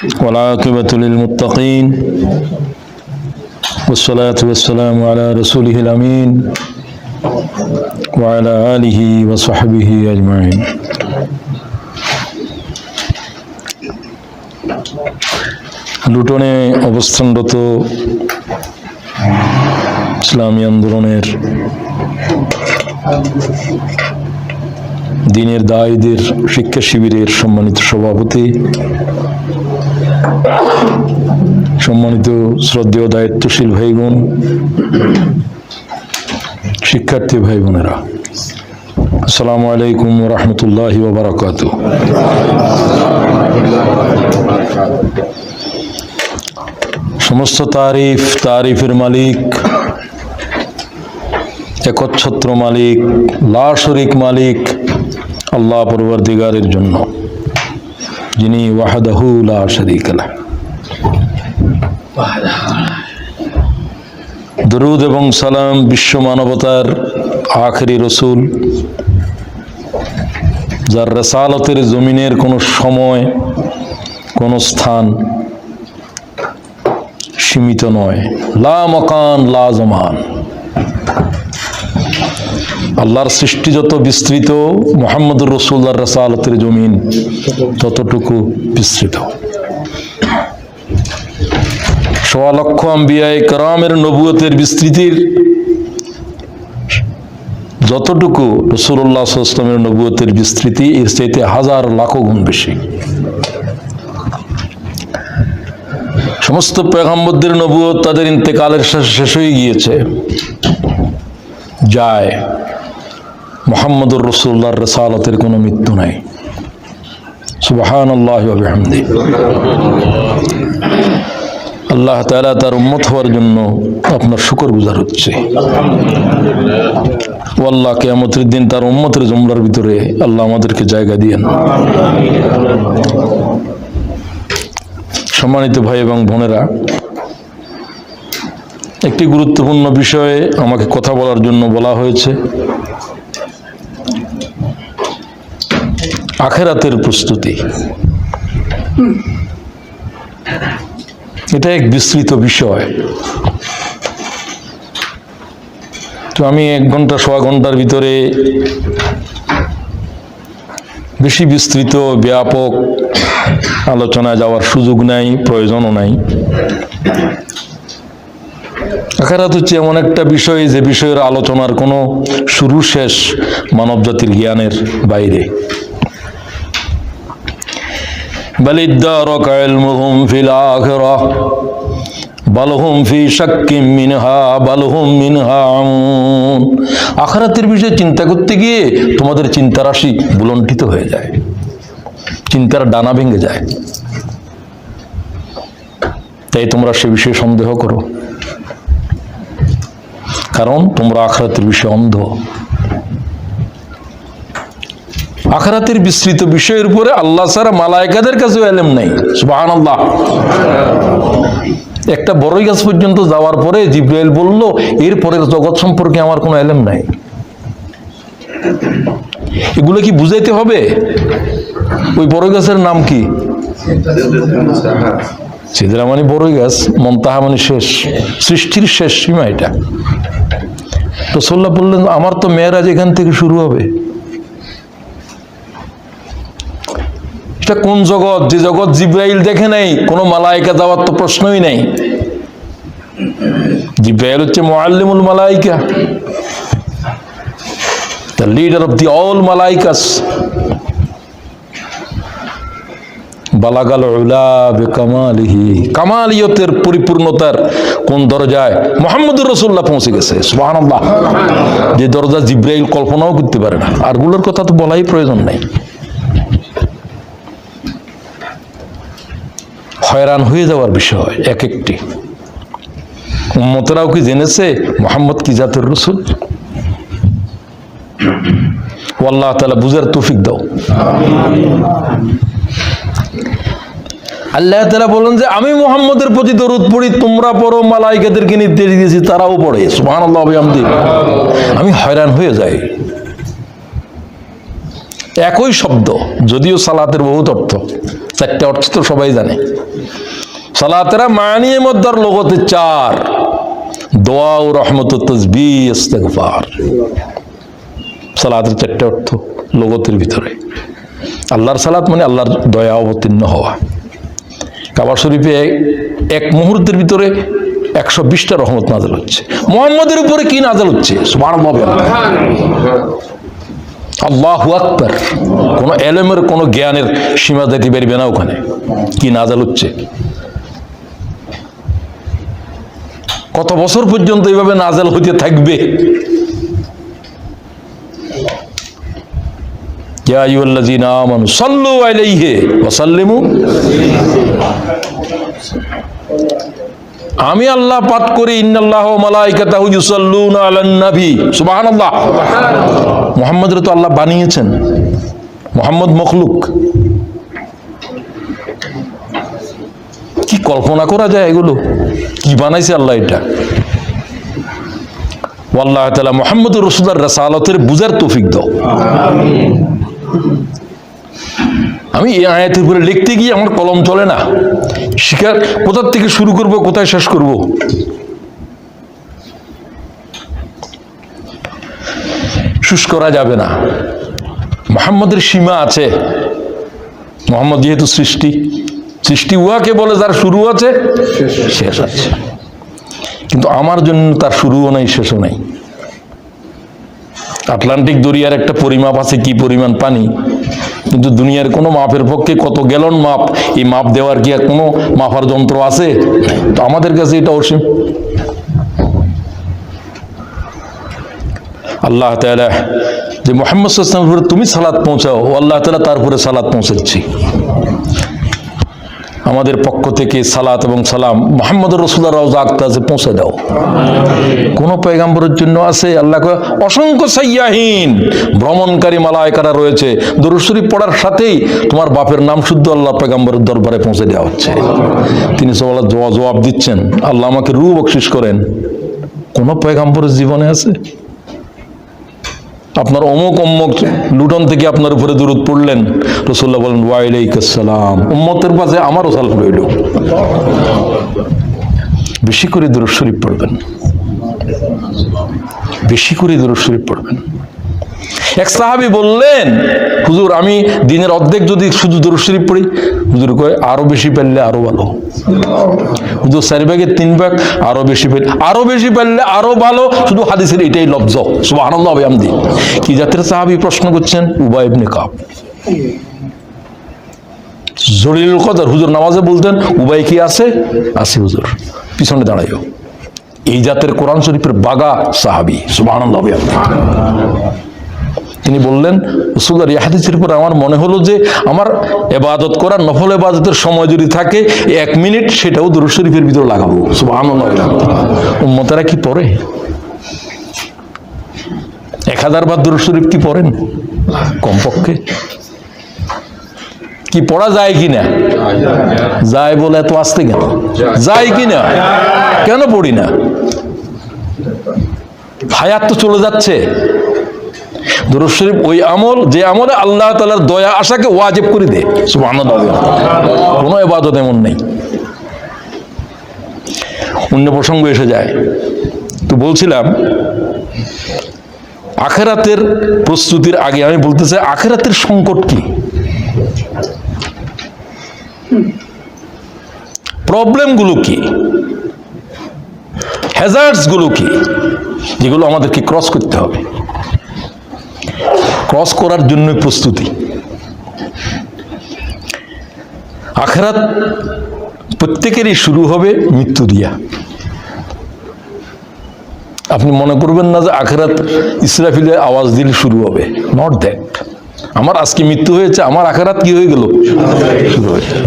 والعاقبة للمتقين والصلاة والسلام على رسوله الأمين وعلى آله وصحبه أجمعين লুটনে অবস্থানরত ইসলামী আন্দোলনের দিনের দায়ীদের শিক্ষা শিবিরের সম্মানিত সভাপতি, সম্মানিত শ্রদ্ধেয় দায়িত্বশীল ভাইবোন, শিক্ষার্থী ভাই বোনেরা, আসসালামু আলাইকুম ওয়া রাহমাতুল্লাহি ওয়া বারাকাতুহু। সমস্ত তারিফের মালিক, একচ্ছত্র মালিক, লা শরীক মালিক আল্লাহ পরওয়ারদিগারের জন্য, যিনি ওয়াহদাহু লা শারীকা লাহু। দরুদ এবং সালাম বিশ্ব মানবতার আখেরি রসুল, যার রিসালাতের জমিনের কোনো সময় কোনো স্থান সীমিত নয়, লা মাকান লা জামান। আল্লাহর সৃষ্টি যত বিস্তৃত, মুহাম্মদুর রাসূলুল্লাহর রিসালাতের জমিন ততটুকু বিস্তৃত। সোয়া লক্ষ আম্বিয়ায়ে কেরামের নবুয়তের বিস্তৃতির যতটুকু রাসূলুল্লাহ সাল্লাল্লাহু আলাইহি ওয়াসাল্লামের নবুয়তের বিস্তৃতি, এর চাইতে হাজার লাখ গুণ বেশি। সমস্ত পয়গম্বরদের নবুয়ত তাদের ইন্তেকালের শেষ হয়ে গিয়েছে, যায়। মুহাম্মদুর রাসূলুল্লাহর রিসালাতের কোনো মৃত্যু নাই। সুবহানাল্লাহি ওয়া বিহামদিহি। আল্লাহ তাআলা তার উম্মত হওয়ার জন্য আপনার শুকরগুজার হচ্ছে। ও আল্লাহ, কিয়ামতের দিন তার উম্মতের জুমরার ভিতরে আল্লাহ আমাদেরকে জায়গা দিয়েন। সম্মানিত ভাই এবং বোনেরা, একটি গুরুত্বপূর্ণ বিষয়ে আমাকে কথা বলার জন্য বলা হয়েছে। আখিরাতের প্রস্তুতি, এটা এক বিস্তৃত বিষয়। তো আমি 1 ঘন্টা সোয়া ঘন্টার ভিতরে বেশি বিস্তৃত ব্যাপক আলোচনায় যাওয়ার সুযোগ নাই, প্রয়োজনও নাই। আখিরাত হচ্ছে এমন একটা বিষয় যে বিষয়ের আলোচনার কোনো শুরু শেষ মানব জাতির জ্ঞানের বাইরে। বালিদ্দারাকা ইলমুহুম ফিল আখিরাহ বালহুম ফি শাক্কিম মিনহা বালহুম মিনহা আমুন। আখিরাতের বিষয়ে চিন্তা করতে গিয়ে তোমাদের চিন্তা রাশি বুলন্ডিত হয়ে যায়, চিন্তার ডানা ভেঙে যায়। তাই তোমরা সে বিষয়ে সন্দেহ করো, কারণ তোমরা আখিরাতের বিষয়ে অন্ধ। আখিরাতের বিস্তৃত বিষয়ের উপরে আল্লাহ ছাড়া মালায়েকাদের কাছেও ইলম নাই। সুবহানাল্লাহ। একটা বড়ই গাছ পর্যন্ত যাওয়ার পরে জিবরাইল বলল, এর পরের জগৎ সম্পর্কে আমার কোনো ইলম নাই। এগুলো কি বুঝাইতে হবে? ওই বড়ই গাছের নাম কি? সিদরা মানে বড়ই গাছ, মুনতাহা মানে শেষ, সৃষ্টির শেষ সীমা এটা। রাসূলুল্লাহ বললেন, আমার তো মেরাজ এখান থেকে শুরু হবে। এটা কোন জগৎ? যে জগৎ জিবরাইল দেখে নাই, কোনো মালায়েকা যাওয়ার তো প্রশ্নই নাই। জিবরাইল হচ্ছে মুআল্লিমুল মালায়েকা, the leader of the all মালায়েকাস। বালাগাল উলা বিকামালিহি, কামালিয়তের পরিপূর্ণতার কোন দরজায়? মুহাম্মদুর রাসূলুল্লাহ পৌঁছে গেছে। সুবহানাল্লাহ। যে দরজা জিবরাইল কল্পনাও করতে পারে না। আর গুলোর কথা তো বলাই প্রয়োজন নাই। হয়রান হয়ে যাওয়ার বিষয় এক একটি। উম্মতেরাও কি জেনেছে মুহাম্মদ কি জাতের রাসূল? আল্লাহ তাআলা বুঝার তৌফিক দাও। আল্লাহ তাআলা বলেন যে আমি মুহাম্মদের প্রতি দরুদ পড়ি, তোমরা পড়ো, মালায়েকাদেরকে নির্দেশ দিয়েছি তারাও পড়ে। সুবহানাল্লাহ ওয়া বিহামদিহি। আমি হয়রান হয়ে যাই। একই শব্দ, যদিও সালাতের বহুত অর্থ, চারটা অর্থ তো সবাই জানে। সালাতের মানিয়ে মধ্যে লগতে চার, দোয়া ও রহমত ও তাসবিহ ইস্তিগফার। সালাতের চারটা অর্থ লগতের ভিতরে। আল্লাহর সালাত মানে আল্লাহর দয়া অবতীর্ণ হওয়া। কাবা শরীফে এক মুহূর্তের ভিতরে 120টা রহমত নাযিল হচ্ছে। মুহাম্মদের উপরে কি নাযিল হচ্ছে? সুবহানাল্লাহ, আল্লাহু আকবার। কোনো এলেমের কোনো জ্ঞানের সীমা যেতে পারবে না ওখানে। কি নাযিল হচ্ছে, কত বছর পর্যন্ত এইভাবে নাযিল হতে থাকবে। ইয়া আইয়ুহাল্লাযীনা আমানু সাল্লু আলাইহি ওয়া সাল্লিমু। আমি আল্লাহ পাঠ করি ইন্নাল্লাহা ওয়া মালাইকাতাহু ইউসাল্লুনা আলান নবী। সুবহানাল্লাহ। মুহাম্মদের তো আল্লাহ বানিয়েছেন, মুহাম্মদ মখলুক। কি কল্পনা করা যায় এগুলো? কি বানাইছে আল্লাহ এটা? আল্লাহ তাআলা মুহাম্মদুর রাসূলুল্লাহর রাসালাতের বুঝার তৌফিক দাও। আমি এই আয়াতের উপরে লিখতে গিয়ে আমার কলম চলে না। শিকার কোথা থেকে শুরু করব, কোথায় শেষ করব? শেষ করা যাবে না। মুহাম্মদের সীমা আছে। মুহাম্মদ যেহেতু সৃষ্টি, সৃষ্টি উহাকে বলে যার শুরু আছে শেষ আছে, কিন্তু আমার জন্য তার শুরুও নাই শেষও নাই। আটলান্টিক দরিয়ার একটা পরিমাপ আছে, কি পরিমাণ পানি, কিন্তু দুনিয়ার কোনো মাপের পক্ষে কত গ্যালন মাপ, এই মাপ দেওয়ার কি কোনো মাপার যন্ত্র আছে? তো আমাদের কাছে এটা অসীম। আল্লাহ তাআলা যে মুহাম্মদ সাল্লাল্লাহু আলাইহি ওয়াসাল্লামের উপরে তুমি সালাত পৌঁছাও, ও আল্লাহ তাআলা তার উপরে সালাত পৌঁছাচ্ছি। আমাদের পক্ষ থেকে সালাত এবং সালাম মুহাম্মদুর রাসূলুল্লাহ রওজা আকতাজে পৌঁছে দাও। কোন পয়গম্বরের জন্য আছে আল্লাহ অসংখ্য সাইয়াহিন ভ্রমণকারী মালায়েকারা রয়েছে, দরুদ শরীফ পড়ার সাথেই তোমার বাপের নাম শুদ্ধ আল্লাহ পয়গম্বরের দরবারে পৌঁছে দেওয়া হচ্ছে। তিনি সওয়ালের জবাব দিচ্ছেন, আল্লাহ আমাকে রূহ বকশিশ করেন। কোন পয়গম্বরের জীবনে আছে আপনার অমুক অমুক লুটন থেকে আপনার উপরে দুরূদ পড়লেন, রাসূলুল্লাহ বলেন ওয়া আলাইকুস সালাম, উম্মতের পাশে আমারও সালাম রইল। বেশি করে দুরূদ শরীফ পড়বেন, বেশি করে দুরূদ শরীফ পড়বেন। এক সাহাবী বললেন, হুজুর আমি দিনের অর্ধেক যদি শুধু দুরূদ শরীফ পড়ি, হুজুর কয় আরো বেশি পারলে আরো ভালো। হুজুর 4 ভাগের 3 ভাগ আরো বেশি পারলে আরো বেশি পারলে আরো ভালো। শুধু হাদিসের এটাই লফজ। সুবহানাল্লাহ ওয়া বিহামদিহি। কি জাতের সাহাবী প্রশ্ন করছেন? উবাই ইবনে কাব। জলিলুল কদর হুজুর নামাজে বলতেন, উবাই কি আছে? আছে হুজুর, পিছনে দাঁড়াইও। এই জাতের কোরআন শরীফের বাগা সাহাবী। সুবহানাল্লাহ ওয়া বিহামদিহি। তিনি বললেন, রাসূলুল্লাহর এই হাদিসের পর আমার মনে হলো যে আমার ইবাদত করার নফল ইবাদতের সময় যদি থাকে 1 মিনিট, সেটাও দুরূদ শরীফের ভিতর লাগাবো। সুবহানাল্লাহ। উম্মতেরা কি পড়ে? 1000 বার দুরূদ শরীফ কি পড়েন কমপক্ষে? কি পড়া যায় কিনা? যায় বলে এত আসতে কেন? যায় কিনা? কেন পড়ি না? হায়াত তো চলে যাচ্ছে। দুরূদ শরীফ ওই আমল যে আমলে আল্লাহ তাআলার দয়া আশাকে ওয়াজিব করে দেয়। সুবহানাল্লাহ। কোনো ইবাদত এমন নেই। অন্য প্রসঙ্গ এসে যায়। তো বলছিলাম আখিরাতের প্রস্তুতির আগে আমি বলতে চাই আখিরাতের সংকট কি, প্রবলেমগুলো কি, হ্যাজার্ডস গুলো কি, যেগুলো আমাদেরকে ক্রস করতে হবে। ক্রস করার জন্য প্রস্তুতি। আখিরাত প্রত্যেকেরই শুরু হবে মৃত্যু দিয়া। আপনি মনে করবেন না যে আখিরাত ইসরাফিলের আওয়াজ দিলে শুরু হবে। Not that. আমার আজকে মৃত্যু হয়েছে, আমার আখিরাত কি হয়ে গেল? শুরু হয়ে গেল।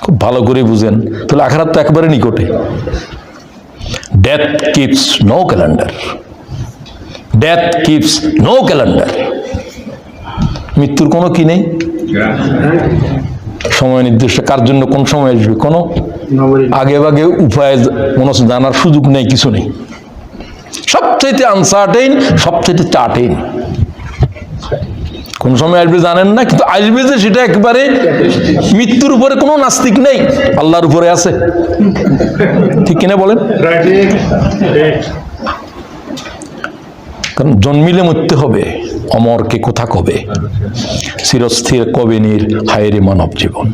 খুব ভালো করে বুঝেন, তাহলে আখিরাত তো একবারে নিকটে। Death keeps no calendar. Death keeps no calendar. মৃত্যুর কোনো কি নেই, সময় নির্দিষ্ট। কার জন্য কোন সময় আসবে কোনো আগে ভাগে উপায় কোনো জানার সুযোগ নেই, কিছু নেই। সবচেয়ে আনসার্টেইন, সবচেয়ে চার্টেইন। কোন সময় আসবে জানেন না, কিন্তু আসবে যে সেটা একেবারে মৃত্যুর উপরে কোনো নাস্তিক নেই, আল্লাহর উপরে আছে। ঠিক কিনা বলেন? কারণ জন্মিলে মরতে হবে, অমরকে কোথা কবে, চিরস্থির কবে নির হায়রে মানব জীবন।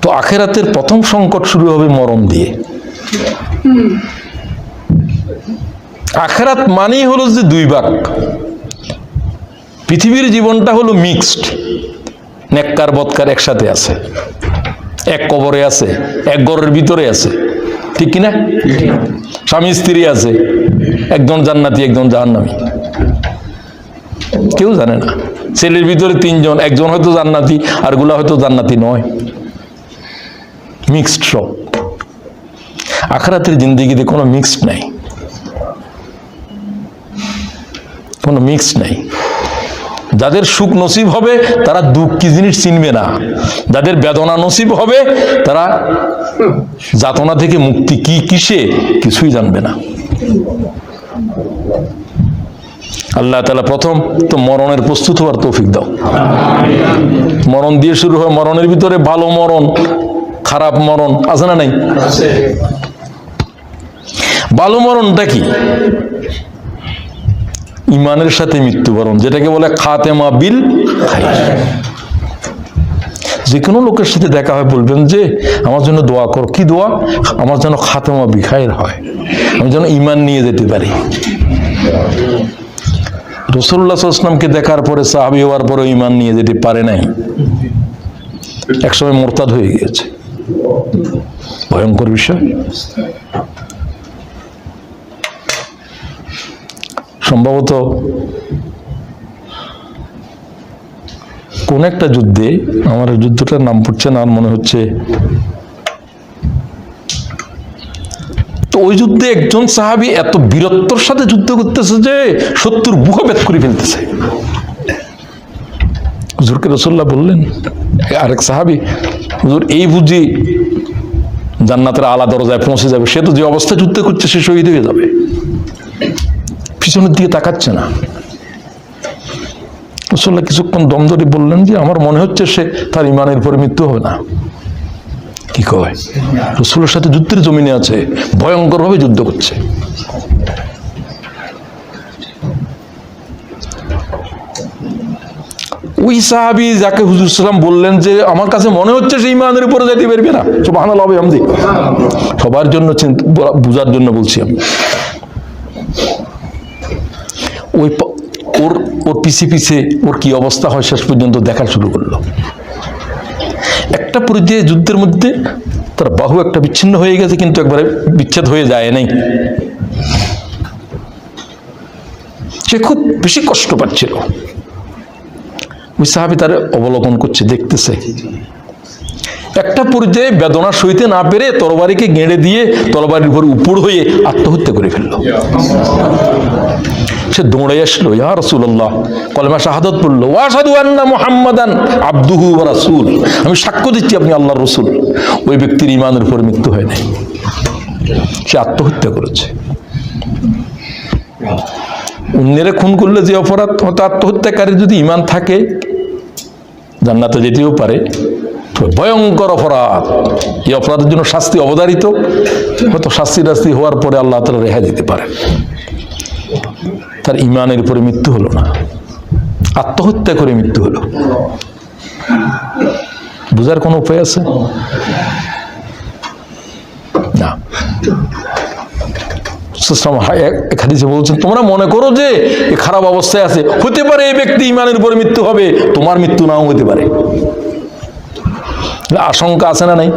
তো আখেরাতের প্রথম সংকট শুরু হবে মরণ দিয়ে। আখেরাত মানেই হলো যে দুই ভাগ। পৃথিবীর জীবনটা হলো মিক্সড, নেককার বদকার একসাথে আছে, এক কবরে আছে, এক ঘরের ভিতরে আছে। ঠিক কিনা? স্বামী স্ত্রী আছে, একজন জান্নাতি একজন জাহান্নামী, কেউ জানে না। ছেলের ভিতরে তিনজন, একজন হয়তো জান্নাতি আর গুলা হয়তো জান্নাতি নয়, মিক্সড সব। আখেরাতের জিন্দেগিতে কোনো মিক্সড নাই, কোনো মিক্সড নাই। যাদের সুখ নসিব হবে তারা দুঃখ কি জিনিস চিনবে না, যাদের বেদনা নসিব হবে তারা যাতনা থেকে মুক্তি কি কিসে কিছুই জানবে না। আল্লাহ তাআলা প্রথম তো মরণের প্রস্তুত হওয়ার তৌফিক দাও। মরণ দিয়ে শুরু হয়, মরণের ভিতরে ভালো মরণ খারাপ মরণ আছে না নাই? ভালো মরণটা কি? ইমানের সাথে মৃত্যুবরণ, যেটাকে বলে খাতেমা বিল খাইর। যে কোনো লোকের সাথে দেখা হয় বলবেন যে আমার জন্য দোয়া করো। কি দোয়া? আমার যেন খাতেমা বিল খাইর হয়, আমি যেন ইমান নিয়ে যেতে পারি। রাসূলুল্লাহ সাল্লাল্লাহু আলাইহি ওয়াসাল্লামকে দেখার পরে সাহাবী হওয়ার পরে ইমান নিয়ে যেতে পারে নাই, একসময় মুরতাদ হয়ে গিয়েছে। ভয়ঙ্কর বিষয়। সম্ভবত কোন একটা যুদ্ধে, আমার যুদ্ধটার নাম পড়ছে না, মনে হচ্ছে, তো ওই যুদ্ধে একজন সাহাবী এত বীরত্বর সাথে যুদ্ধ করতেছে যে শত্রুর বুক ভেদ করে ফেলতেছে। হুজুরকে রাসূলুল্লাহ বললেন, আরেক সাহাবী, হুজুর এই বুঝি জান্নাতের আলা দরজায় পৌঁছে যাবে, সে তো যে অবস্থায় যুদ্ধ করছে সে শহীদ হয়ে যাবে, পিছনের দিকে তাকাচ্ছে না। রাসূলুল্লাহ কিছুক্ষণ দম ধরে বললেন যে আমার মনে হচ্ছে সে তার ইমানের পরে মৃত্যু হবে না। কি কয়? রাসূলের সাথে যুদ্ধের জমিনে আছে, ভয়ঙ্কর ভাবে যুদ্ধ করছে। ওই সাহাবী যাকে হুজুর সাল্লাল্লাহু আলাইহি ওয়াসাল্লাম বললেন যে আমার কাছে মনে হচ্ছে সে ইমানের উপরে যেতে পারবে না, সুবহানাল্লাহ ওয়া বিহামদিহি, সবার জন্য বুঝার জন্য বলছি আমি। ওই ওর পিছে পিছে ওর কি অবস্থা হয় শেষ পর্যন্ত দেখা শুরু করলো। একটা পর্যায়ে যুদ্ধের মধ্যে তার বাহু একটা বিচ্ছিন্ন হয়ে গেছে, কিন্তু একবারে বিচ্ছেদ হয়ে যায় নাই। সে খুব বেশি কষ্ট পাচ্ছিল। ওই সাহাবী তার অবলোকন করছে, দেখতেছে। একটা পর্যায়ে বেদনা সইতে না পেরে তরবারিকে গেঁড়ে দিয়ে তরবারির উপর উপর হয়ে আত্মহত্যা করে ফেলল। সে দৌড়ে আসলো, ইয়া রাসূলুল্লাহ, কলেমা শাহাদাত পড়লো, ওয়া আশহাদু আন্না মুহাম্মাদান আবদুহু ওয়া রাসূল, আমি সাক্ষ্য দিচ্ছি আপনি আল্লাহর রাসূল। ওই ব্যক্তির ঈমানের উপর মৃত্যু হয় নাই, সে আত্মহত্যা করেছে। অন্যেরা খুন করলে যে অপরাধ, হয়তো আত্মহত্যাকারীর যদি ঈমান থাকে জান্নাতে যেতেও পারে, ভয়ঙ্কর অপরাধ। এই অপরাধের জন্য শাস্তি অবধারিত, হয়তো শাস্তি হওয়ার পরে আল্লাহ তাআলা রেহাই দিতে পারে। তার ঈমানের উপরে মৃত্যু হলো না, আত্মহত্যা করে মৃত্যু হলো। বুঝার কোনো উপায় আছে না। হাদিসে বলছেন, তোমরা মনে করো যে খারাপ অবস্থায় আছে, হতে পারে এই ব্যক্তি ঈমানের উপরে মৃত্যু হবে, তোমার মৃত্যু নাও হতে পারে। আশঙ্কা আছে না নাই?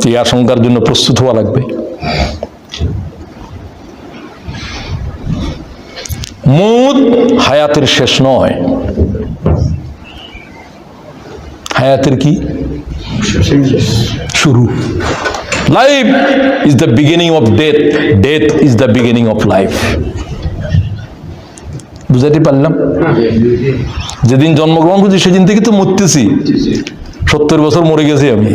এই আশঙ্কার জন্য প্রস্তুত হওয়া লাগবে। মউত হায়াতের শেষ নয়, হায়াতের কি শুরু। Life is the beginning of death, death is the beginning of life. বুঝাতে পারলাম? যেদিন জন্মগ্রহণ করছি সেদিন থেকে তো মরতেছি। 70 বছর মরে গেছি আমি,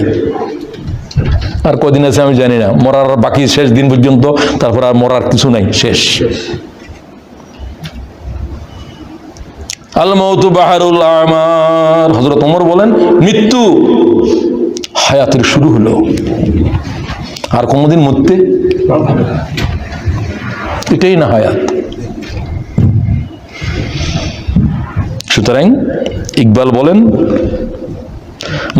আর কদিন আছে আমি জানি না, মরার বাকি শেষ দিন পর্যন্ত, তারপর আর মরার কিছু নাই, শেষ। আল মাউতু বাহারুল আমার, হযরত ওমর বলেন মৃত্যু হায়াতের শুরু হলো, আর কোনোদিন মরতে, এটাই না হায়াত। সুতরাং ইকবাল বলেন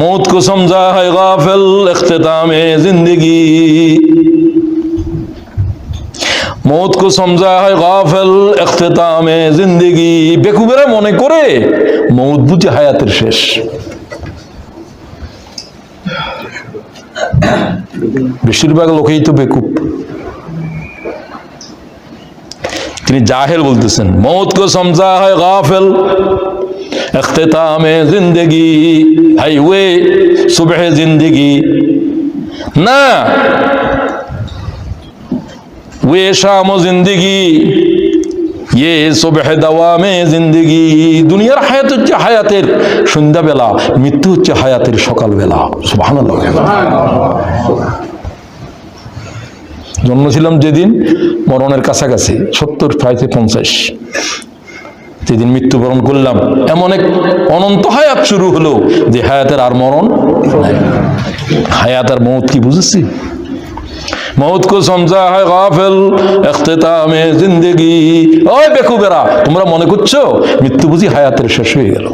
मौत को समझा है गाफिल इख्तितामे जिंदगी, मौत को समझा है गाफिल इख्तितामे जिंदगी। বেকুবেরা মনে করে মৌত বুঝি হায়াতের শেষ। বেশিরভাগ লোকেই তো বেকুব। তিনি জাহেল বলতেছেন মৌত को समझा है गाफिल इख्तितामे जिंदगी, हाईवे सुबह जिंदगी ना, वे शाम जिंदगी ये सुबह दवामे जिंदगी। দুনিয়ার হায়াত হচ্ছে হায়াতের সন্ধ্যাবেলা, মৃত্যু হচ্ছে হায়াতের সকালবেলা। সুবহানাল্লাহ। জন্মেছিলাম যেদিন মরণের কাছাকাছি 70 প্রায় 50, যেদিন মৃত্যুবরণ করলাম এমন এক অনন্ত হায়াত শুরু হলো যে হায়াতের আর মরণ নাই। হায়াত আর মৌত কি বুঝেছি? মৌত কো সমঝা হয় গাফিল ইখতিতামে জিন্দেগি। ওই বেকুবেরা, তোমরা মনে করছো মৃত্যু বুঝি হায়াতের শেষ হয়ে গেল।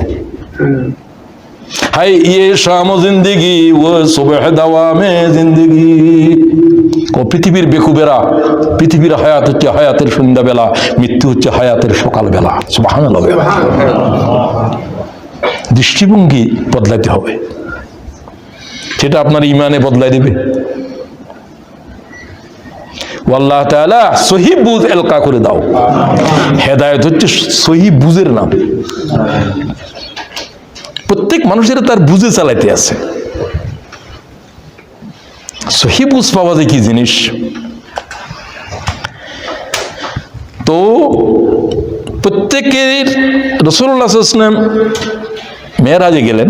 হাই ইয়ে শাম জিন্দেগি ও সুবহ দাওয়ামে জিন্দেগি। ও পৃথিবীর বেকুবেরা, পৃথিবীর হায়াত হচ্ছে হায়াতের সন্ধ্যাবেলা, মৃত্যু হচ্ছে হায়াতের সকালবেলা। সুবহানাল্লাহ। দৃষ্টিভঙ্গি বদলাতে হবে, সেটা আপনার ইমানে বদলাই দেবে। আল্লাহ তাআলা সহি বুঝ এলকা করে দাও। হেদায়েত হচ্ছে সহি বুঝের নাম। প্রত্যেক মানুষের তার বুঝে চালাইতে আছে। সহি বুঝ পাওয়া যায় কি জিনিস? তো প্রত্যেকের রাসূলুল্লাহ সাল্লাল্লাহু আলাইহি ওয়াসাল্লাম মেরাজে গেলেন,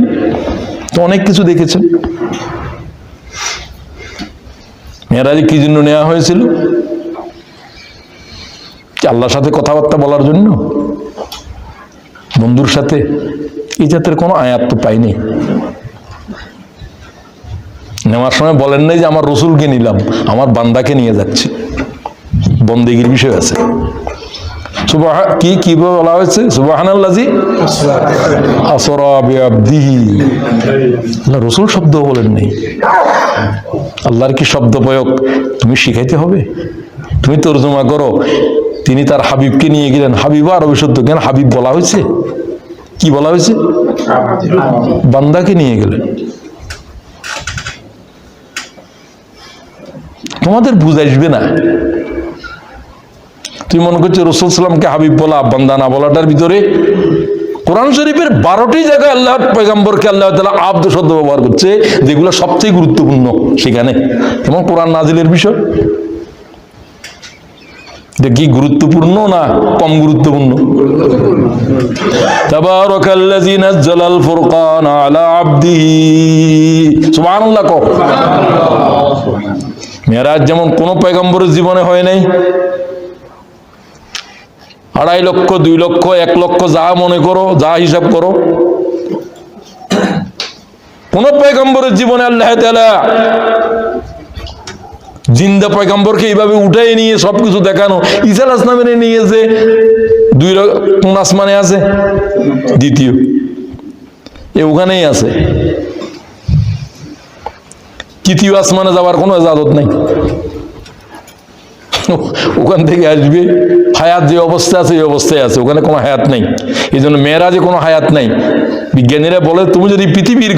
তো অনেক কিছু দেখেছেন। মেরাজে কি জন্য নেওয়া হয়েছিল? আল্লাহর সাথে কথাবার্তা বলার জন্য, বন্ধুর সাথে? এই জাতের কোনো আয়াত তো পাইনি। নেওয়ার সময় বলেন নাই যে আমার রসুলকে নিলাম, আমার বান্দাকে নিয়ে যাচ্ছি, বন্দেগীর বিষয় আছে। কি বলা হয়েছে? সুবহানাল্লাযী আসরা বিআবদিহি। আল্লাহ রসুল শব্দ বলেন নাই। আল্লাহর কি শব্দ প্রয়োগ তুমি শিখাইতে হবে, তুমি তরজমা করো। তিনি তার হাবিবকে নিয়ে গেলেন। হাবিব আরবি শব্দ, কেন হাবিব বলা হয়েছে? কি বলা হয়েছে? বান্দাকে নিয়ে গেলেন। তোমাদের বুঝ আসবে না। তুমি মনে করছো রাসূল সাল্লামকে হাবিব বলা, বান্দা না বলাটার ভিতরে কোরআন শরীফের 12টি জায়গায় আল্লাহ পয়গম্বরকে আল্লাহ তাআলা আব্দ শব্দ ব্যবহার করছে, যেগুলো সবচেয়ে গুরুত্বপূর্ণ সেখানে। যেমন কোরআন নাজিলের বিষয়, এটা কি গুরুত্বপূর্ণ না কম গুরুত্বপূর্ণ? তাবারাকাল্লাযী নাযালাল ফুরকান আলা আবদিহি। সুবহানাল্লাহ। মেরাজ যেমন কোন পয়গম্বরের জীবনে হয় নাই। 2.5 লক্ষ, 2 লক্ষ, 1 লক্ষ, যা মনে করো, যা হিসাব করো, কোন পয়গম্বরের জীবনে আল্লাহ তাআলা জিন্দা পয়গম্বরকে এইভাবে উঠাই নিয়ে সবকিছু দেখানো। ঈসা আলাইহিস সালামের নিয়ে যে 2 কোন আসমানে আছে? দ্বিতীয়, ওখানেই আছে। তৃতীয় আসমানে যাওয়ার কোনো ইজাজত নাই। ওখান থেকে আসবে, হায়াত যে অবস্থা আছে এই অবস্থায় আছে, ওখানে কোনো হায়াত নাই। এই জন্য মেরাজে কোনো হায়াত নাই। বিজ্ঞানীরা বলে তুমি যদি পৃথিবীর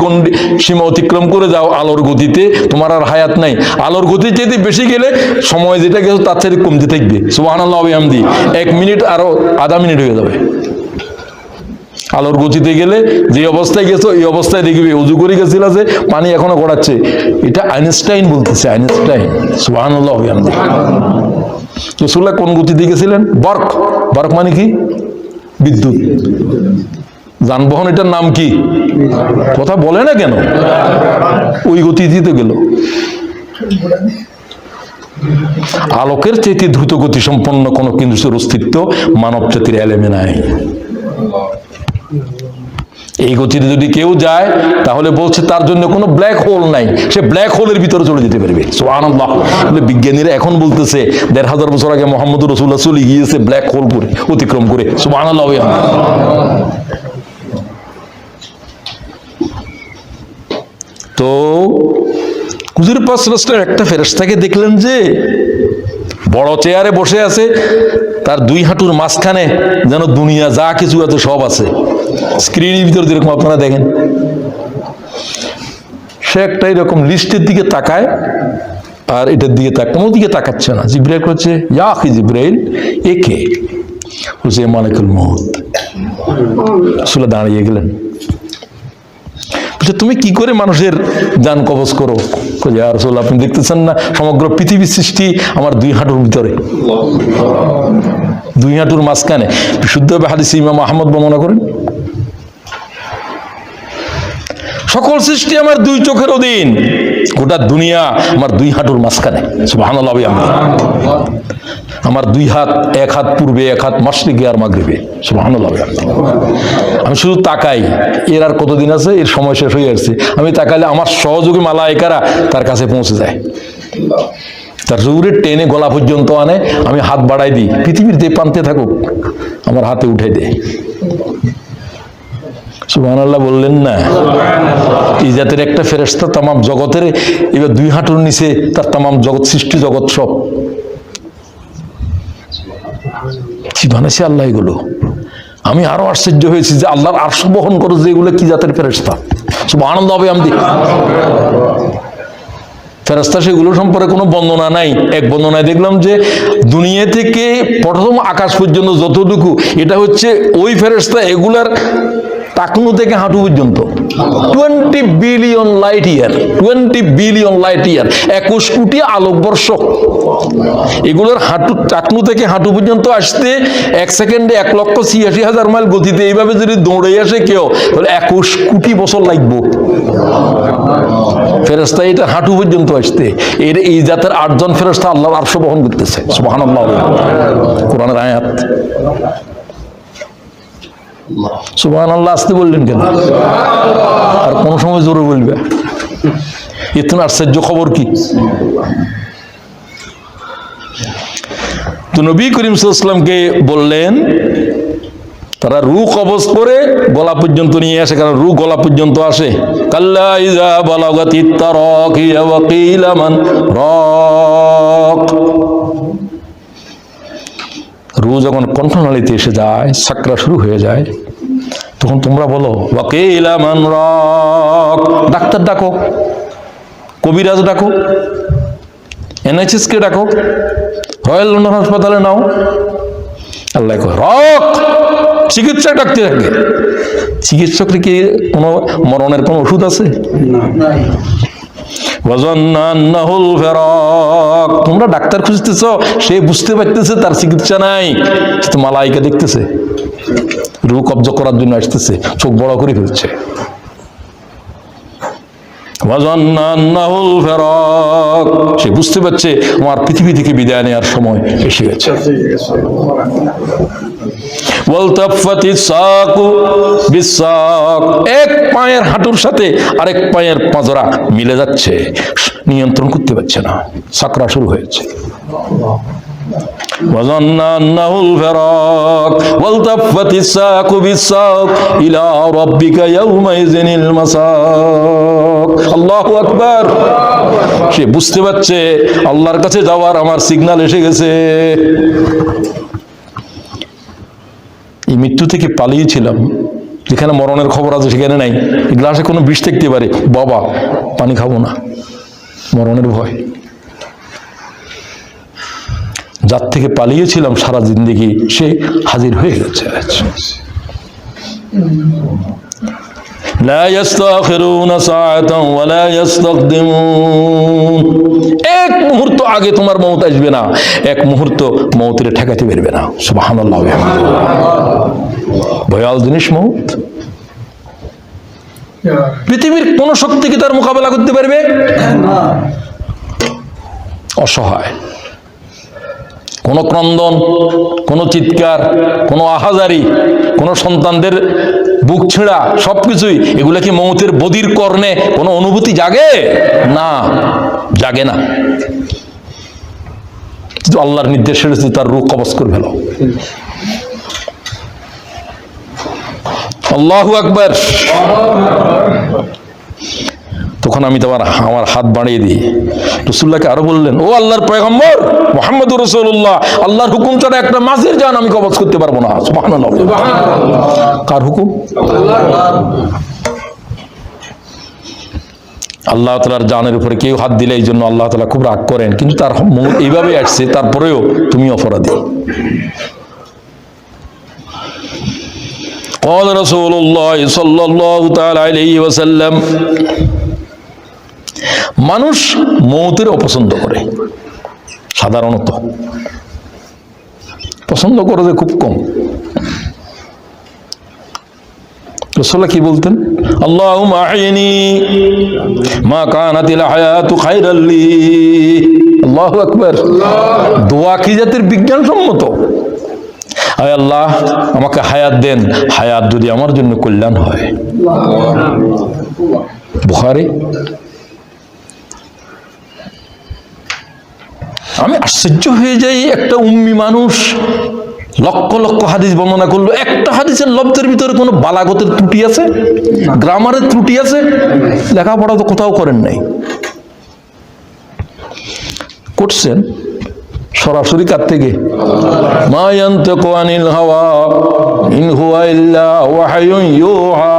সীমা অতিক্রম করে যাও আলোর গতিতে, তোমার আর হায়াত নাই। আলোর গতি যদি বেশি গেলে সময় যেটা গেছে তার চেয়ে কমতে থাকবে। সুবহানাল্লাহ ওয়া বিহামদি। 1 মিনিট আরো আধা মিনিট হয়ে যাবে। আলোর গতিতে গেলে যে অবস্থায় গেছো এই অবস্থায় দেখবে উজু করে গেছিল যে পানি এখনো গড়াচ্ছে। এটা আইনস্টাইন বলতেছে, আইনস্টাইন। সুবহানাল্লাহ ওয়া বিহামদি। রাসূলুল্লাহ কোন গতিতে গেছিলেন? বর্ক। বর্ক মানে কি? বিদ্যুৎ। যানবাহন, এটার নাম কি? কথা বলে না কেন? ওই গতিতে তো গেল। আলোকের চাইতে দ্রুত গতি সম্পন্ন কোনো কিছুর অস্তিত্ব মানব জাতির এলেমে নাই। এই গতিতে যদি কেউ যায় তাহলে বলছে তার জন্য কোনো ব্ল্যাক হোল নাই, সে ব্ল্যাক হোলের ভিতরে চলে যেতে পারবে। সুবহানাল্লাহ। বিজ্ঞানীরা এখন বলতেছে ১৫০০ বছর আগে মুহাম্মদ রাসূলুল্লাহ চলে গিয়েছে ব্ল্যাক হোল করে, অতিক্রম করে। সুবহানাল্লাহ। তো হুজুর পাক সাল্লাল্লাহু আলাইহি ওয়াসাল্লাম একটা ফেরেশতাকে দেখলেন যে বড় চেয়ারে বসে আছে, তার দুই হাঁটুর মাঝখানে যেন দুনিয়া যা কিছু আছে সব আছে, স্ক্রিনের ভিতর যেরকম আপনারা দেখেন। সে একটা এরকম লিস্টের দিকে তাকায় আর এটার দিকে ওদিকে তাকাচ্ছে না। জিবরাইল করছে, ইয়া আখি জিবরাইল, একে বলছে মালিকুল মউত। রাসূল দাঁড়িয়ে গেলেন। তুমি কি করে মানুষের জান কবজ করো? ইয়া রাসূলুল্লাহ, আপনি দেখতেছেন না সমগ্র পৃথিবীর সৃষ্টি আমার দুই হাঁটুর ভিতরে, দুই হাঁটুর মাঝখানে। বিশুদ্ধভাবে হাদিস ইমাম আহমদ বর্ণনা করেন, সকল সৃষ্টি আমার দুই চোখের অধীন, গোটা দুনিয়া আমার দুই হাঁটুর মাঝখানে। সুবহানাল্লাহ। আমার দুই হাত, এক হাত পূর্বে, এক হাত মাশরিকে আর মাগরিবে। সুবহানাল্লাহ। আমি শুধু তাকাই, এর আর কতদিন আছে, এর সময় শেষ হয়ে আসছে। আমি তাকাইলে আমার সহযোগী মালায়েকারা তার কাছে পৌঁছে যায়, তার জোরে টেনে গলা পর্যন্ত আনে। আমি হাত বাড়াই দিই, পৃথিবীর যে প্রান্তে থাকুক আমার হাতে উঠে দেয়। সুবহানাল্লাহ বললেন না? এই জাতের একটা ফেরেশতা তামাম জগতের এবার দুই হাঁটুর নিচে, তার তামাম জগৎ, সৃষ্টি জগৎ সব কি বানাইছে আল্লাহ এগুলো। আমি আরো আশ্চর্য হয়েছি যে আল্লাহর আরশ বহন করে যে এগুলো কি জাতের ফেরেশতা। সুবহানাল্লাহ। আমি ফেরেশতা সেগুলো সম্পর্কে কোনো বর্ণনা নাই। এক বর্ণনায় দেখলাম যে দুনিয়া থেকে প্রথম আকাশ পর্যন্ত যতটুকু, এটা হচ্ছে ওই ফেরেশতা এগুলার টাকনু থেকে হাঁটু পর্যন্ত 20 billion light year, 20 billion light year, 21 কোটি আলোকবর্ষ। এগুলোর হাঁটু, টাকনু থেকে হাঁটু পর্যন্ত আসতে 1 সেকেন্ডে 1,86,000 মাইল গতিতে এইভাবে যদি দৌড়ে আসে কেউ, তাহলে 21 কোটি বছর লাগবে ফেরেশতা এটা হাঁটু পর্যন্ত আসতে। এর এই জাতের 8 জন ফেরেশতা আল্লাহর আরশ বহন করতেছে। সুবহানাল্লাহ। কোরআনের আয়াত। সুবহানাল্লাহ আসতে বললেন কেন? আর কোন সময় জোরে বলবে? এত আশ্চর্য খবর কি? তো নবী করিম সাল্লাল্লাহু আলাইহি ওয়াসাল্লামকে বললেন তারা রূহ কবজ করে গলা পর্যন্ত নিয়ে আসে, কারণ রূহ গলা পর্যন্ত আসে। কাল্লা ইযা বালাগাতিত তারাকি ওয়া কিলা মান রাক। রূহ যখন কণ্ঠনালীতে এসে যায়, সাকরা শুরু হয়ে যায়, তখন তোমরা বলো ওয়া কিলা মান রাক। ডাক্তার ডাকো, কবিরাজ ডাকো, NHS কে ডাকো, রয়্যাল লন্ডন হাসপাতালে নাও। আল্লাহ কয় রক, চিকিৎসক ডাকতে থাকে। চিকিৎসকের কি কোনো মরণের কোনো ওষুধ আছে? তোমরা ডাক্তার খুঁজতেছ, সে বুঝতে পারতেছে তার চিকিৎসা নাই, তো মালাইকা দেখতেছে, রূহ কবজ করার জন্য আসতেছে, চোখ বড় করে ফেলছে। সে বুঝতে পারছে আমার পৃথিবী থেকে বিদায় নেওয়ার সময় এসে গেছে। এক পায়ের হাঁটুর সাথে আরেক পায়ের পাঁজরা মিলে যাচ্ছে, নিয়ন্ত্রণ করতে পারছে না, সাকরা শুরু হয়েছে। আল্লাহু আকবার। সে বুঝতে পারছে আল্লাহর কাছে যাওয়ার আমার সিগন্যাল এসে গেছে। এই মৃত্যু থেকে পালিয়েছিলাম, যেখানে মরণের খবর আছে সেখানে নাই। গ্লাসে কোনো বিষ থাকতে পারে, বাবা পানি খাবো না, মরণের ভয়। যার থেকে পালিয়েছিলাম সারা জিন্দেগি, সে হাজির হয়ে গেছে। লা ইস্তাখিরুনা সাআতান ওয়া লা ইস্তাকদিমুন। এক মুহূর্ত আগে তোমার মওত আসবে না, এক মুহূর্ত মওতের ঠেকাতে পারবে না। সুবহানাল্লাহ। ভয়াল জিনিস মওত। পৃথিবীর কোন শক্তি কি তার মোকাবেলা করতে পারবে? অসহায়, কোনো ক্রন্দন, কোনো চিৎকার, কোনো আহাজারি, কোনো সন্তানদের বুক ছেঁড়া, সবকিছুই এগুলা কি মৌতের বদির কর্ণে কোনো অনুভূতি জাগে? না, জাগে না। কিন্তু আল্লাহর নির্দেশ এসেছে তার রূহ কবজ করে ফেলো। আল্লাহু আকবার। তখন আমি আমার হাত বাড়িয়ে দিই, রাসূলুল্লাহকে আরো বললেন, ও আল্লাহর পয়গম্বর মুহাম্মদুর রাসূলুল্লাহ, আল্লাহর হুকুম ছাড়া একটা মাছের জান আমি কবজ করতে পারবো না। সুবহানাল্লাহ। কার হুকুম? আল্লাহ তাআলার জানের উপরে কেউ হাত দিলে এই জন্য আল্লাহ তাআলা খুব রাগ করেন, কিন্তু তার মৌত এইভাবে আসছে, তারপরেও তুমি অপরাধী। قال رسول الله صلى الله تعالى عليه وسلم, মানুষ মৌতের অপছন্দ করে, সাধারণত পছন্দ করে যে খুব কম। রাসূলুল্লাহ কি বলতেন? আল্লাহুম্মা আহইনি মা কানাতিল হায়াতু খায়রাল লি। আল্লাহু আকবার। দোয়া কি জাতের বিজ্ঞানসম্মত? আয় আল্লাহ, আমাকে হায়াত দেন, হায়াত যদি আমার জন্য কল্যাণ হয়। বুখারী। আমি আশ্চর্য হয়ে যাই, একটা উম্মি মানুষ লক্ষ লক্ষ হাদিস বর্ণনা করলো, একটা হাদিসের লব্ধের ভিতরে কোনো বালাগতের ত্রুটি আছে, গ্রামারের ত্রুটি আছে? লেখাপড়া তো কোথাও করেন নাই, করছেন সরাসরি কার থেকে? মা ইয়ানতিকু আনিল হাওয়া ইন হুয়া ইল্লা ওয়াহয়ুন ইউহা।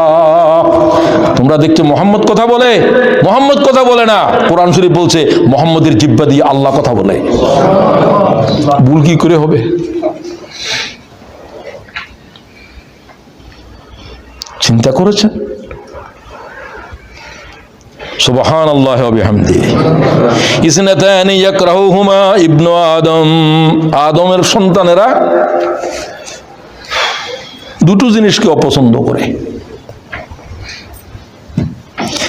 তোমরা দেখছো মুহাম্মদ কথা বলে, মুহাম্মদ কথা বলে না। কোরআন শরীফ বলছে মুহাম্মদের জিহ্বা দিয়ে আল্লাহ কথা বলে। ভুল কি করে হবে? চিন্তা করেছেন? সুবহানাল্লাহি ওয়া বিহামদিহি। ইসনাতানি ইয়াকরাহুহুমা ইবনু আদম, আদমের সন্তানেরা দুটো জিনিসকে অপছন্দ করে।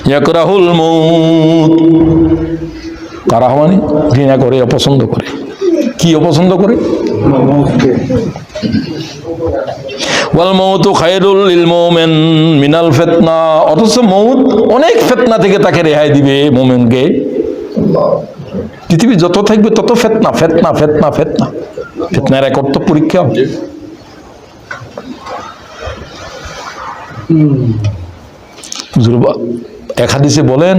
ইয়াকরাহুল মউত, কারাহ মানে ঘৃণা করে, অপছন্দ করে। কি অপছন্দ করে? ওয়াল মাউতু খায়রুল লিল মুমিন মিনাল ফিতনা। অথচ মউত অনেক ফিতনা থেকে তাকে রেহাই দিবে মুমিনকে। পৃথিবী যত থাকবে তত ফিতনা, ফিতনা, ফিতনা, ফিতনা। ফিতনার এক অর্থ পরীক্ষা। এক হাদিসে বলেন,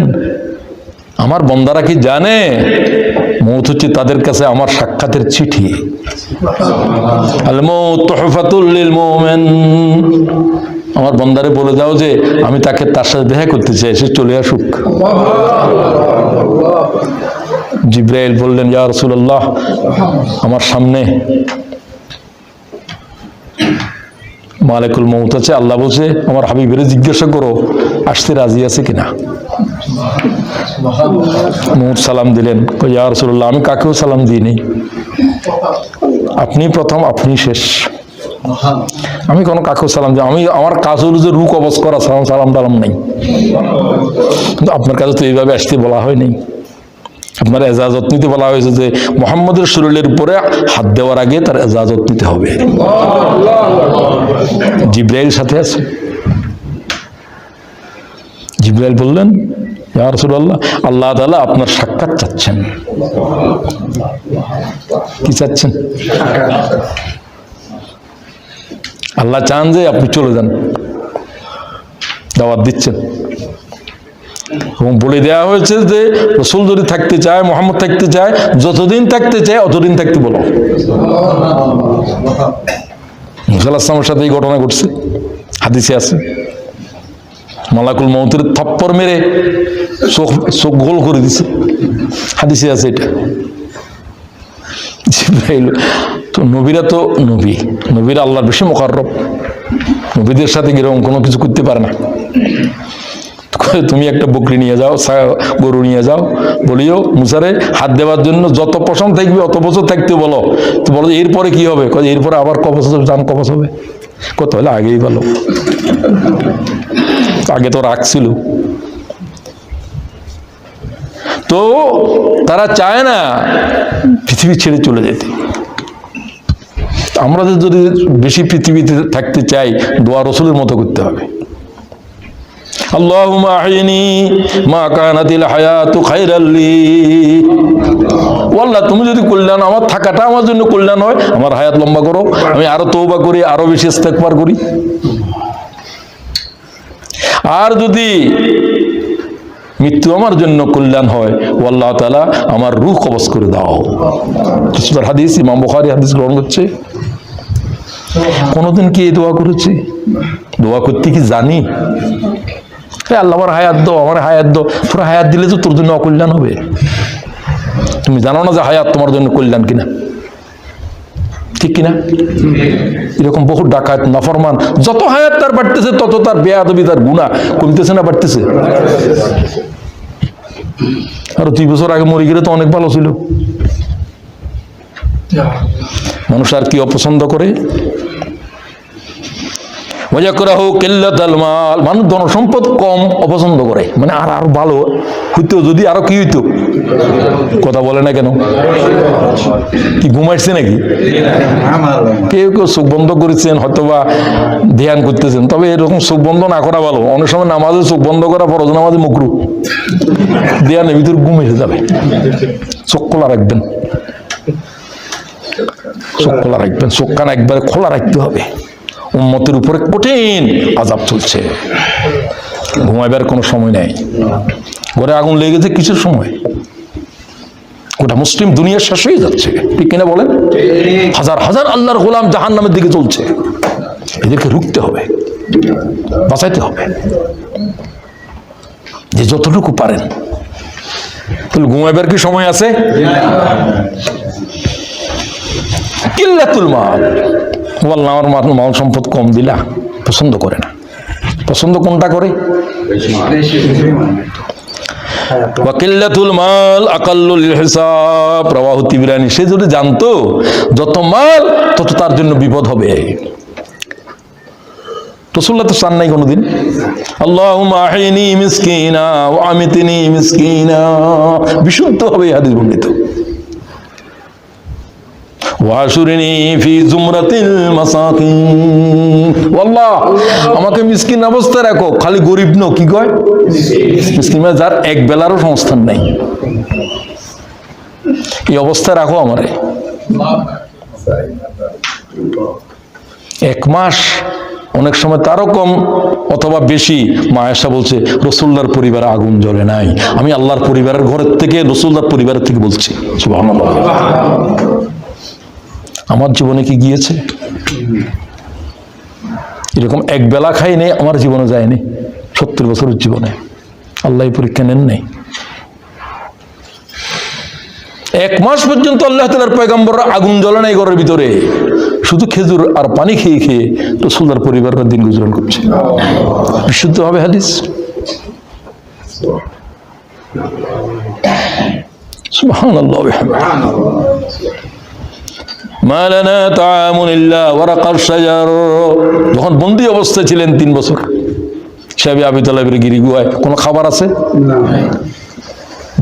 আমার বান্দারা কি জানে মউত হচ্ছে তাদের কাছে আমার সাক্ষাতের চিঠি। আল মাউত তুহফাতুল লিল মুমিন। আমার বান্দারে বলে দাও যে আমি তাকে তার সাথে দেখা করতে চাই, সে চলে আসুক। জিবরাইল বললেন, ইয়া রাসূলুল্লাহ, আমার সামনে মালিকুল মউত আছে। আল্লাহ বলছে আমার হাবিবের জিজ্ঞাসা করো আসতে রাজি আছে কিনা। মউত সালাম দিলেন, ইয়া রাসূলুল্লাহ, আমি কাকেও সালাম দিইনি, আপনি প্রথম, আপনি শেষ। আমি কোনো কাকেও সালাম দিই, আমি আমার কাজ হলো যে রূহ কবজ করা, সালাম টালাম নাই। কিন্তু আপনার কাছে তো এইভাবে আসতে বলা হয় নাই। আপনার এজাজত নিতে বলা হয়েছে যে মুহাম্মদের শরীরের উপরে হাত দেওয়ার আগে তার এজাজত নিতে হবে। জিবরাইল সাথে আছে। জিবরাইল বললেন, ইয়া রাসূলুল্লাহ, আল্লাহ তাআলা আপনার সাক্ষাৎ চাচ্ছেন। কি চাচ্ছেন? আল্লাহ চান যে আপনি চলে যান, দাওয়াত দিচ্ছেন। এবং বলে দেওয়া হয়েছে যে রাসূল যদি থাকতে চায়, মুহাম্মদ থাকতে চায়, যতদিন থাকতে চায় অতদিন থাকতে বলো। মুসা আলাইহিস সালামের সাথে এই ঘটনা ঘটছে, হাদিসে আছে। মালাকুল মউতের থপ্পড় মেরে চোখ গোল করে দিছে, হাদিসে আছে এটা। জিবরাইল তো নবীরা তো নবীরা আল্লাহর বেশি মুকাররব, নবীদের সাথে এরকম কোনো কিছু করতে পারে না। তুমি একটা বকরি নিয়ে যাও, গরু নিয়ে যাও, বলিও মুসারে হাত দেওয়ার জন্য যত পছন্দ থাকবে অত বছর থাকতে বলো। তো বলো এরপরে কি হবে? এরপরে আবার কবজ হবে, জান কবজ হবে। কত হলে আগেই ভালো, আগে তো রাখছিল। তো তারা চায় না পৃথিবী ছেড়ে চলে যেতে। আমরা যদি বেশি পৃথিবীতে থাকতে চাই, দোয়া রসুলের মতো করতে হবে। আল্লাহুম্মা আহইনি মা কানাতিল হায়াতু খায়রাল লি। আল্লাহ, তুমি যদি কল্যাণ, আমার থাকাটা আমার জন্য কল্যাণ হয়, আমার হায়াত লম্বা করো, আমি আরো তওবা করি, আরো বেশি ইস্তেগফার করি। আর যদি মৃত্যু আমার জন্য কল্যাণ হয়, ও আল্লাহ তাআলা আমার রূহ কবজ করে দাও। হাদিস, ইমাম বুখারী হাদিস গ্রহণ করছে। কোনদিন কি এই দোয়া করেছি? দোয়া করতে কি জানি? আল্লাহ আমার হায়াত দাও, আমার হায়াত দাও। তোর হায়াত দিলে তো তোর জন্য অকল্যাণ হবে। তুমি জানো না যে হায়াত তোমার জন্য কল্যাণ কিনা? ঠিক কিনা? এরকম বহু ডাকাত, নাফরমান, যত হায়াত তার বাড়তেছে তত তার বেয়াদবি, তার গুনাহ কমতেছে না বাড়তেছে? আর 2 বছর আগে মরে গেলে তো অনেক ভালো ছিল। মানুষ আর কি অপছন্দ করে? ওয়ায়াকরাহু কিল্লাতাল মাল, মানুষ ধনসম্পদ কম অপছন্দ করে, মানে আর আর ভালো হইতো যদি, আরো কি হইতো? কথা বলে না কেন? কি ঘুমাইছে নাকি? কেউ কেউ চোখ বন্ধ করেছেন, হয়তোবা ধ্যান করতেছেন, তবে এরকম চোখ বন্ধ না করা ভালো। অনেক সময় নামাজে চোখ বন্ধ করা ফরজ, নামাজে মাকরুহ। ধ্যানের ভিতর ঘুম এসে যাবে। চোখ খোলা রাখবেন, চোখ খোলা রাখবেন, চোখ কান একবারে খোলা রাখতে হবে। উম্মতের উপরে কঠিন আযাব চলছে, ঘুমাইবার কোনো সময় নেই। ঘরে আগুন লেগে গেছে কিসের সময়? গোটা মুসলিম দুনিয়া শেষ হয়ে যাচ্ছে, ঠিক কিনা বলেন? হাজার হাজার আল্লাহর গোলাম জাহান্নামের দিকে চলছে। এদেরকে রুখতে হবে, বাঁচাইতে হবে, যে যতটুকু পারেন। তাহলে ঘুমাইবার কি সময় আছে? কিল্লাতুল মাল, আল্লাহ আমার মাল সম্পদ কম দিলা, পছন্দ করে না। পছন্দ কোনটা করে? ওয়াকিল্লাতুল মাল আকাল্লুল হিসাব, রাওয়াহু তিবরানী। সে যদি জানতো যত মাল তত তার জন্য বিপদ হবে। রাসূলুল্লাহ তো চান নাই কোনোদিন আল্লাহুম্মা আহইনি মিসকিনা ওয়া আমিতনি মিসকিনা। বিশুদ্ধ হবে এই হাদিস বর্ণিত। ওয়াশুরনি ফি জুমরাতিল মাসাকিন, আল্লাহ আমাকে মিসকিন অবস্থায় রাখো। খালি গরিব নো, কি কয়? মিসকিন মানে যার এক বেলারও সংস্থান নাই, এই অবস্থায় রাখো আমারে। 1 মাস, অনেক সময় তারও কম অথবা বেশি। মা আয়েশা বলছে রাসূলুল্লাহর পরিবারে আগুন জ্বলে নাই। আমি আল্লাহর পরিবারের ঘরের থেকে, রাসূলুল্লাহর পরিবারের থেকে বলছি। সুবহানাল্লাহ। আমার জীবনে কি গিয়েছে? এরকম এক বেলা খাই নেই, আমার জীবনে যায়নি। 70 বছরের জীবনে আল্লাহ পরীক্ষা নেন নাই। 1 মাস পর্যন্ত আল্লাহ তাআলার পয়গম্বররা আগুন জ্বলে নাই ঘরের ভিতরে, শুধু খেজুর আর পানি খেয়ে খেয়ে রাসূলুল্লাহর পরিবারের দিন গুজরান করছে। বিশুদ্ধ হবে হাদিস। সুবহানাল্লাহ। মা লানা তাআমুন ইল্লা ওয়ারাকাশ শাজার, যখন বন্দী অবস্থায় ছিলেন 3 বছর সাহেব আবি তালেবের গিরি গুহায়, কোনো খাবার আছে না।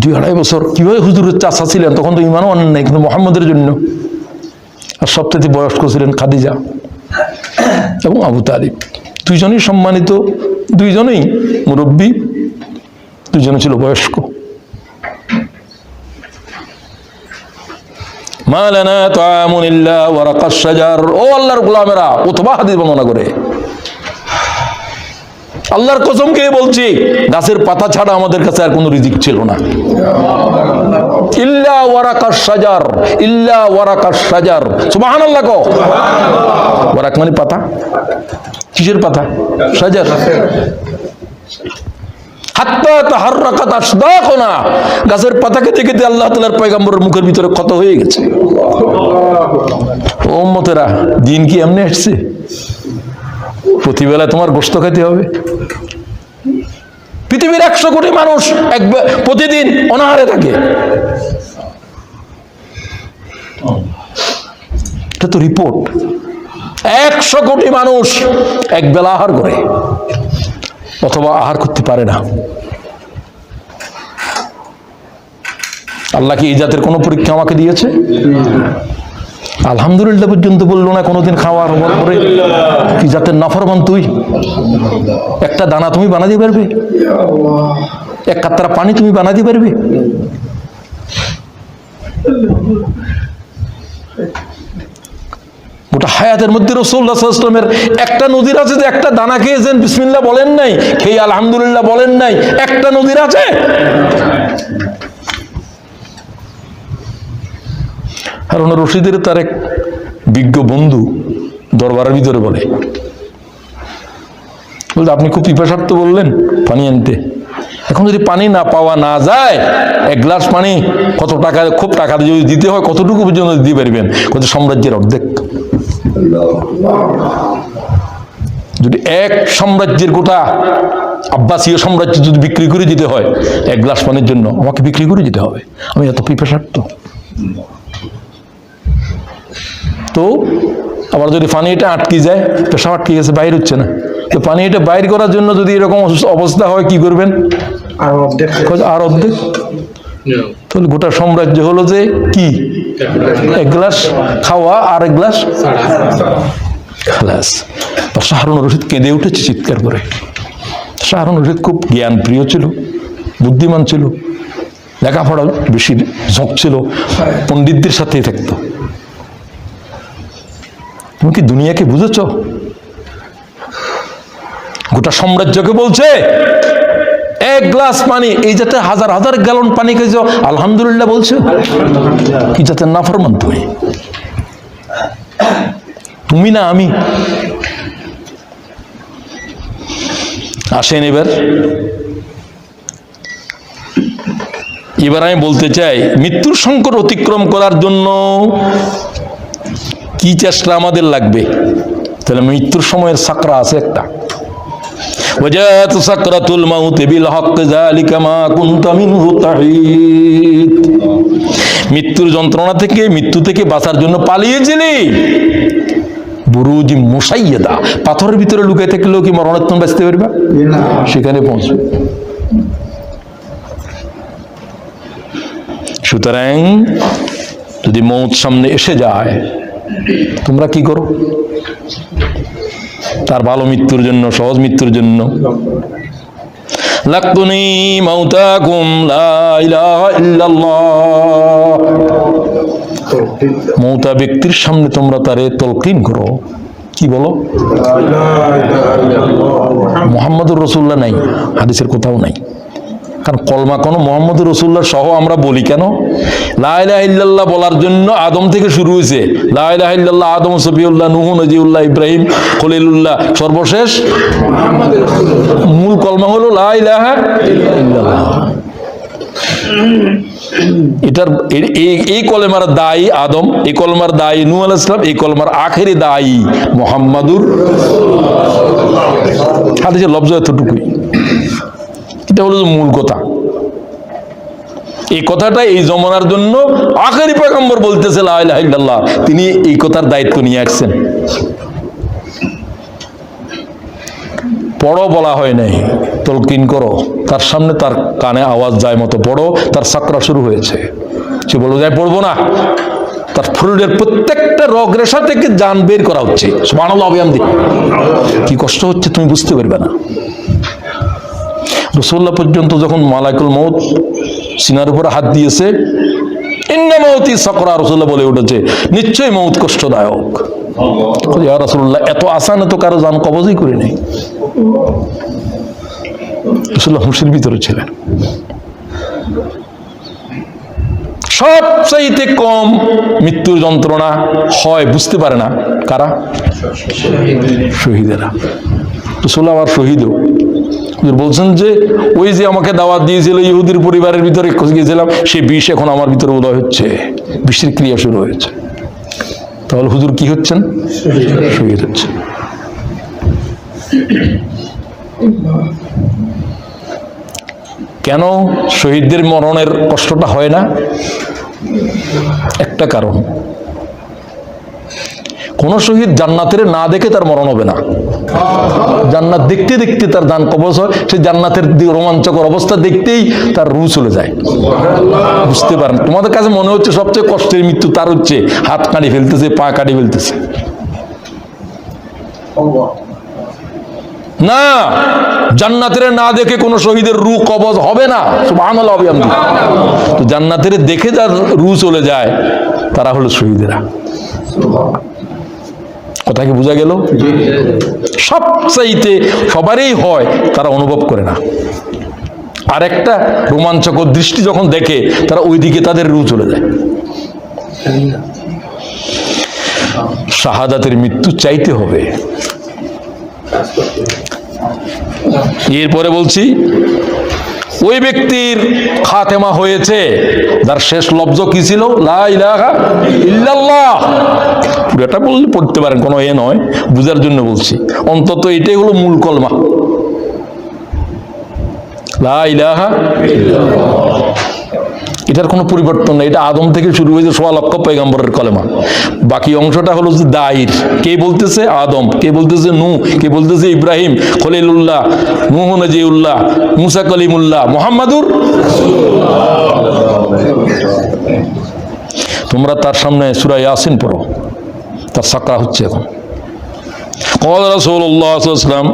2-2.5 বছর কিভাবে হুজুরের চাচা ছিলেন, তখন তো ঈমানও আনেন নাই, কিন্তু মুহাম্মদের জন্য। আর সবচেয়ে বয়স্ক ছিলেন খাদিজা এবং আবু তালিব। 2জনই সম্মানিত, 2জনই মুরব্বী, 2জনই ছিল বয়স্ক। মা লানা তাআমুন ইল্লা ওয়ারাকাশ শাজার। ও আল্লাহর গোলামেরা, উতবা হাদিস বর্ণনা করে, আল্লাহর কসম খেয়ে বলছি, গাছের পাতা ছাড়া আমাদের কাছে আর কোনো রিজিক ছিল না। ইল্লা ওয়ারাকাশ শাজার, ইল্লা ওয়ারাকাশ শাজার। সুবহানাল্লাহ। কও ওয়ারাক মানে পাতা। কিসের পাতা? শাজার। হাত্তা তাহাররাকাত আসদাকুনা, গাছের পাতা খেতে খেতে আল্লাহ তাআলার পয়গম্বরের মুখের ভিতরে ক্ষত হয়ে গেছে। ও উম্মতেরা, দিন কি এমনি আসছে? প্রতিবেলা তোমার গোশত খেতে হবে। পৃথিবীর 100 কোটি মানুষ প্রতিদিন অনাহারে থাকে, এটা তো রিপোর্ট। 100 কোটি মানুষ এক বেলা আহার করে অথবা আহার করতে পারে না। আল্লাহ কি এই জাতের কোনো পরীক্ষা আমাকে দিয়েছে? আলহামদুলিল্লাহ পর্যন্ত বললো না কোনোদিন খাওয়ার হওয়ার পরে। কি জাতের নাফরমান তুই! একটা দানা তুমি বানাতে পারবে? এক কাতরা পানি তুমি বানাতে পারবে? গোটা হায়াতের মধ্যে রাসূলুল্লাহ সাল্লাল্লাহু আলাইহি ওয়াসাল্লামের একটা নদীর আছে যে একটা দানা খেয়েছেন, বিসমিল্লাহ বলেন নাই, খেয়ে আলহামদুলিল্লাহ বলেন নাই, একটা নদীর আছে? হারুন রশিদের তার এক বিজ্ঞ বন্ধু দরবারের ভিতরে বলে, বলতে আপনি খুব পিপাসার্থ বললেন পানি আনতে, এখন যদি পানি না পাওয়া না যায়, এক গ্লাস পানি কত টাকা, খুব টাকা যদি দিতে হয় কতটুকু পর্যন্ত দিতে পারবেন? কত সাম্রাজ্যের অর্ধেক। যদি এক সাম্রাজ্যের গোটা আব্বাসীয় সাম্রাজ্য যদি বিক্রি করে দিতে হয় এক গ্লাস পানির জন্য, আমাকে বিক্রি করে দিতে হবে, আমি এত পিপাসার্থ। তো আবার যদি পানি এটা আটকে যায়, পেশাব আটকে গেছে, বাইর হচ্ছে না, তো পানি এটা বাইর করার জন্য যদি এরকম অবস্থা হয় কি করবেন? আর অর্ধেক। তাহলে গোটা সাম্রাজ্য হলো যে কি, এক গ্লাস খাওয়া আর এক গ্লাস খালাস। হারুন রশিদ কেঁদে উঠেছে চিৎকার করে। হারুন রশিদ খুব জ্ঞান প্রিয় ছিল, বুদ্ধিমান ছিল, লেখাপড়া বেশি ঝোঁক ছিল, পণ্ডিতদের সাথেই থাকতো। তুমি কি দুনিয়াকে বুঝেছ? গোটা সাম্রাজ্যকে বলছে এক গ্লাস পানি, এই যাতে হাজার হাজার গ্যালন পানি খেয়েছ আলহামদুলিল্লাহ বলছো, কি যাতে নাফরমান তুমি? তুমি না আমি। আসেন এবার আমি বলতে চাই, মৃত্যুর সংকট অতিক্রম করার জন্য কি চেষ্টা আমাদের লাগবে? তাহলে মৃত্যুর সময়ের সাকরা আছে একটা, ওয়াজাত সাকরাতুল মাউত বিল হক যালিকা মা কুনতা মিনহু তাহিদ। মৃত্যুর যন্ত্রণা থেকে, মৃত্যু থেকে বাঁচার জন্য পালিয়েছিলি। বুরুজ মুসাইয়াদা, পাথরের ভিতরে লুকিয়ে থাকলেও কি মরণের তুমি বাঁচতে পারবা? সেখানে পৌঁছবে। সুতরাং যদি মৌত সামনে এসে যায়, তোমরা কি করো? তার ভালো মৃত্যুর জন্য, সহজ মৃত্যুর জন্য, লাকুনি মাউতাকুম লা ইলাহা ইল্লাল্লাহ, মৌতা ব্যক্তির সামনে তোমরা তারে তলকিন করো। কি বলো? মুহাম্মদুর রাসূলুল্লাহ নাই, হাদিসের কোথাও নাই। কারণ কলমা কোনো মুহাম্মদুর রাসূলুল্লাহ সহ আমরা বলি কেন? লা ইলাহা ইল্লাল্লাহ বলার জন্য আদম থেকে শুরু হয়েছে। লা ইলাহা ইল্লাল্লাহ, আদম, সফিউল্লাহ, নূহ, নজিউল্লাহ, ইব্রাহিম, খলিলুল্লাহ, সর্বশেষ মূল কলমা হলো লা ইলাহা ইল্লাল্লাহ। এটার এই কলেমার দায়ী আদম, এই কলমার দায়ী নূহ আলাইহিস সালাম, এই কলমার আখেরি দায়ী মুহাম্মাদুর। হাদিসের লফজ এতটুকুই। এটা হলো মূল কথা। এই কথাটা এই জমানার জন্য আখেরি পয়গম্বর বলতেছে লা ইলাহা ইল্লাল্লাহ, তিনি এই কথার দায়িত্ব নিয়ে আসছেন। পড়ো বলা হয় নাই, তলকিন করো। তার সামনে তার কানে আওয়াজ যায় মতো পড়ো, তার সাকরা শুরু হয়েছে। সে বলবো যায় পড়বো না, তার শরীরের প্রত্যেকটা রগ রেশা থেকে জান বের করা হচ্ছে। সুবহানাল্লাহ, বিহামদি। কি কষ্ট হচ্ছে তুমি বুঝতে পারবে না। রাসূলুল্লাহ পর্যন্ত যখন মালাকুল মউত সিনার উপরে হাত দিয়েছে, ইন্না মাউতি সাকরা, রাসূলুল্লাহ বলে উঠেছে নিশ্চয়ই মউত কষ্টদায়ক। ইয়া রাসূলুল্লাহ, এত আসান তো কারো জান কবজই করে নেই। রাসূলুল্লাহ হুঁশের ভিতরে ছিলেন। সবচাইতে কম মৃত্যুর যন্ত্রণা হয়, বুঝতে পারে না কারা? শহীদেরা। রাসূলুল্লাহ আবার শহীদও বলছেন যে ওই যে আমাকে দাওয়াত দিয়েছিল ইহুদির পরিবারের ভিতরে গিয়েছিলাম, সে বিষ এখন আমার ভিতরে উদয় হচ্ছে, বিষের ক্রিয়া শুরু হয়েছে। তাহলে হুজুর কি হচ্ছেন? শহীদ হচ্ছেন। কেন শহীদদের মরণের কষ্টটা হয় না? একটা কারণ, কোন শহীদ জান্নাতের না দেখে তার মরণ হবে না। জান্নাত দেখতে দেখতে তার দান কবজ হয়, সেই জান্নাতের রোমাঞ্চকর অবস্থা দেখতেই তার রূহ চলে যায়। বুঝতে পারেন? তোমাদের কাছে মনে হচ্ছে সবচেয়ে কষ্টের মৃত্যু তার হচ্ছে হাত কাটি ফেলতেছে, পা কাটি ফেলতেছে। না, জান্নাতের না দেখে কোন শহীদের রূহ কবজ হবে না। সুবহানাল্লাহ। তো জান্নাতের দেখে যার রূহ চলে যায় তারা হলো শহীদেরা। কথা কি বোঝা গেল? সবচাইতে সবারই হয়, তারা অনুভব করে না। আর একটা রোমাঞ্চকর দৃষ্টি যখন দেখে তারা ওইদিকে তাদের রূহ চলে যায়। শাহাদাতের মৃত্যু চাইতে হবে। এরপরে বলছি, ওই ব্যক্তির খাতেমা হয়েছে যার শেষ লফজ কি ছিল? লা ইলাহা ইল্লাল্লাহ। পুরোটা বললে পড়তে পারেন, কোনো এ নয়, বুঝার জন্য বলছি। অন্তত এটাই হলো মূল কলমা, লা ইলাহা ইল্লাল্লাহ। এটার কোনো পরিবর্তন নেই। এটা আদম থেকে শুরু হয়েছে, ১৬ লক্ষ পয়গম্বরের কলেমা। বাকি অংশটা হলো যে দায়ীর। কে বলতেছে? আদম। কে বলতেছে? নূহ। কে বলতেছে? ইব্রাহিম খলিলুল্লাহ, নূহ নজিউল্লাহ, মুসা কলিমুল্লাহ, মুহাম্মাদুর তোমরা তার সামনে সূরা ইয়াসিন পড়ো, তার সাকরা হচ্ছে এখন। قال رسول الله صلى الله عليه وسلم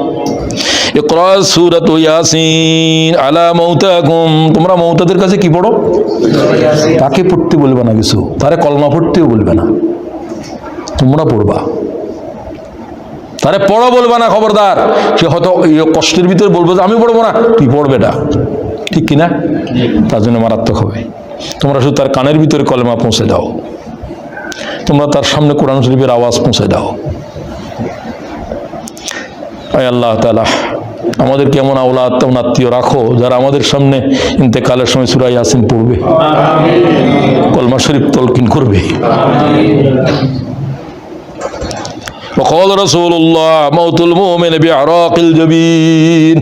اقرأ سورة ইয়াসিন আলা মাউতাকুম। তোমরা মৌতাদের কাছে কি পড়ো? তাকে পড়তে বলবে না কিছু, তারে কলমা পড়তেও বলবে না, তোমরা পড়বা। তারে পড়ো বলবে না, খবরদার। সে হয়তো কষ্টের ভিতরে বলবে যে আমি পড়বো না, তুই পড়বে না, ঠিক কিনা? তার জন্য মারাত্মক হবে। তোমরা শুধু তার কানের ভিতরে কলমা পৌঁছে দাও, তোমরা তার সামনে কোরআন শরীফের আওয়াজ পৌঁছে দাও। আয় আল্লাহ তাআলা আমাদেরকে এমন আওলাদ তেমন আত্মীয় রাখো যারা আমাদের সামনে ইন্তেকালের সময় সূরা ইয়াসিন পড়বে, কলমা শরীফ তলকিন করবে। وقال رسول الله موت المؤمن بعراق الجبين।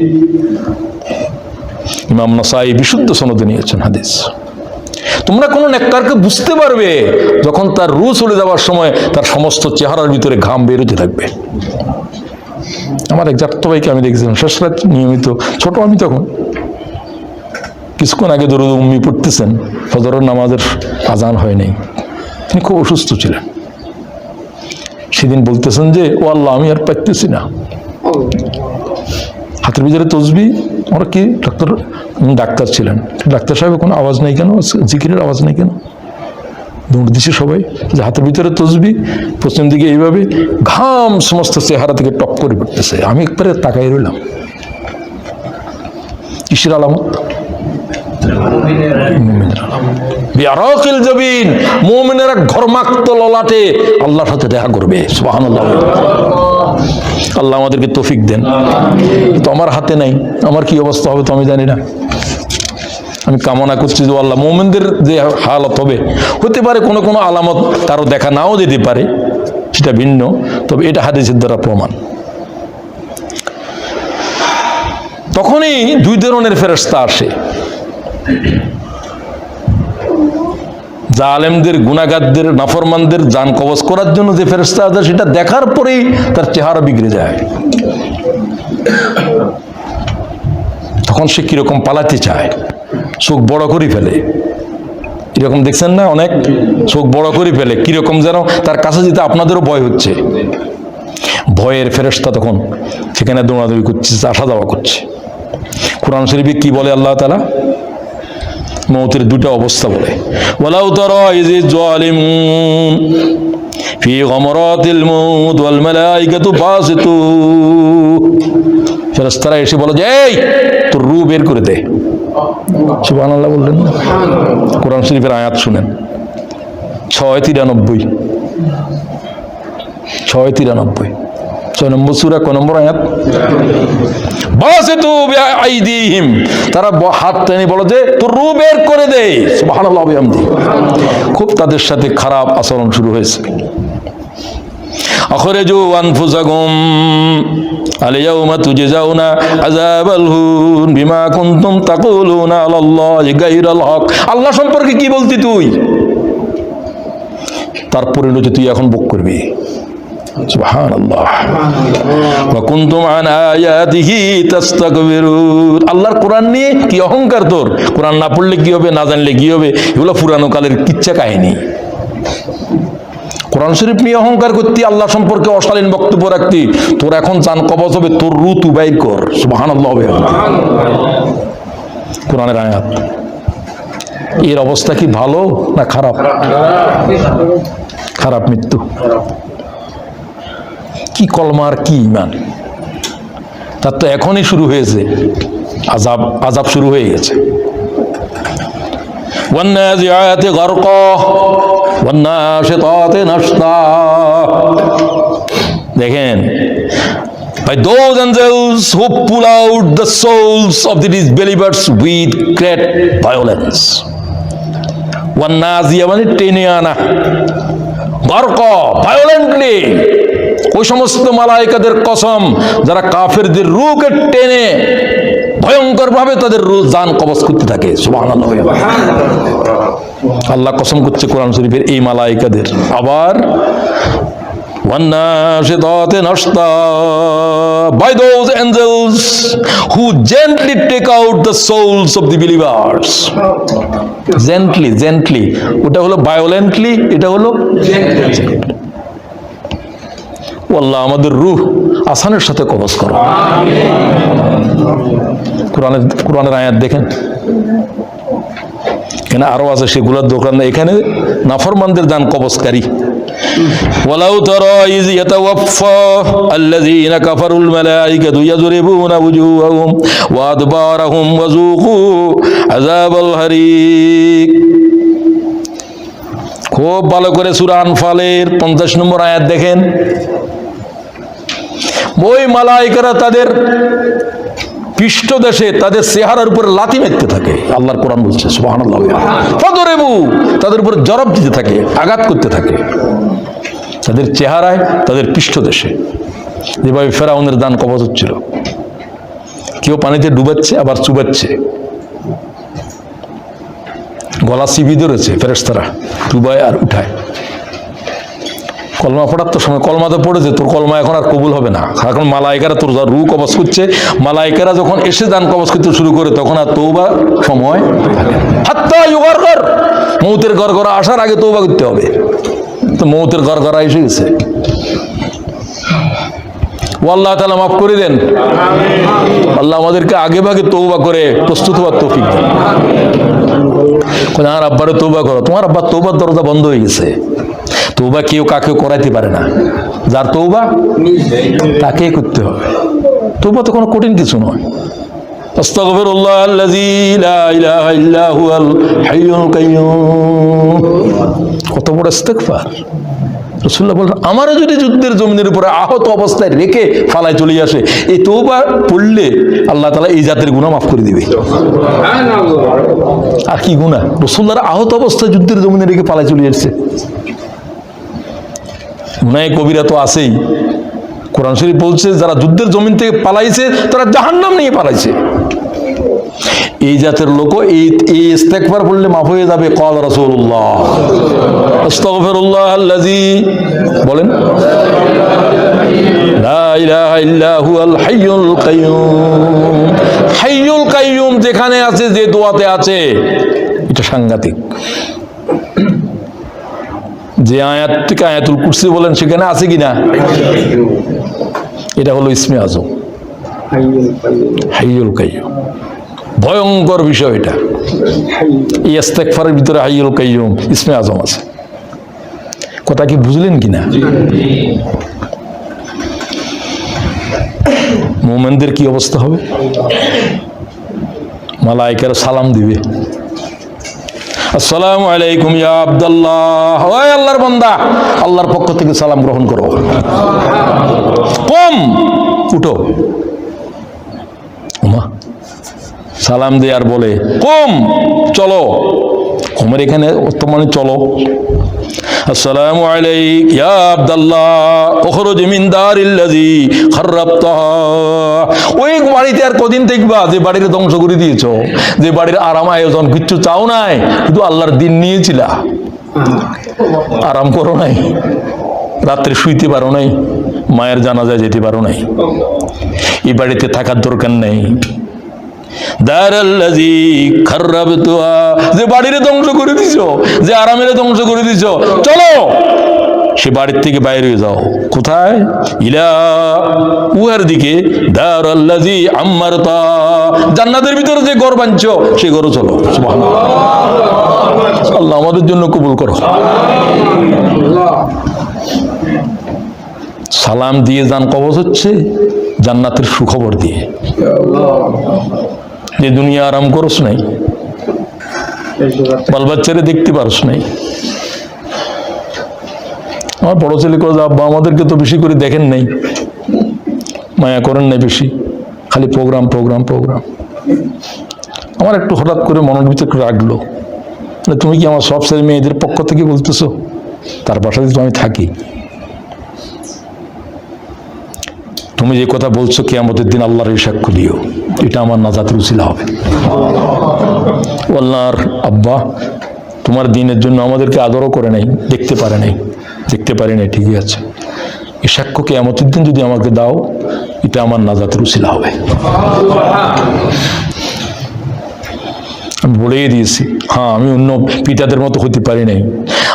ইমাম নাসাই বিশুদ্ধ সনদে নিয়েছেন হাদিস। তোমরা কোন নেককারকে বুঝতে পারবে যখন তার রূহ চলে যাওয়ার সময় তার সমস্ত চেহারার ভিতরে ঘাম বের হতে থাকবে। আমার এক জাত ভাইকে আমি দেখছিলাম শেষ রাত নিয়মিত, ছোট আমি তখন, কিছুক্ষণ আগে দরুদ উম্মি পড়তেছেন, ফজরের নামাজের আজান হয় নাই, তিনি খুব অসুস্থ ছিলেন। সেদিন বলতেছেন যে ও আল্লাহ আমি আর পারতেছি না, হাতের ভিতরে তসবি। আমরা কি ডাক্তার ছিলেন, ডাক্তার সাহেব কোনো আওয়াজ নেই কেন, জিকিরের আওয়াজ নেই কেন? দৌড় দিছে সবাই, যে হাতের ভিতরে তসবি, পশ্চিম দিকে এইভাবে ঘাম সমস্ত চেহারা থেকে টপ করে পড়তেছে। আমি একবারে তাকাই রইলাম। কিসের আলামত? বিআরাকিল জাবিন, মুমিনেরা ঘর্মাক্ত ললাটে আল্লাহর সাথে দেখা করবে। সুবহানাল্লাহ। আল্লাহ আমাদেরকে তৌফিক দেন। তো আমার হাতে নাই, আমার কি অবস্থা হবে তো আমি জানি না। আমি কামনা করছি যে আল্লাহ মুমিনদের যে হালত হবে, হতে পারে কোনো কোনো আলামত কারো দেখা নাও যেতে পারে, সেটা ভিন্ন, তবে এটা হাদিসের দ্বারা প্রমাণ। তখনই দুই ধরনের ফেরেশতা আসে। জালেমদের, গুনাহগারদের, নাফরমানদের জান কবজ করার জন্য যে ফেরেশতা আছে, সেটা দেখার পরেই তার চেহারা বিগড়ে যায়। তখন সে কিরকম পালাতে চায়, চোখ বড় করে ফেলে। এরকম দেখছেন না, অনেক চোখ বড় করে ফেলে, কিরকম যেন তার কাছে যেতে আপনাদেরও ভয় হচ্ছে। ভয়ের ফেরেশতা তখন সেখানে দৌড়াদৌড়ি করছে, আসা যাওয়া করছে। কোরআন শরীফে কি বলে আল্লাহ তাআলা? মৌতের দুটো অবস্থা বলে, ওয়ালাউ তারা ইযিজ জালিমুন ফি গামরাতিল মাউত ওয়াল মালাইকাতু বাসিতু। ফেরেশতারা এসে বলে যে এই তোর রূহ বের করে দে। সুবহানাল্লাহ বললেন না? কোরআন শরীফের আয়াত শুনেন, 693, 693, 6 নম্বর সূরা, কোন নম্বর আয়াত? বাসিতু বিআইদিহিম, তারা হাত টেনে বলে যে তোর রূহ বের করে দে। সুবহানাল্লাহ বিহামদিহি। খুব তাদের সাথে খারাপ আচরণ শুরু হয়েছে। আখরিজু আনফুসাকুম আল-ইয়াওমা তুজজাউনা আযাবাল হুন বিমা কুনতুম তাকুলুনা আলাল্লাহি গায়রাল হক। আল্লাহ সম্পর্কে কি বলতি তুই, তার পরিণতি তুই এখন ভোগ করবি। সুবহানাল্লাহ। ওয়া কুনতুম আন আয়াতিহি তাস্তাকবিরুন। আল্লাহর কোরআন নিয়ে কি অহংকার তোর? কোরআন না পড়লে কি হবে, না জানলে কি হবে? এগুলো পুরানো কালের কিচ্ছা কাহিনী। কোরআন শরীফ নিয়ে অহংকার করতি, আল্লাহ সম্পর্কে অশালীন বক্তব্য রাখতি, তোর এখন জান কবজ হবে, তোর রু তু বাইর কর। সুবহানাল্লাহ হবে কোরআনের আয়াত। এর অবস্থা কি ভালো না খারাপ? খারাপ মৃত্যু। কি কলমার কি ইমান, তার তো এখনই শুরু হয়েছে, আযাব আযাব শুরু হয়ে গেছে। ওয়ান্নাজিআতি গারকা ওয়ান্নাশিতাতি নাশতা। দেখেন, by those angels who pull out the souls of the disbelievers with great violence. ওয়ান্নাজিয়া মানে টেনে আনা, গারকা ভায়োলেন্টলি। ওই সমস্ত মালায়েকাদের কসম যারা কাফেরদের রূহকে টেনে ভয়ঙ্কর ভাবে তাদের রূহ জান কবজ করতে থাকে। সুবহানাল্লাহ। আল্লাহ কসম করছে কোরআন শরীফের এই মালায়েকাদের। আবার ওয়ান্নাশিতাতি নাশতা, by those angels who gently take out the souls of the believers. Gently, gently, ওটা হলো violently, এটা হলো gently। আল্লাহ আমাদের রূহ আসানের সাথে কবজ করো। কোরআনের আয়াত দেখেন, এখানে আরো আছে, সেগুলোর দোকান এখানে নাফরমানদের জান কবজকারী। ওয়ালাউ তারা ইয ইয়াতাওয়াফফা আল্লাযীনা কাফারুল মালায়েকাতু ইয়াযরিবুনা ওয়ুজুহাহুম ওয়া আদবারাহুম ওয়াযুকু আযাবাল হারিক। খুব ভালো করে সূরা আনফালের 50 নম্বর আয়াত দেখেন। ওই মালায়েকারা তাদের পৃষ্ঠদেশে তাদের চেহারার উপর লাথি মারতে থাকে। আল্লাহর কোরআন বলছে সুবহানাল্লাহ। ফাদরিবু, তাদের উপর জরব দিতে থাকে, আঘাত করতে থাকে তাদের চেহারায়, তাদের পৃষ্ঠদেশে। যেভাবে ফেরাউনের দান কবজ হচ্ছিল, কেউ পানিতে ডুবাচ্ছে আবার চুবাচ্ছে, গলা চিবি ধরেছে ফেরেশতারা, ডুবায় আর উঠায়। কলমা পড়ার তো সময়, কলমা তো পড়েছে, তোর কলমা এখন আর কবুল হবে না। এখন মালায়েকারা তোর রূহ কবজ করছে, মালায়েকারা যখন এসে দান কবজ করতে শুরু করে তখন আর তওবা সময় থাকে। হাত্তা ইউগারগার, মৌতের গড়গড়া আসার আগে তওবা করতে হবে। তো মৌতের গড়গড়া এসে গেছে। ও আল্লাহ তাআলা মাফ করে দেন। আল্লাহ আমাদেরকে আগে ভাগে তওবা করে প্রস্তুত হওয়ার তৌফিক দেন। আমার আব্বারে তওবা করো, তোমার আব্বার তওবার দরজা বন্ধ হয়ে গেছে। তওবা কেউ কাকেও করাইতে পারে না, যার তওবা তাকেই করতে হবে। তওবা তো কোনো কঠিন কিছু নয়। আস্তাগফিরুল্লাহ আল্লাযী লা ইলাহা ইল্লা হুয়াল হাইয়ুল কাইয়্যুম। কত বড় ইস্তেগফার। রাসূলুল্লাহ বলেন, আমারও যদি যুদ্ধের জমিনের উপরে আহত অবস্থায় রেখে ফালায় চলে আসে, এই তওবা পড়লে আল্লাহ তাআলা এই জাতের গুনাহ মাফ করে দিবে। আর কি গুনাহ? রাসূলুল্লাহর আহত অবস্থায় যুদ্ধের জমিনে রেখে ফালায় চলে আসছে। গুনাহে কবিরা তো আছেই। কোরআন শরীফ বলছে যারা যুদ্ধের জমিন থেকে পালাইছে তারা জাহান্নাম নিয়ে পালাইছে। এই জাতের লোক এই ইস্তেগফার পড়লে মাফ হয়ে যাবে। ক্বাল রাসূলুল্লাহ আস্তাগফিরুল্লাহ আল্লাযী, বলেন, লা ইলাহা ইল্লা হুয়াল হাইয়ুল কাইয়্যুম। হাইয়ুল কাইয়্যুম যেখানে আছে, যে দোয়াতে আছে, এটা সাংঘাতিক। যে আয়াতটিকে আয়াতুল কুরসি বলেন সেখানে আছে কিনা? এটা হলো ইসমে আজম, হাইয়ুল কাইয়্যুম। ভয়ঙ্কর বিষয় এটা। এই ইস্তেগফারের ভিতরে হাইয়ুল কাইয়্যুম ইসমে আজম আছে। কথা কি বুঝলেন কিনা? মুমিনদের কি অবস্থা হবে? মালায়েকারা সালাম দিবে, আসসালামু আলাইকুম ইয়া আব্দুল্লাহ। ওই আল্লাহর বান্দা, আল্লাহর পক্ষ থেকে সালাম গ্রহণ করো। কম, উঠো। ওমা সালাম দিয়ে আর বলে, কম, চলো। কমের এখানে মানে চলো। আসসালামু আলাইক ইয়া আব্দুল্লাহ, উখরুজ মিন দারিল্লাযী খাররাবতাহা। ওই বাড়িতে আর কদিন থাকবা যে বাড়ির ধ্বংস করে দিয়েছো, যে বাড়ির আরাম আয়োজন কিচ্ছু চাও নাই, শুধু আল্লাহর দিন নিয়েছিলা, আরাম করো নাই। রাত্রে শুইতে পারো নাই, মায়ের জানাজায় যেতে পারো নাই, এই বাড়িতে থাকার দরকার নেই। দারাল্লাযী খাররাবতুহা, যে বাড়িরে ধ্বংস করে দিছো, যে আরামের ধ্বংস করে দিছো, চলো সে বাড়ির থেকে বাইরে হয়ে যাও। কোথায়? ইলা উহার দিকে। দারাল্লাযী আম্মারতা, জান্নাতের ভিতরে যে ঘর বানছো সেই ঘরে চলো। সুবহানাল্লাহ। আল্লাহ আমাদের জন্য কবুল করো। সালাম দিয়ে যান কবজ হচ্ছে জান্নাতের সুখবর দিয়ে। যে দুনিয়া আরাম করস নাই, বাল বাচ্চারে দেখতে পারস নাই। আমার বড় ছেলে করে আব্বা আমাদেরকে তো বেশি করে দেখেন নাই, মায়া করেন নাই বেশি, খালি প্রোগ্রাম প্রোগ্রাম প্রোগ্রাম। আমার একটু হঠাৎ করে মনের ভিতরে রাখলো, তুমি কি আমার সব ছেলে মেয়েদের পক্ষ থেকে বলতেছো? তার বাসাতে তো আমি থাকি। তুমি যে কথা বলছো কিয়ামতের দিন আল্লাহর এই সাক্ষ্য দিও, এটা আমার নাজাতের উসিলা হবে। আল্লাহর আব্বা তোমার দিনের জন্য আমাদেরকে আদরও করে নাই, দেখতে পারে নাই, দেখতে পারি নাই, ঠিকই আছে। এই সাক্ষ্য কিয়ামতের দিন যদি আমাকে দাও, এটা আমার নাজাতের উসিলা হবে। আমি বলেই দিয়েছি, হ্যাঁ আমি অন্য পিতাদের মতো হতে পারি নাই,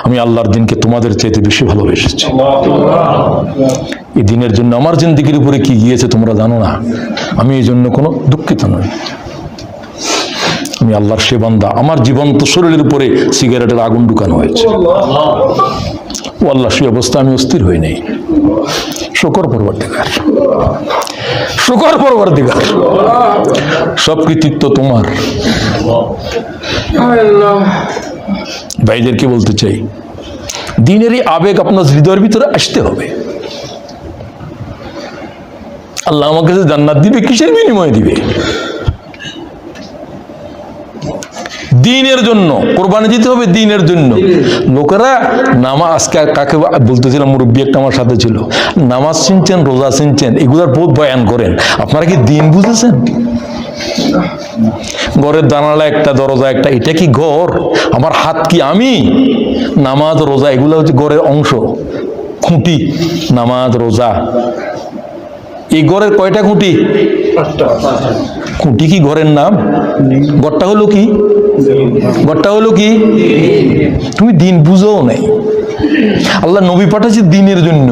আমি আল্লাহর দিনকে তোমাদের চাইতে বেশি ভালোবেসেছি। এই দিনের জন্য আমার জিন্দেগির উপরে কি গিয়েছে তোমরা জানো না। আমি এই জন্য কোনো দুঃখিত নই, আমি আল্লাহর সে বান্দা। আমার জীবন্ত শরীরের উপরে সিগারেটের আগুন ঢুকানো হয়েছে, ও আল্লাহ, সেই অবস্থা আমি অস্থির হই নাই। শুকর পরবর্তীকার, শুকর পরবর্তীকার, সব কৃতিত্ব তোমার। ভাইদেরকে বলতে চাই, দিনেরই আবেগ আপনার হৃদয়ের ভিতরে আসতে হবে। আল্লাহ আমাকে যে জান্নাত দিবে, কিসের বিনিময়ে দিবে? দিনের জন্য কোরবানি দিতে হবে, দিনের জন্য। লোকেরা নামাজ, আজকে কাকে বলতেছিলাম, মুরব্বী একটা আমার সাথে ছিল, নামাজ চিনছেন, রোজা চিনছেন, এগুলার বহুত বয়ান করেন, আপনারা কি দিন বুঝেছেন? ঘরের জানালা একটা, দরজা একটা, এটা কি ঘর? আমার হাত কি আমি? নামাজ রোজা এগুলো হচ্ছে ঘরের অংশ, খুঁটি। নামাজ রোজা, এই ঘরের কয়টা খুঁটি? খুঁটি কি ঘরের নাম? ঘরটা হলো কি? ঘরটা হলো কি? তুমি দিন বুঝো নাই। আল্লাহ নবী পাঠাচ্ছে দিনের জন্য।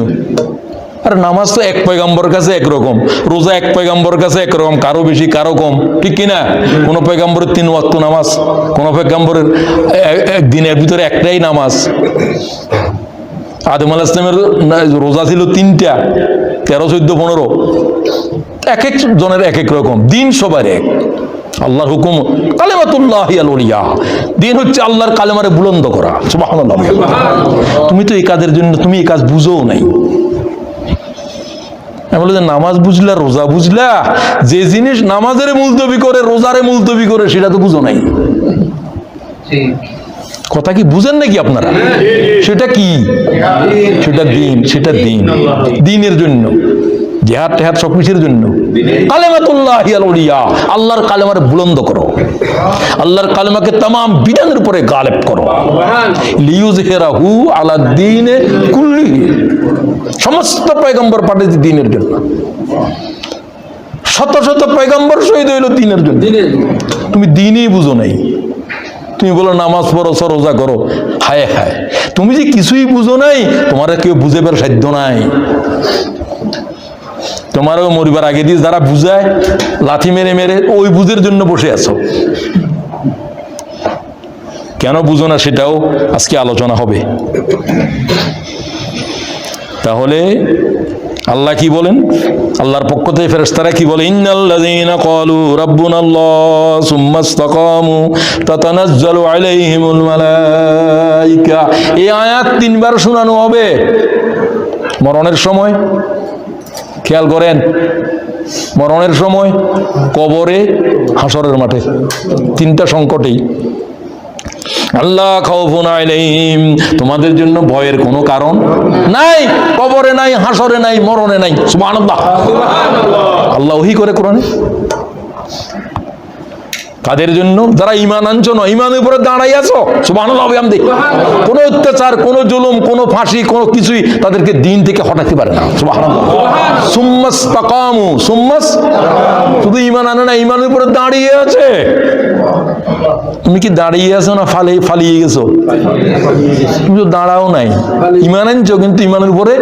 আর নামাজ তো এক পয়গম্বর কাছে একরকম, রোজা এক পয়গম্বর কাছে একরকম, কারো বেশি কারো কম, ঠিক কিনা? কোনো পয়গম্বরের 3 ওয়াক্ত নামাজ, কোনো পয়গম্বরের একদিনের ভিতরে একটাই নামাজ। আদম আলাইহিস সালামের রোজা ছিল 3টা, 13, 14, 15, এক এক জনের এক এক রকম। দিন সবার এক, আল্লাহর হুকুম কালেমাতুল্লাহি আল উলিয়া। দিন হচ্ছে আল্লাহর কালেমারে বুলন্দ করা। সুবহানাল্লাহ। তুমি তো এই কাজের জন্য, তুমি এই কাজ বুঝো নাই। আমি বলি যে নামাজ বুঝলা, রোজা বুঝলা, যে জিনিস নামাজের মুলতবি করে, রোজারে মুলতবি করে, সেটা তো বুঝো নাই। কথা কি বুঝেন নাকি আপনারা? সেটা কি? সেটা দিন, সেটা দিন, দিনের জন্য। জিহাদ টেহাদ সব কিছুর জন্য। কালেমাতুল্লাহি আল উলিয়া, আল্লাহর কালেমারে বুলন্দ করো, আল্লাহর কালেমাকে तमाम বিধানের উপরে গালেব করো। লিইউযহিরাহু আলা দ্বীনে কুল্লিহি, সমস্ত পয়গম্বর পাঠিয়েছে দিনের জন্য। শত শত পয়গম্বর শহীদ হইল দিনের জন্য। তুমি দিনই বুঝো নাই, তুমি বলো নামাজ পড়ো, রোজা করো। হায় হায়, তুমি যে কিছুই বুঝো নাই, তোমার কেউ বুঝেবার সাধ্য নাই। তোমারও মরিবার আগে দিয়ে যারা বুঝায়, লাথি মেরে মেরে ওই বুঝের জন্য বসে আছো। কেন বুঝো না সেটাও আজকে আলোচনা হবে। তাহলে আল্লাহ কি বলেন? আল্লাহর পক্ষ থেকে ফেরেশতারা কি বলে? ইন্নাল্লাযীনা ক্বালু রাব্বুনাল্লাহ সুম্মা ইসতাকামু তাতানাজ্জালু আলাইহিমুল মালায়েকা। এই আয়াত 3 বার শোনানো হবে মরণের সময়। খেয়াল করেন, মরণের সময়, কবরে, হাসরের মাঠে, 3টা সংকটেই। আল্লাহ খাউফুন আলাইহিম, তোমাদের জন্য ভয়ের কোনো কারণ নাই, কবরে নাই, হাসরে নাই, মরণে নাই। সুবহানাল্লাহ। আল্লাহ ওহী করে কোরআনে, কাদের জন্য? যারা ঈমান আনছো না, ঈমানের উপরে দাঁড়াই আছো, সুবহানাল্লাহ বিহামদি। কোনো অত্যাচার, কোনো জুলুম, কোনো ফাঁসি, কোনো কিছুই তাদেরকে দিন থেকে হটাতে পারে না, সুবহানাল্লাহ। সুম্মাস্তাকামু, শুধু ঈমান আনে না, ঈমানের উপরে দাঁড়িয়ে আছে। তুমি কি দাঁড়িয়ে আছো না ফালিয়ে গেছো? তুমি তো দাঁড়াও নাই, ঈমান আনছো কিন্তু ঈমানের উপরে।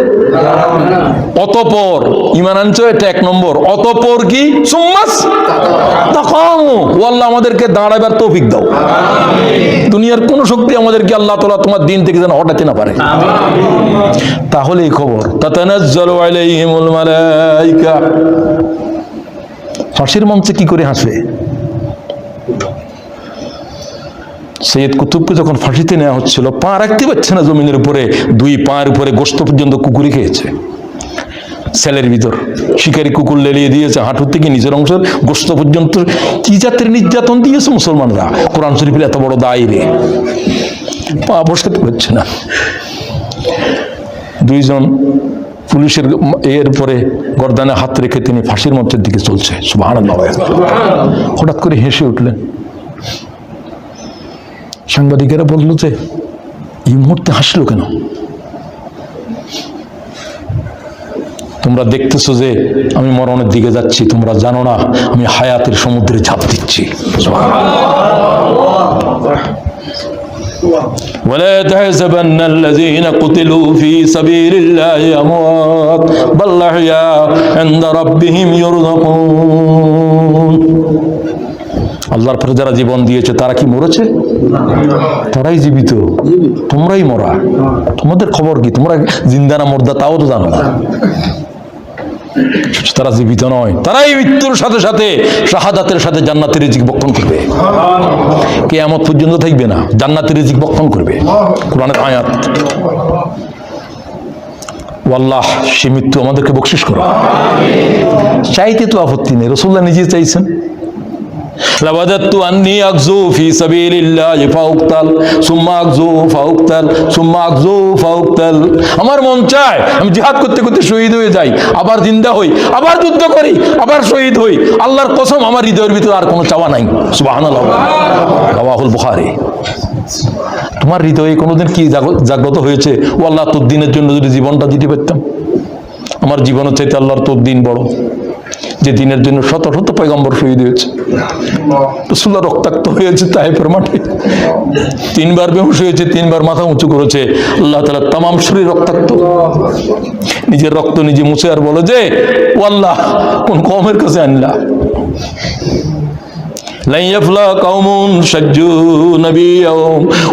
অতঃপর ঈমান আনছো, এটা এক নম্বর। অতঃপর কি? সুম্মাস্তাকামু, ও আল্লাহ আমাদেরকে দাঁড়াবার তৌফিক দাও। দুনিয়ার কোন শক্তি আমাদেরকে আল্লাহ তাআলা তোমার দিন থেকে যেন হটাতে না পারে। তাহলে এই খবর, তাতানাজ্জালু আলাইহিমুল মালাইকা। ফাঁসির মঞ্চে কি করে হাসবে? সৈয়দ কুতুবকে যখন ফাঁসিতে নেওয়া হচ্ছিল, পা রাখতে পারছে না জমিনের উপরে, দুই পায়ের উপরে গোশত পর্যন্ত কুকুরে খেয়েছে। সেলের ভিতর শিকারি কুকুর লেলিয়ে দিয়েছে, হাঁটুর থেকে নিচের অংশের গোশত পর্যন্ত। কি জাতের নির্যাতন দিয়েছে মুসলমানরা! কোরআন শরীফের এত বড় দায় রে, পা বসাতে পারছে না। দুইজন পুলিশের এর পরে গর্দানে হাত রেখে তিনি ফাঁসির মঞ্চের দিকে চলছে, সুবহানাল্লাহ। হঠাৎ করে হেসে উঠলেন। সাংবাদিকেরা বলল যে এই মুহূর্তে হাসলো কেন? তোমরা দেখতেছো যে আমি মরণের দিকে যাচ্ছি, তোমরা জানো না আমি হায়াতের সমুদ্রে ঝাঁপ দিচ্ছি। ولا تحسبن الذين قتلوا في سبيل الله أموات بل أحياء عند ربهم يرزقون। আল্লাহর পরে যারা জীবন দিয়েছে তারা কি মরেছে? তারাই জীবিত, তোমরাই মরা। তোমাদের খবর কি? তোমরা জিন্দা না মুর্দা তাও তো জানো না। তারা জীবিত নয়, তারাই মৃত্যুর সাথে সাথে শাহাদাতের সাথে জান্নাতের রিজিক ভক্ষণ করবে। কিয়ামত পর্যন্ত থাকবে না, জান্নাতের রিজিক ভক্ষণ করবে। কোরআনের আয়াত। আল্লাহ সে মৃত্যু আমাদেরকে বকশিশ করো। চাইতে তো আপত্তি নেই, রাসূলুল্লাহ নিজে চাইছেন। লাওয়াদাতু আন্নী আগজু ফি সাবিলিল্লাহি ফাউকতাল সুম্মা আগজু ফাউকতাল সুম্মা আগজু ফাউকতাল। আমার মন চায় আমি জিহাদ করতে করতে শহীদ হয়ে যাই, আবার জিন্দা হই, আবার যুদ্ধ করি, আবার শহীদ হই। আল্লাহর কসম, আমার হৃদয়ের ভিতরে আর কোনো চাওয়া নাই। সুবহানাল্লাহ। রাওয়াহুল বুখারী। তোমার হৃদয়ে কোনোদিন কি জাগ্রত হয়েছে, ও আল্লাহ তোর দিনের জন্য যদি জীবনটা দিতে পারতাম? আমার জীবনের চাইতে আল্লাহর তোর দিন বড়, যে দিনের জন্য শত শত পয়গম্বর শহীদ হয়েছে। রাসূলুল্লাহ রক্তাক্ত হয়েছে তায়েফের মাঠে, 3 বার বেহুশ হয়েছে, 3 বার মাথা উঁচু করেছে। আল্লাহ তাআলা তামাম শরীর রক্তাক্ত, নিজের রক্ত নিজে মুছে আর বলে যে ও আল্লাহ কোন কওমের কাছে আনলা।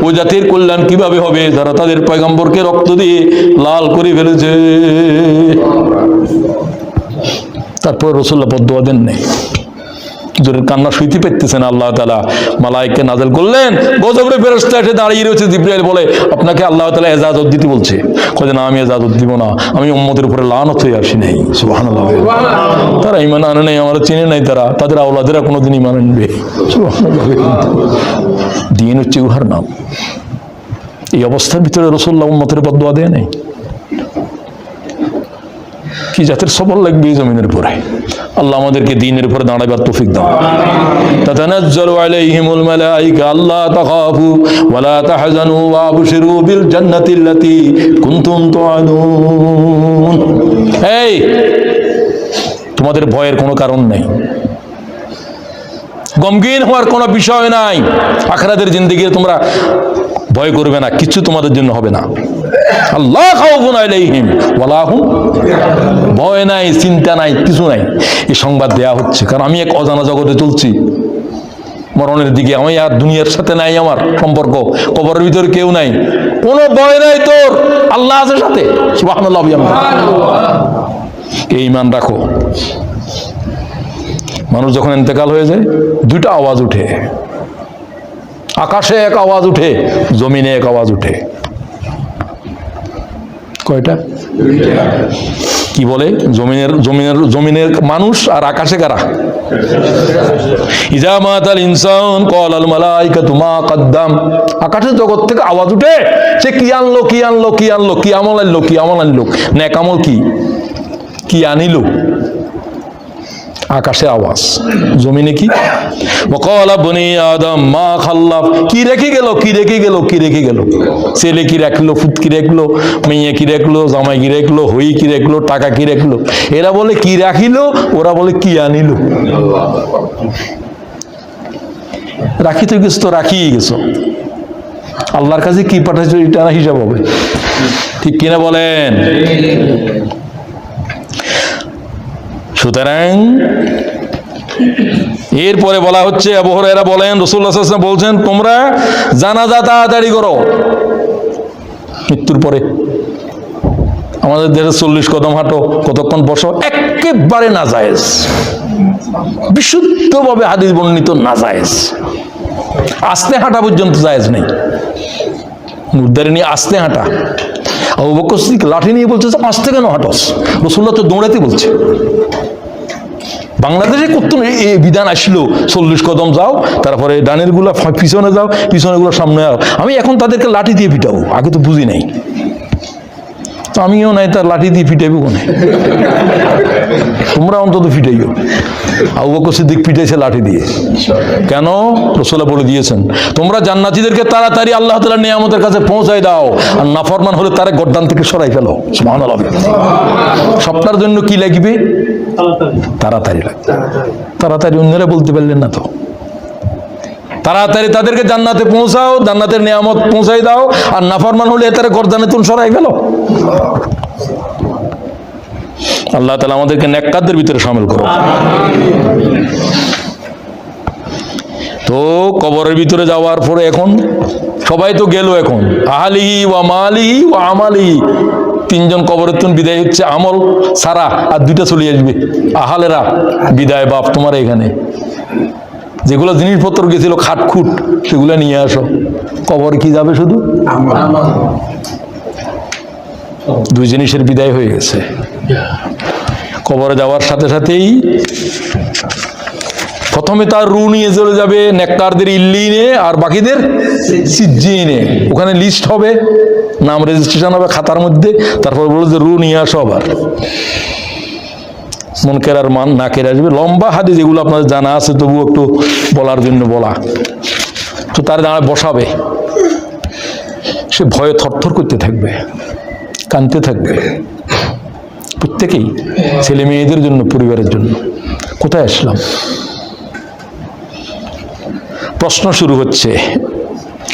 ও জাতির কল্যাণ কিভাবে হবে যারা তাদের পয়গম্বরকে রক্ত দিয়ে লাল করে ফেলেছে। তারপর রাসূলুল্লাহ বদদুয়া দেন নাই, জোরের কান্না সইতে পারতেছেন। আল্লাহ তাআলা মালায়েকা নাযিল করলেন, গজবের ফেরেশতা এসে দাঁড়িয়ে রয়েছে। জিবরাইল বলে আপনাকে আল্লাহ তাআলা ইজাজত দিতে বলছে। কয় না, আমি ইজাজত দিব না, আমি উম্মতের উপরে লানত হয়ে আসি নাই। সুবহানাল্লাহ। তারা ঈমান আনে নাই, আমার চিনে নাই, তারা তাদের আওলাদেরা কোনোদিন ঈমান আনবে। সুবহানাল্লাহ। দিন হচ্ছে উহার নাম। এই অবস্থার ভিতরে রাসূলুল্লাহ উম্মতের বদদুয়া দেয় নাই। কি জাতের সবল লাগবে এই জমিনের উপরে। আল্লাহ আমাদেরকে দ্বীনের উপরে দাঁড়াবার তৌফিক দাও। তাতানাজ্জালু আলাইহিমুল মালাইকা আল্লা তাখাফু ওয়া লা তাহজানু ওয়া আবশিরু বিল জান্নাতিল্লাতী কুনতুম তুআদুন। এই তোমাদের ভয়ের কোনো কারণ নাই, গমগীন হওয়ার কোনো বিষয় নাই। আখিরাতের জিন্দেগিতে তোমরা ভয় করবে না, কিছু তোমাদের জন্য হবে না। আল্লাহ খাউফুন আলাইহিম ওয়া লা হুম, ভয় নাই, চিন্তা নাই, কিছু নাই। এই সংবাদ দেয়া হচ্ছে কারণ আমি এক অজানা জগতে চলছি, মরণের দিকে। আমি আর দুনিয়ার সাথে নাই আমার সম্পর্ক, কবরের ভিতরে কেউ নাই, কোনো ভয় নাই তোর, আল্লাহ আছে সাথে। সুবহানাল্লাহ। এই ঈমান রাখো। মানুষ যখন ইন্তেকাল হয়ে যায়, 2টা আওয়াজ উঠে। আকাশে এক আওয়াজ উঠে, জমিনে এক আওয়াজ উঠে। কয়টা? কি বলে? জমিনের মানুষ আর আকাশে কারা? ইজা মাতাল ইনসান ক্বালাল মালাইকাতু মা কদ্দাম। আকাশের জগৎ থেকে আওয়াজ উঠে, সে কি আনলো, কি আনলো, কি আনলো, কি আমল আনলো, কি আমল আনলো, নেক আমল কি, কি আনিলো। আকাশে আওয়াজ, জমিনে কি? ওয়াকালা বনি আদম মা খাল্লাফ, কি রেখে গেল, কি রেখে গেল, কি রেখে গেল? ছেলে কি রাখলো, ফুট কি রাখলো, মেয়ে কি রাখলো, জামাই কি রাখলো, হই কি রাখলো, টাকা কি রাখলো? এরা বলে কি রাখিল, ওরা বলে কি আনিল। রাখি তো গেছো, তো রাখিয়ে গেছো, আল্লাহর কাছে কি পাঠাইছো এটা হিসাব হবে, ঠিক কিনা বলেন? সুতরাং এরপরে বলা হচ্ছে, আবু হুরায়রা বলেন রাসূলুল্লাহ সাল্লাল্লাহু আলাইহি ওয়াসাল্লাম বলছেন, তোমরা জানাজা তাড়াতাড়ি করো মৃত্যুর পরে। আমাদের দেশে 40 কদম হাঁটো, কতক্ষণ বসো, একেবারে নাজায়েজ, বিশুদ্ধভাবে হাদিস বর্ণিত নাজায়েজ। আস্তে হাঁটা পর্যন্ত জায়েজ নেই, মুর্দারে নিয়ে আস্তে হাঁটা। আবু বকর সিদ্দিক লাঠি নিয়ে বলছে আস্তে কেন হাঁটস, রাসূলুল্লাহ তো দৌড়াতে বলছে। বাংলাদেশে কত এই বিধান আসলো, 40 কদম যাও, তারপরে ডানের গুলা পিছনে যাও, পিছনে গুলো সামনে যাও। আমি এখন তাদেরকে লাঠি দিয়ে পিটাবো, আগে তো বুঝি নাই, তো আমিও নাই তার লাঠি দিয়ে পিটাইবো কোনে, তোমরা অন্তত পিটাইও। আবু বকর সিদ্দিক পিটাইছে লাঠি দিয়ে, কেন? রাসূলুল্লাহ বলে দিয়েছেন, তোমরা জান্নাতীদেরকে তাড়াতাড়ি আল্লাহ তাআলার নিয়ামতের কাছে পৌঁছাই দাও, আর নাফরমান হলে তারা গর্দান থেকে সরাই ফেলো। সুবহানাল্লাহ। সবটার জন্য কি লাগবে? তাড়াতাড়ি লাগবে। তাড়াতাড়ি অন্যরা বলতে পারলেন না তো, তাড়াতাড়ি তাদেরকে জান্নাতে পৌঁছাও, জান্নাতের নিয়ামত পৌঁছাই দাও, আর নাফরমান হলে তারা গর্দানে তুন সরাই ফেলো। আল্লাহ তাআলা আমাদেরকে নেককারদের ভিতরে শামিল করো। তো কবরের ভিতরে যাওয়ার পরে এখন সবাই তো গেল, এখন আহলিহি ওয়া মালিহি ওয়া আমালিহি, 3 জন কবরের তুন বিদায় হচ্ছে, আমল সারা আর 2টা চলে আসবে। আহালেরা বিদায়, বাপ তোমার এখানে যেগুলো জিনিসপত্র গেছিল খাটখুট, সেগুলো নিয়ে আসো। কবর কি যাবে? শুধু 2 জিনিসের বিদায় হয়ে গেছে। কবরে যাওয়ার সাথে সাথেই প্রথমে তার রু নিয়ে চলে যাবে নেককারদের ইল্লিনে, আর বাকিদের সিজ্জিনে। ওখানে লিস্ট হবে, নাম রেজিস্ট্রেশন হবে খাতার মধ্যে, তারপর বলে যে রু নিয়ে আসো। আবার মুনকার আর নাকির আসবে। লম্বা হাদিস, যেগুলো আপনাদের জানা আছে, তবু একটু বলার জন্য বলা। তো তার দাঁড়ায় বসাবে, সে ভয়ে থরথর করতে থাকবে, কাঁদতে থাকবে, প্রত্যেকেই, ছেলে মেয়েদের জন্য, পরিবারের জন্য। কোথায় আসলাম? প্রশ্ন শুরু হচ্ছে,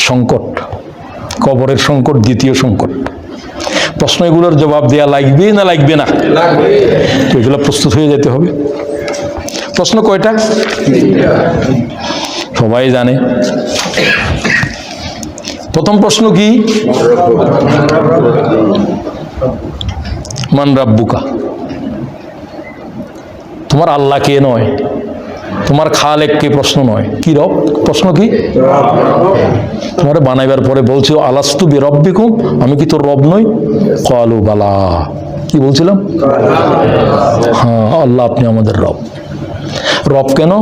সংকট, কবরের সংকট, দ্বিতীয় সংকট। প্রশ্ন এগুলোর জবাব দেওয়া লাগবে না লাগবে না? তো এগুলো প্রস্তুত হয়ে যেতে হবে। প্রশ্ন কয়টা? সবাই জানে। প্রথম প্রশ্ন কি? মান রাব্বুকা, তোমার আল্লাহ কে নয়, তোমার খালেক কে প্রশ্ন নয়, কি রব? প্রশ্ন কি? তোমার বানাইবার পরে বলছো আলাস্তু বিরব্বিকুম, আমি কি তোর রব নই? ক্বালু বালা, কি বলছিলাম? হ্যাঁ, আল্লাহ আপনি আমাদের রব। রব কেন?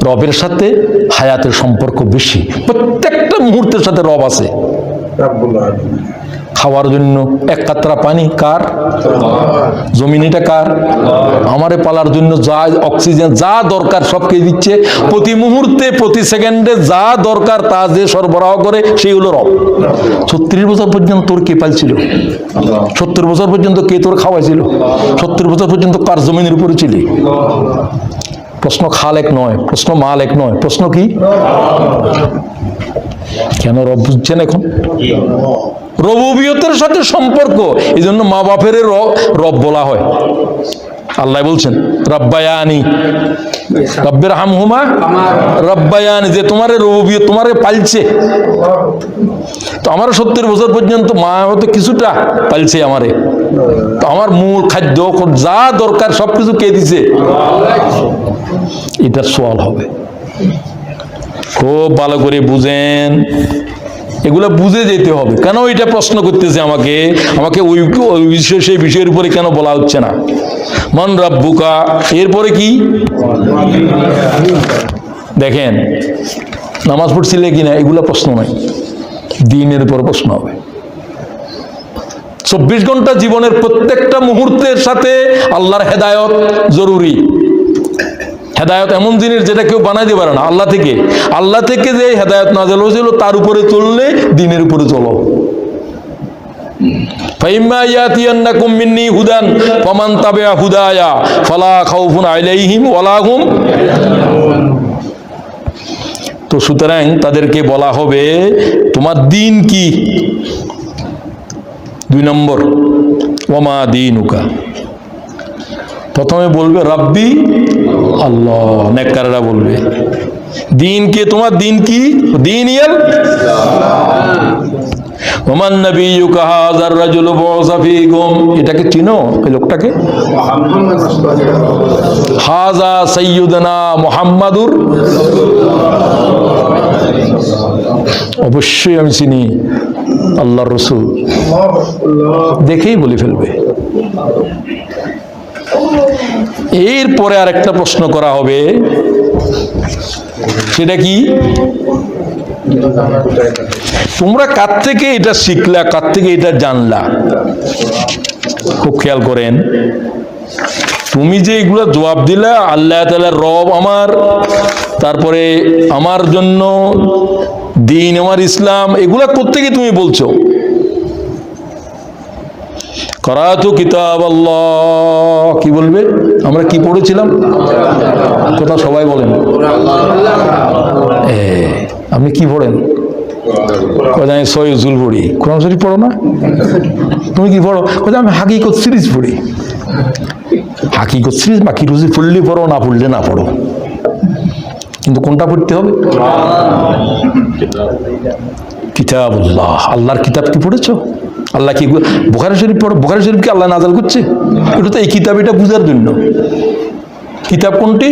রবের সাথে হায়াতের সম্পর্ক বেশি, প্রত্যেকটা মুহূর্তের সাথে রব আছে। খাওয়ার জন্য 1 কাতরা পানি কার? জমিনিটা কার? আমারে পালার জন্য যা অক্সিজেন যা দরকার সব কে দিচ্ছে, প্রতি মুহূর্তে প্রতি সেকেন্ডে যা দরকার তা যে সরবরাহ করে, সেই হলো রব। 36 বছর পর্যন্ত তোর কে পালছিল? 70 বছর পর্যন্ত কে তোর খাওয়াইছিল? 70 বছর পর্যন্ত কার জমিনের উপরে ছিলি? প্রশ্ন খালেক নয়, প্রশ্ন মালেক নয়, প্রশ্ন কি? কেন রব বুঝছেন এখন? রবুবিয়তের সাথে সম্পর্ক, এই জন্য মা বাপের রব বলা হয়। আল্লাহ বলছেন রব্বায়ানি, রব্বের হামহুমা রব্বায়ানি, যে তোমারে রবুবিয়ত, তোমারে পালছে। তো আমার 70 বছর পর্যন্ত মা হয়তো কিছুটা পালছে আমারে, তো আমার মূল খাদ্য যা দরকার সবকিছু কে দিছে? এটার সওয়াল হবে। খুব ভালো করে বুঝেন, এগুলো বুঝে যেতে হবে। কেন এটা প্রশ্ন করতেছে আমাকে, ওই বিষয়, সেই বিষয়ের উপরে কেন বলা হচ্ছে না? মান রাব্বুকা, এরপরে কি? দেখেন, নামাজ পড়ছিলে কিনা, এগুলো প্রশ্ন নয়, দ্বীনের উপর প্রশ্ন হবে। 24 ঘন্টা জীবনের প্রত্যেকটা মুহূর্তের সাথে আল্লাহর হেদায়েত জরুরি। হেদায়েত এমন জিনিস যেটা কেউ বানাই দিতে পারে না, আল্লাহ থেকে যে হেদায়েত নাযিল হয়েছিল তার উপরে চললে দ্বীনের উপরে চলো। ফাইম্মা ইয়াতিয়ান্নাকুম মিন্নী হুদান ফামান তাবিআ হুদায়া ফালা খাউফুন আলাইহিম ওয়ালা হুম। তো সুতরাং তাদেরকে বলা হবে তোমার দিন কি? 2 নম্বর, ওমা দীনুকা। প্রথমে বলবে রাব্বি আল্লাহ, নেককাররা বলবে দিন কে, তোমার দিন কি? দিন ইয়াল ওমান নবিয়্যুকা হাযার রাজুলু বু'সা ফীকুম। এটাকে চিনো, এই লোকটাকে? হাযা সাইয়্যিদুনা মুহাম্মাদুর। অবশ্যই আমি চিনি আল্লাহর রাসূল, দেখেই বলে ফেলবে। এরপরে আরেকটা প্রশ্ন করা হবে, সেটা কি? তোমরা কার থেকে এটা শিখলা, কার থেকে এটা জানলা? খুব খেয়াল করেন, তুমি যে এগুলো জবাব দিলা, আল্লাহ তাআলা রব আমার, তারপরে আমার জন্য দিন আমার ইসলাম, এগুলা কোত্থেকে তুমি বলছো? করাতু কিতাব আল্লাহ, কি বলবে? আমরা কি পড়েছিলাম? কথা সবাই বলেন, আপনি কি পড়েন? আমি সহিহুল পড়ি। কোরআন শরীফ পড়ো না? তুমি কি পড়ো? আমি হাকিকত সিরিজ পড়ি। হাকিকত সিরিজ বাকি রুজি পড়লে পড়ো, না পড়লে না পড়ো, কিন্তু কোনটা পড়তে হবে? কিতাবুল্লাহ, আল্লাহর কিতাব কি পড়েছো? আল্লাহ কি বুখারী শরীফ পড়ো? বুখারী শরীফ কি আল্লাহ নাযাল করছে? এটা তো এই কিতাব, এটা বুঝার জন্য। কিতাব কোনটি?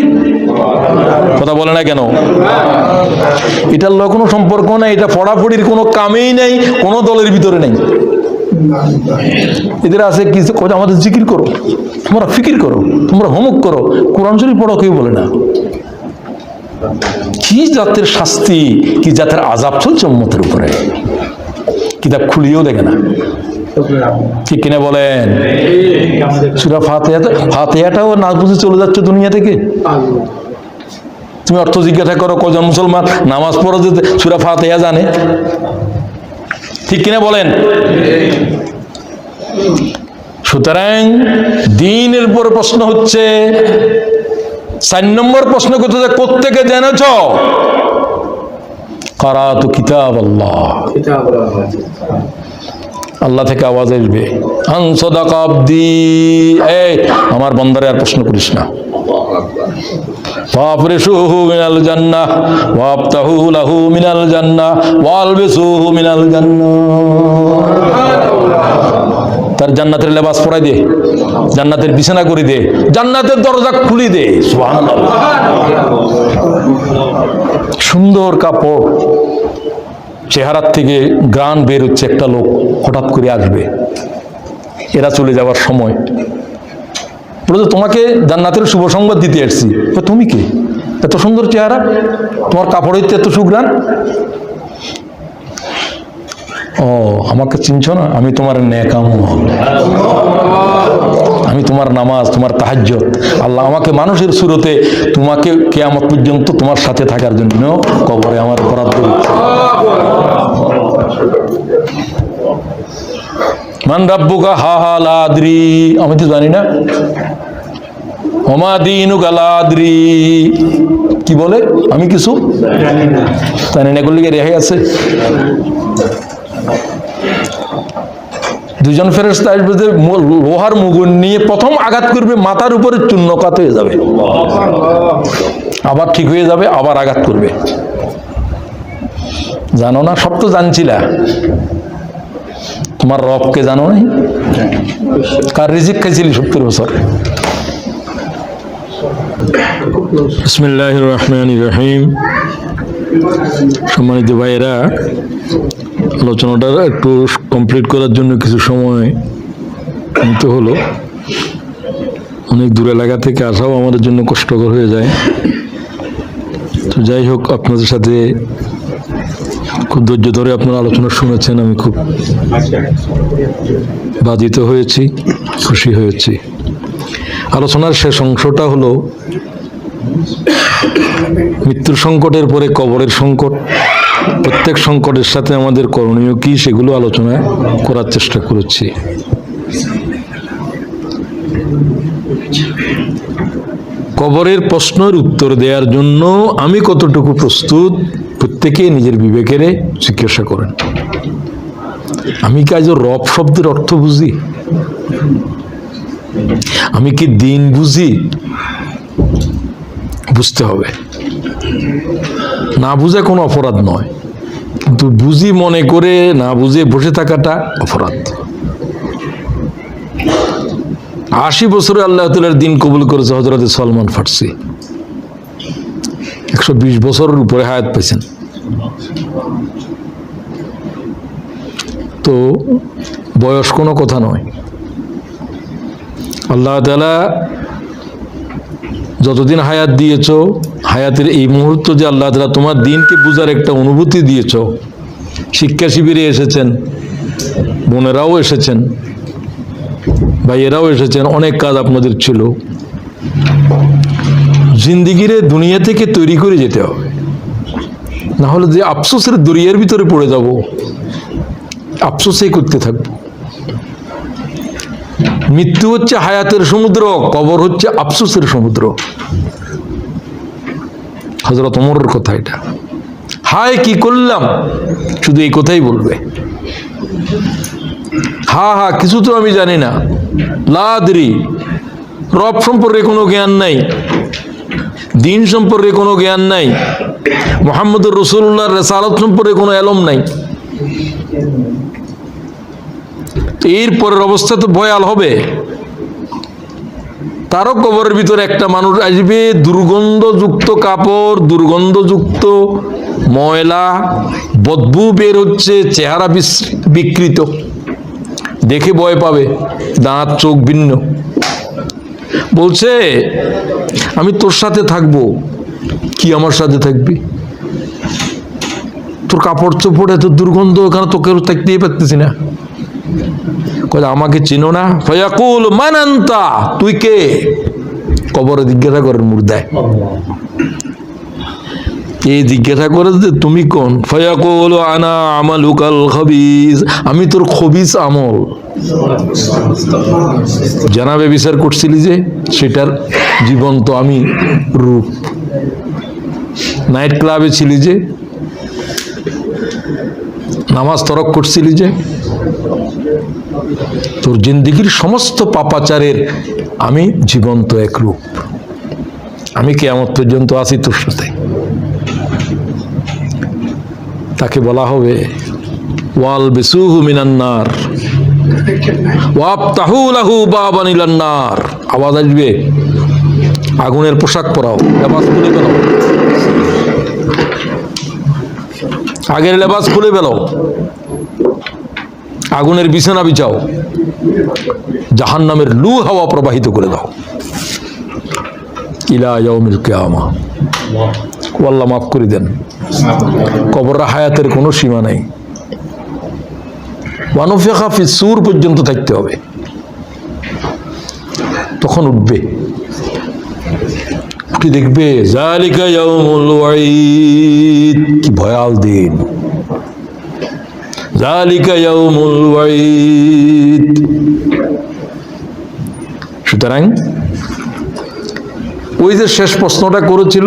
কথা বলে না কেন? এটার লয় কোনো সম্পর্ক নাই, এটা পড়াপড়ির কোনো কামেই নাই, কোনো দলের ভিতরে নেই। এদের আছে কি, আমাদের জিকির করো, তোমরা ফিকির করো, তোমরা হোমওয়ার্ক করো, কোরআন শরীফ পড়ো, কেউ বলে না। কি জাতের শাস্তি, কি জাতের আযাব চলছে উম্মতের উপরে, কিতাব খুলিয়েও দেখে না। ঠিক কিনা বলেন? সূরা ফাতিহাটাও না বুঝে চলে যাচ্ছে দুনিয়া থেকে। তুমি অর্থ জিজ্ঞাসা করো, কজন মুসলমান নামাজ পড়ো যে সূরা ফাতিহা জানে? ঠিক কিনা বলেন? সুতরাং দিনের পরে প্রশ্ন হচ্ছে, 4 নম্বর প্রশ্ন করতে, কোত্থেকে জেনেছ? কারাতু কিতাব আল্লাহ, আল্লাহ থেকে আওয়াজ আসবে, আন সাদাকা আবদি, এই আমার বান্দারে আর প্রশ্ন করিস না। ফাফরিশুহু মিনাল জান্নাহ ওয়াবতাহু লাহু মিনাল জান্নাহ ওয়ালবিসুহু মিনাল জান্নাহ। তার জান্নাতের লেবাস পরাই দে, জান্নাতের বিছানা করে দে, জান্নাতের দরজা খুলি দে। সুবহানাল্লাহ, সুন্দর কাপড়, চেহারার থেকে গ্রান বের হচ্ছে, একটা লোক হঠাৎ করে আসবে, এরা চলে যাওয়ার সময় বলে, তোমাকে জান্নাতের শুভ সংবাদ দিতে এসেছি। তুমি কে? এত সুন্দর চেহারা, তোমার কাপড় হইতে এত সুগ্রান। ও, আমাকে চিনছো না? আমি তোমার নেক আমল, আমি তোমার নামাজ, তোমার তাহাজ্জুদ। আল্লাহ আমাকে মানুষের সুরতে তোমাকে কিয়ামত পর্যন্ত তোমার সাথে থাকার জন্য কবরে আমার বরাদ্দ দিচ্ছে। মান রাব্বুকা? হা হা লা আদরি, আমি তো জানি না। ওমা দীনুকা লা আদরি, কি বলে? আমি কিছু জানি না, এগুলো কি রেহাই আছে? দুজন ফেরেশতা আসবে, যে লোহার মুগুর নিয়ে প্রথম আঘাত করবে, মাথার উপরে চূর্ণকাত হয়ে যাবে, আবার ঠিক হয়ে যাবে, আবার আঘাত করবে। জানো না? সব তো জানছিলা। তোমার রবকে জানো না? কার রিজিক খাইছিলি 70 বছর? বিসমিল্লাহির রহমানির রহিম। সম্মানিত ভাইয়েরা, আলোচনাটা একটু কমপ্লিট করার জন্য কিছু সময় নিতে হলো। অনেক দূর এলাকা থেকে আসাও আমাদের জন্য কষ্টকর হয়ে যায়। তো যাই হোক, আপনাদের সাথে খুব ধৈর্য ধরে আপনারা আলোচনা শুনেছেন, আমি খুব বাধিত হয়েছি, খুশি হয়েছি। আলোচনার শেষ অংশটা হলো মৃত্যুর সংকটের পরে কবরের সংকট, প্রত্যেক সংকটের সাথে আমাদের করণীয় কি সেগুলো আলোচনা করার চেষ্টা করেছি। কবরের প্রশ্নের উত্তর দেওয়ার জন্য আমি কতটুকু প্রস্তুত, প্রত্যেকে নিজের বিবেকের জিজ্ঞাসা করেন। আমি কি আজ রব শব্দের অর্থ বুঝি? আমি কি দিন বুঝি? বুঝতে হবে। না বুঝে কোনো অপরাধ নয়, কিন্তু বুঝি মনে করে না বুঝে বসে থাকাটা অপরাধ। 80 বছরে আল্লাহ তাআলার দিন কবুল করেছে হযরত সালমান ফার্সি, 120 বছরের উপরে হায়াত পেয়েছেন। তো বয়স কোনো কথা নয়। আল্লাহ তাআলা যতদিন হায়াত দিয়েছ, হায়াতের এই মুহূর্ত যে আল্লাহ তাআলা তোমার দিনকে বুঝার একটা অনুভূতি দিয়েছ। শিক্ষা শিবিরে এসেছেন, বোনেরাও এসেছেন, ভাইয়েরাও এসেছেন, অনেক কাজ আপনাদের ছিল। জিন্দিগিরে দুনিয়া থেকে তৈরি করে যেতে হবে, না হলে যে আফসোসের দরিয়ার ভিতরে পড়ে যাব, আফসোসই করতে থাকবো। মৃত্যু হচ্ছে হায়াতের সমুদ্র, কবর হচ্ছে আফসোসের সমুদ্র। হযরত ওমরের কথা এটা। হায় কি করলাম, শুধু এই কথাই বলবে। হা হা কিছু তো আমি জানি না, লা আদরি, রব সম্পর্কে কোনো জ্ঞান নাই, দিন সম্পর্কে কোনো জ্ঞান নাই, মুহাম্মদুর রাসূলুল্লাহর রিসালাত সম্পর্কে কোনো ইলম নাই। এরপরের অবস্থা তো ভয়াল হবে। তারও কবরের ভিতরে একটা মানুষ আসবে, দুর্গন্ধযুক্ত কাপড়, দুর্গন্ধযুক্ত ময়লা, বদবু বের হচ্ছে, চেহারা বিকৃত, দেখে ভয় পাবে, দাঁত চোখ ভিন্ন। বলছে আমি তোর সাথে থাকবো। কি আমার সাথে থাকবি? তোর কাপড় চোপড় এত দুর্গন্ধ, ওখানে তোকে থাকতেই পারতেছি না। আমাকে চিনো না? ফায়াকুল মান আনতা, তুই কে? কবরে জিজ্ঞাসা করেন মুর্দায়, এই জিজ্ঞাসা করে যে তুমি কোন? ফায়াকুল আনা আমালুকাল খাবিস, আমি তোর খবিস আমল। জানাবে বিচার করছিলি যে, সেটার জীবন্ত আমি রূপ। নাইট ক্লাবে ছিলি যে, নামাজ তরক করছিলি যে, তোর জিন্দিগির সমস্ত পাপাচারের আমি জীবন্ত এক রূপ। আমি কিয়ামত পর্যন্ত আছি তোর সাথে। তাকে বলা হবে ওয়াল বিসুহু মিনান নার ওয়াফতাহু লাহু বাবান ইলান নার। আওয়াজ আসবে, আগুনের পোশাক পরাও, লেবাস খুলে ফেলো, আগের লেবাস খুলে ফেলো, আগুনের বিছানা বিছাও, জাহান্নামের লু হাওয়া প্রবাহিত করে দাও ইলা ইয়াউমিল কিয়ামা। আল্লাহ মাফ করে দেন। কবরের হায়াতের কোনো সীমা নাই, ওয়ানুফিখা ফিস সূর পর্যন্ত থাকতে হবে, তখন উঠবে। উঠে দেখবে যালিকা ইয়াউমুল ওয়াঈদ, কি ভয়াল দিন। যালিকা ইয়াউমুল ওয়াঈদ। সুতরাং ওই যে শেষ প্রশ্নটা করেছিল,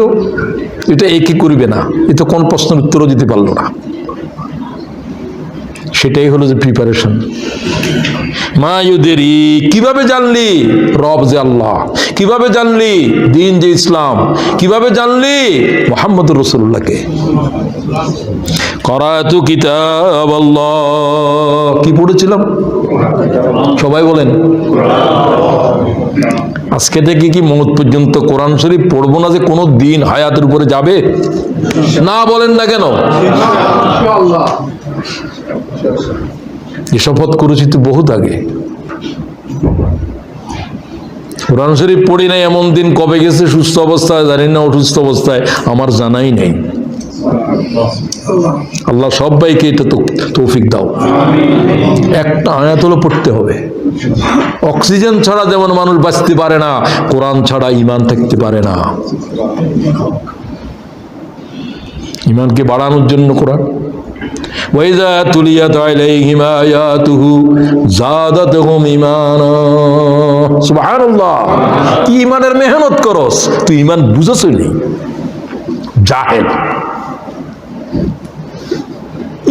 এটা একই করবে না, এ তো কোন প্রশ্নের উত্তরও দিতে পারলো না। সেটাই হলো যে প্রিপারেশন। মা ইউদেরি, কিভাবে জানলি রব যে আল্লাহ? কিভাবে জানলি দিন যে ইসলাম? কিভাবে জানলি মুহাম্মদুর রাসূলুল্লাহকে? করাতু কিতাব আল্লাহ, কি পড়েছিলাম? সবাই বলেন। আজকে থেকে কি মওত পর্যন্ত কোরআন শরীফ পড়বো না যে কোনো দিন হায়াতের উপরে যাবে? না বলেন না কেন? শপথ করেছি তো বহুত আগে। কোরআন শরীফ পড়ি নাই এমন দিন কবে গেছে, সুস্থ অবস্থায় জানি না, অসুস্থ অবস্থায় আমার জানাই নেই। আল্লাহ সবাইকে এটা তৌফিক দাও। একটা আয়াত হলো পড়তে হবে। অক্সিজেন ছাড়া যেমন মানুষ বাঁচতে পারে না, কোরআন ছাড়া ঈমান থাকতে পারে না। ঈমানকে বাড়ানোর জন্য কোরআন। ওয়াইযা তুলিয়াত আলাইহিম আয়াতুহু যাদাতুহুম ঈমানা। সুবহানাল্লাহ, কি ঈমানের মেহনত করস, তুই ঈমান বুঝছই নি, জাহেল।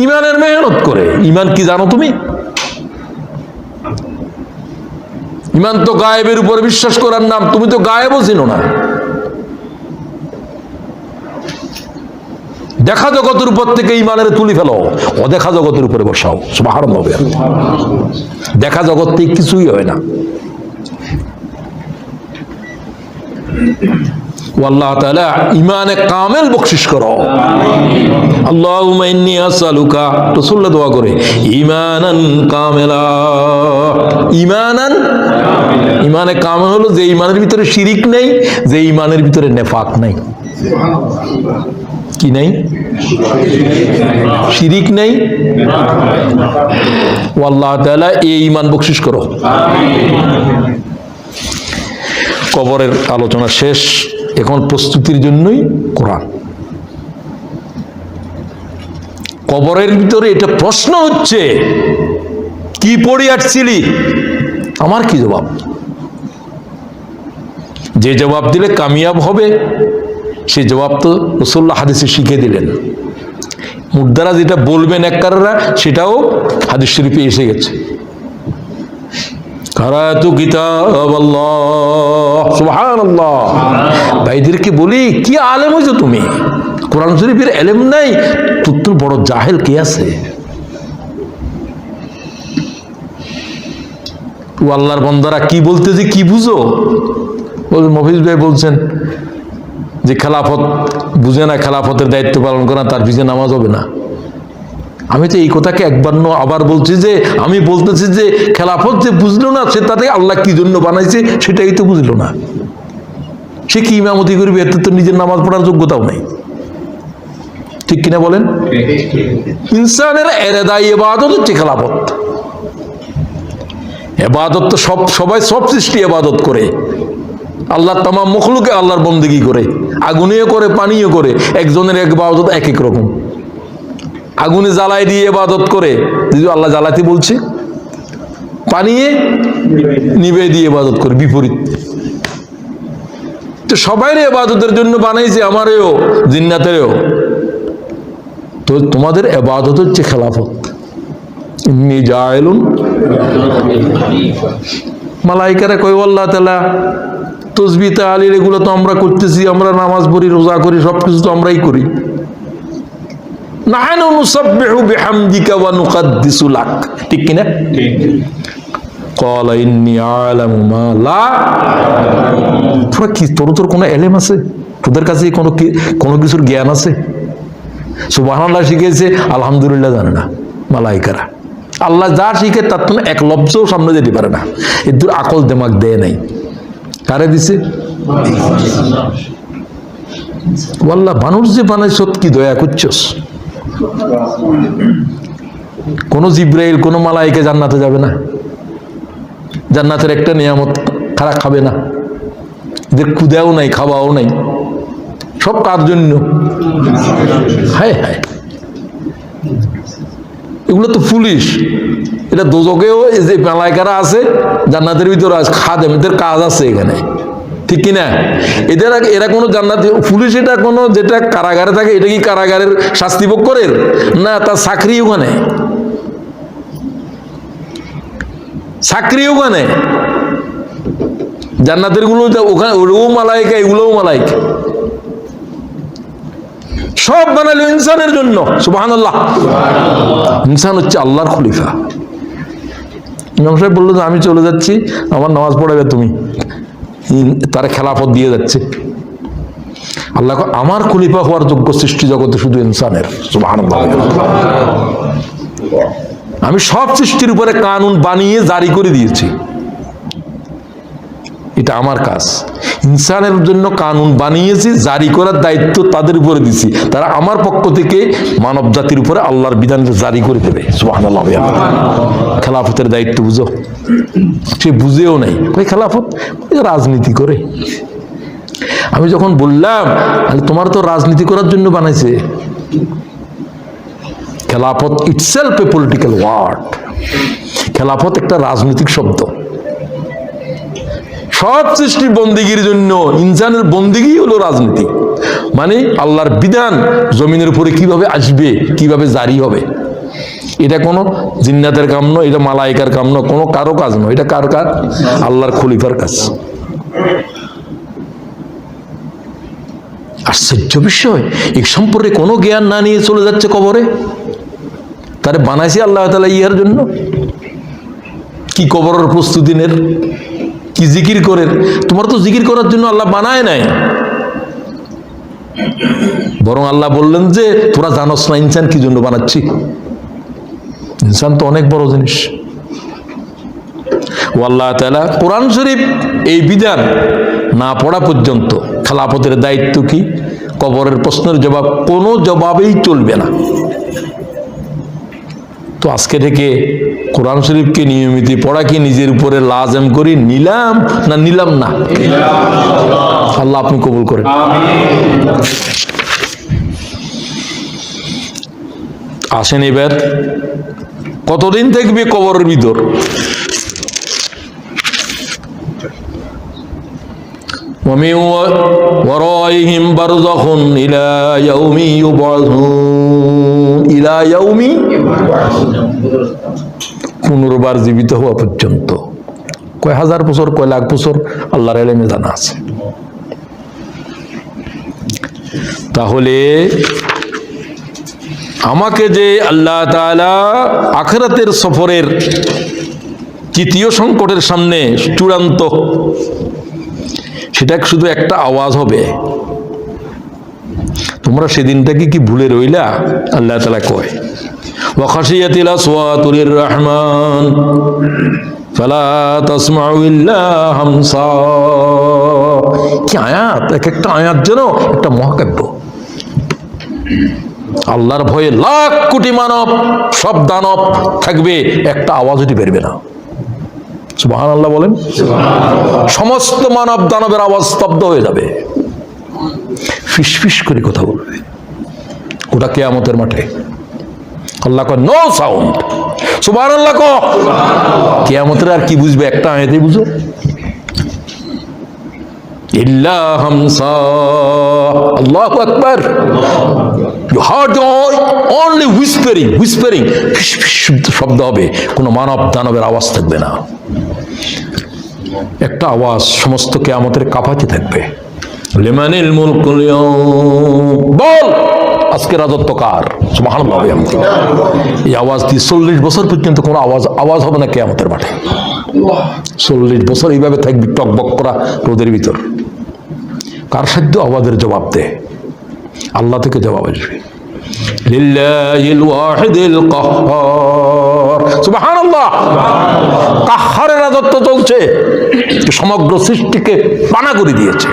ঈমানের মেহনত করে, ঈমান কি জানো তুমি? ঈমান তো গায়েবের উপর বিশ্বাস করার নাম, তুমি তো গায়েবও চিনো না। দেখা জগতের উপর থেকে ঈমানের তুলি ফেলো, অদেখা জগতের উপরে বসাও। সুবহানাল্লাহ। দেখা জগৎ থেকে কিছুই হয় না। আল্লাহ তাআলা ঈমানে কামেল বখশিশ করো। আল্লাহুম্মা ইন্নী আসআলুকা, রাসূলুল্লাহ দোয়া করে, ঈমানান কামেলা। ঈমানান, ঈমানে কামেল হলো যে ঈমানের ভিতরে শিরিক নেই, যে ঈমানের ভিতরে নেফাক নাই। কি নেই? শিরিক নেই। আল্লাহ তাআলা এই ঈমান বখশিশ করো। কবরের আলোচনা শেষ, এখন প্রস্তুতির জন্যই কোরআন। কবরের ভিতরে এটা প্রশ্ন হচ্ছে, কি পড়ে আসছিলি? আমার কি জবাব? যে জবাব দিলে কামিয়াব হবে সে জবাব তো রাসূলুল্লাহ হাদিসে শিখে দিলেন। মুর্দারা যেটা বলবেন নেককাররা, সেটাও হাদিস শরীফে এসে গেছে। কারাতু কিতাবাল্লাহ, সুবহানাল্লাহ। ভাইদেরকে বলি, কি আলেম হইছো তুমি, কোরআন শরীফের এলেম নাই? তোর বড় জাহেল কে আছে? ও আল্লাহর বান্দারা কি বলতেছে কি বুঝো? মফিজ ভাই বলছেন যে খেলাফত বুঝে না, খেলাফতের দায়িত্ব পালন করা, তার পিছনে নামাজ হবে না। আমি তো এই কথাকে একবার আবার বলছি যে, আমি বলতেছি যে খেলাফত যে বুঝলো না, সে তাতে আল্লাহ কি জন্য বানাইছে সেটাই তো বুঝলো না। সে কি ইমামতি করবে? এতে তো নিজের নামাজ পড়ার যোগ্যতাও নেই। ঠিক কিনা বলেন? ইনসানের এরাদাই ইবাদত হচ্ছে খেলাফত। ইবাদত তো সবাই সব সৃষ্টি ইবাদত করে। আল্লাহ তামাম মখলুকে আল্লাহর বন্দেগী করে, আগুনেও করে পানিও করে। একজনের এক ইবাদত এক এক রকম। আগুনে জ্বালাই দিয়ে ইবাদত করে, যদি আল্লাহ জ্বালাতে বলছে, পানিয়ে নিবে দিয়ে ইবাদত করে, বিপরীত। তো সবাই ইবাদতের জন্য বানাইছে, আমারেও জিন্নাতেরও। তো তোমাদের ইবাদত হচ্ছে খেলাফত। ইন্নী জাইলুন, মালাইকারা কই আল্লাহ তাআলা তাসবিহ তাহলিল এগুলো তো আমরা করতেছি, আমরা নামাজ পড়ি, রোজা করি, সবকিছু তো আমরাই করি। নাহনু নুসাব্বিহু বিহামদিকা ওয়া নুকাদ্দিসু লাক, ঠিক কিনা? ক্বালা ইন্নী আ'লামু মা লা। তোরা কি, তোর কোনো এলেম আছে? তোদের কাছে কোনো কিছুর জ্ঞান আছে? সুবহানাল্লাহ শিখেছে, আলহামদুলিল্লাহ জানে না মালাইকারা। আল্লাহ যা শিখে তার তো এক লব্জও সামনে যেতে পারে না। এর আকল দেমাগ দেয় নাই। কারে দিছে? আল্লাহ মানুষ যে বানাই, সত কি দয়া করছস? কোন জিব্রাইল, কোন মালাইকা জান্নাতে যাবে না। জান্নাতের একটা নিয়ামত খারাপ খাবে না। এদের ক্ষুদাও নাই, খাওয়াও নাই। সব কার জন্য? হায় হায়, এগুলো তো পুলিশ। এটা দোজকেও যে মালাইকারা আছে, জান্নাতের ভিতরে আছে, খাদেম, এদের কাজ আছে এখানে, ঠিক কিনা? এরা কোনো জান্নাতি পুলিশ, এটা কোনো যেটা কারাগারে থাকে, এটা কি কারাগারের শাস্তি ভোগ করে না? তার চাকরি ওখানে, চাকরি ওখানে। জান্নাতের গুলো ওখানে, ওগুলোও মালাইকা, এগুলোও মালাইকা। সব বানালো ইনসানের জন্য। সুবহানাল্লাহ। ইনসান হচ্ছে আল্লাহর খলিফা। ইমাম সাহেব বললো যে আমি চলে যাচ্ছি, আমার নামাজ পড়াবে তুমি। তারা খেলাফত দিয়ে যাচ্ছে। আল্লাহ আমার খলিফা হওয়ার যোগ্য সৃষ্টি জগতে শুধু ইনসানের। সুবহানাল্লাহ। আমি সব সৃষ্টির উপরে কানুন বানিয়ে জারি করে দিয়েছি। এটা আমার কাজ। ইনসানের জন্য কানুন বানিয়েছি, জারি করার দায়িত্ব তাদের উপরে দিছি, তারা আমার পক্ষ থেকে মানব জাতির উপরে আল্লাহর বিধান জারি করে দেবে। সুবহানাল্লাহ। খেলাফতের দায়িত্ব বুঝো, সে বুঝেও নাই, ওই খেলাফত রাজনীতি করে। আমি যখন বললাম তোমার তো রাজনীতি করার জন্য বানাইছে, খেলাফত ইটসেলফ এ পলিটিক্যাল ওয়ার্ড। খেলাফত একটা রাজনৈতিক শব্দ। সব সৃষ্টির বন্দিগির জন্য ইনসানের বন্দিগি হলো রাজনীতি, মানে আল্লাহর বিধান জমিনের উপরে কিভাবে আসবে, কিভাবে জারি হবে। এটা কোনো জিন্নাতের কাম নয়, এটা মালাইকার কাম নয়, কোনো কারো কাজ নয়, এটা কার কাজ? আল্লাহর খলিফার কাজ। আশ্চর্য বিষয়, এই সম্পর্কে কোনো জ্ঞান না নিয়ে চলে যাচ্ছে কবরে। তারে বানাইছে আল্লাহ তাআলা ইহার জন্য। কি কবরের প্রস্তুতি নের, কি জিকির করেন? তোমার তো জিকির করার জন্য আল্লাহ বানায় নাই, বরং আল্লাহ বললেন যে তোরা জানোস না ইনসান কি জন্য বানাচ্ছি। ইনসান তো অনেক বড় জিনিস। ও আল্লাহ তাআলা কোরআন শরীফ এই বিধান না পড়া পর্যন্ত খেলাফতের দায়িত্ব কি, কবরের প্রশ্নের জবাব কোনো জবাবেই চলবে না। তো আজকে থেকে কোরআন শরীফকে নিয়মিত পড়া কি নিজের উপরে লাজম করি, নিলাম না নিলাম না? আল্লাহ আপনি কবুল করেন। আসেন এবার, কতদিন থাকবে কবরের ভিতর? ومن ورائهم برزخ إلى يوم يبعثون إلى يوم পুনর্বার জীবিত হওয়া পর্যন্ত। কয় হাজার বছর, কয় লাখ বছর, আল্লাহর ইলমে জানা আছে। তাহলে আমাকে যে আল্লাহ তাআলা আখিরাতের সফরের তৃতীয় সংকটের সামনে চূড়ান্ত, সেটা শুধু একটা আওয়াজ হবে। তোমরা সেদিনটাকে কি ভুলে রইলা? আল্লাহ তাআলা কয় ওয়া খাশিয়াতিল আসওয়াতু লিররহমান ফালা তাসমাউ ইল্লা হামসা। কি আয়াত! এক একটা আয়াত যেন একটা মহাকাব্য। আল্লাহর ভয়ে লাখ কোটি মানব, সব দানব থাকবে, একটা আওয়াজ উঠে বেরবে না। সুবহানাল্লাহ বলেন। সমস্ত মানব দানবের আওয়াজ স্তব্ধ হয়ে যাবে, ফিসফিস করে কথা বলবে। ওটা কিয়ামতের মাঠে। আল্লাহ কয় নো সাউন্ড। সুবহানাল্লাহ কও। কিয়ামতের আর কি বুঝবে? একটা আয়াতে বুঝো, ইল্লা হামসা। আল্লাহু আকবার। You heard only whispering, whispering, ফিস ফিস শব্দ হবে, কোনো মানব দানবের আওয়াজ থাকবে না। একটা আওয়াজ সমস্ত কিয়ামতের কাঁপাতে থাকবে। লিমানিল মুলকুল ইয়াউম, বল আজকে রাজত্ব কার? সুবহানাল্লাহ। এই আওয়াজ দিয়ে 40 বছর পর্যন্ত কোনো আওয়াজ হবে না কিয়ামতের মাঠে। 40 বছর এইভাবে থাকবি টকবক করা রোদের ভিতর। কার সাধ্য আওয়াজের জবাব দে? আল্লাহ থেকে জবাব আসবে। লিল্লাহিল ওয়াহিদিল কাহ্হার। সুবহানাল্লাহ। কাহ্হারের রাজত্ব চলছে, সমগ্র সৃষ্টিকে পানা করে দিয়েছে।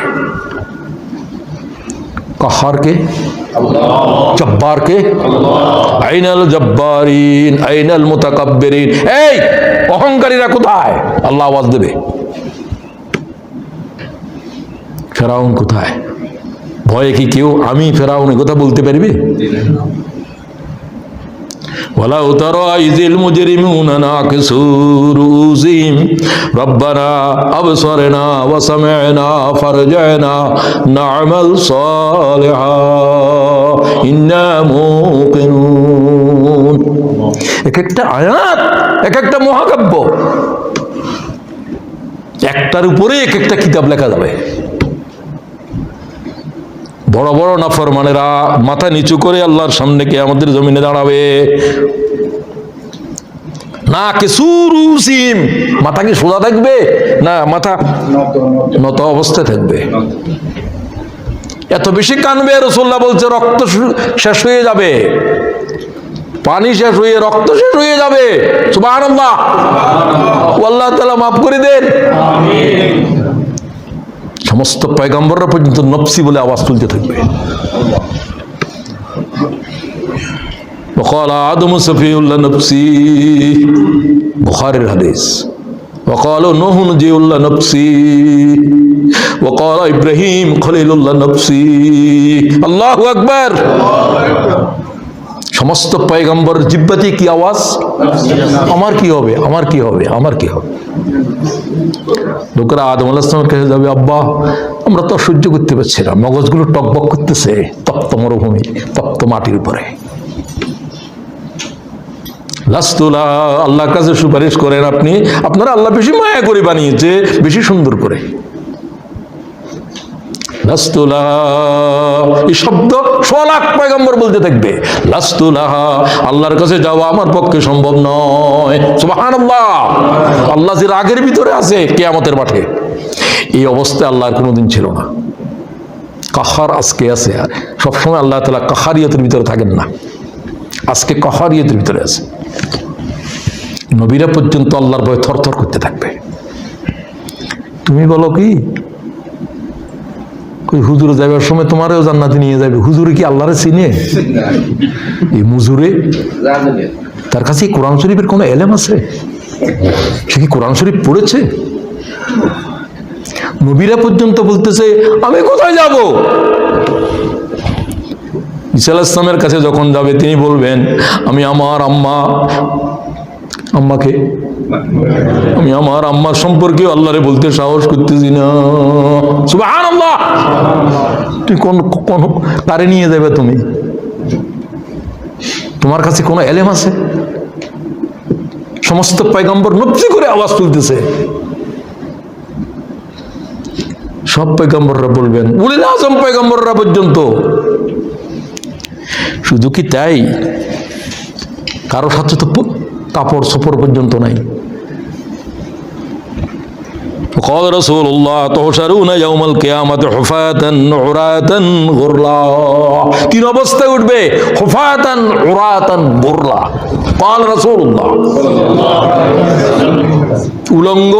কাহ্হারকে, জব্বারকে, আইনাল জব্বারিন আইনাল মুতাকাব্বিরিন। এই অহংকারীরা কোথায়? আল্লাহ আওয়াজ দেবে। ফেরাউন কোথায়? ভয়ে কি কেউ আমি ফেরাউন কথা বলতে পারবে? ওয়ালাউ তারা ইযিল মুজরিমুনা নাকিসু রুউসিহিম রব্বানা আবসারনা ওয়া সামি'না ফারজি'না না'মাল সালিহা ইন্না মুকিনুন। এক একটা আয়াত, এক একটা মহাকাব্য, একটার উপরে এক একটা কিতাব লেখা যাবে। বড় বড় নাফরমানেরা মাথা নিচু করে আল্লাহর সামনে কিয়ামতের জমিনে দাঁড়াবে। না কিসুরুসিম, মাথা কি সোজা থাকবে না মাথা নত অবস্থায় থাকবে? এত বেশি কানবে, রাসূলুল্লাহ বলছে রক্ত শেষ হয়ে যাবে, পানি শেষ হয়ে রক্ত শেষ হয়ে যাবে। সুবহানাল্লাহ। আল্লাহ তাআলা মাফ করে দেন। আমিন। সমস্ত পয়গম্বররা পর্যন্ত নফসি বলে আওয়াজ তুলতে থাকবে। وقال آدم سفي الله نفسي বুখারীর হাদিস। وقال نوح نجي الله نفسي وقال إبراهيم خليل الله نفسي আল্লাহু আকবার। সমস্ত পয়গম্বর জিব্বাতে কি আওয়াজ? আমার কি হবে, আমার কি হবে, আমার কি হবে। লোকেরা আদম আলাইহিস সালামের কাছে যাবে, আব্বা আমরা তো সহ্য করতে পারছি না, মগজগুলো টকবক করতেছে তপ্ত মরুভূমি, তপ্ত মাটির উপরে। লাস্তুলা আল্লাহর কাছে সুপারিশ করেন আপনি, আপনারা আল্লাহ বেশি মায়া করে বানিয়েছে, বেশি সুন্দর করে। লাস্তুলা এই শব্দ 100 লাখ পয়গম্বর বলতে থাকবে, লাস্তুলা আল্লাহর কাছে যাওয়া আমার পক্ষে সম্ভব নয়। সুবহানাল্লাহ। আল্লাহ যে রাগের ভিতরে আছে কিয়ামতের মাঠে, এই অবস্থায় আল্লাহর কোনোদিন ছিল না। কাহার আজকে আছে, আর সবসময় আল্লাহ তাআলা কাহারিয়তের ভিতরে থাকেন না, আজকে কাহারিয়তের ভিতরে আছে। নবীরা পর্যন্ত আল্লাহর ভয়ে থরথর করতে থাকবে। তুমি বলো কি হুজুরে যাবার সময় তোমারও জান্নাতে নিয়ে যাবে, হুজুরে কি আল্লাহরে চিনে? এই মুজুরে তার কাছে কোরআন শরীফের কোনো এলেম আছে? সে কি কোরআন শরীফ পড়েছে? নবীরা পর্যন্ত বলতেছে আমি কোথায় যাব? ঈসা আলাইহিস সালামের কাছে যখন যাবে তিনি বলবেন আমি আমার আম্মাকে আমি আমার আম্মার সম্পর্কে আল্লাহরে বলতে সাহস করতেছি না। সুবহানাল্লাহ। তুই কোন কারে নিয়ে যাবে? তুমি তোমার কাছে কোনো এলেম আছে? সমস্ত পয়গম্বর নফসি করে আওয়াজ তুলতেছে। সব পয়গম্বররা বলবেন, উলিল আযম পয়গম্বররা পর্যন্ত। শুধু কি তাই, কারো সাথে তো কাপড় চোপড় পর্যন্ত নাই। قال رسول الله تحشرون يوم القيامة حفاة عراة غرلا। তিন অবস্থায় উঠবে, হুফাতান উরাতান গুরলা। قال رسول الله উলঙ্গ,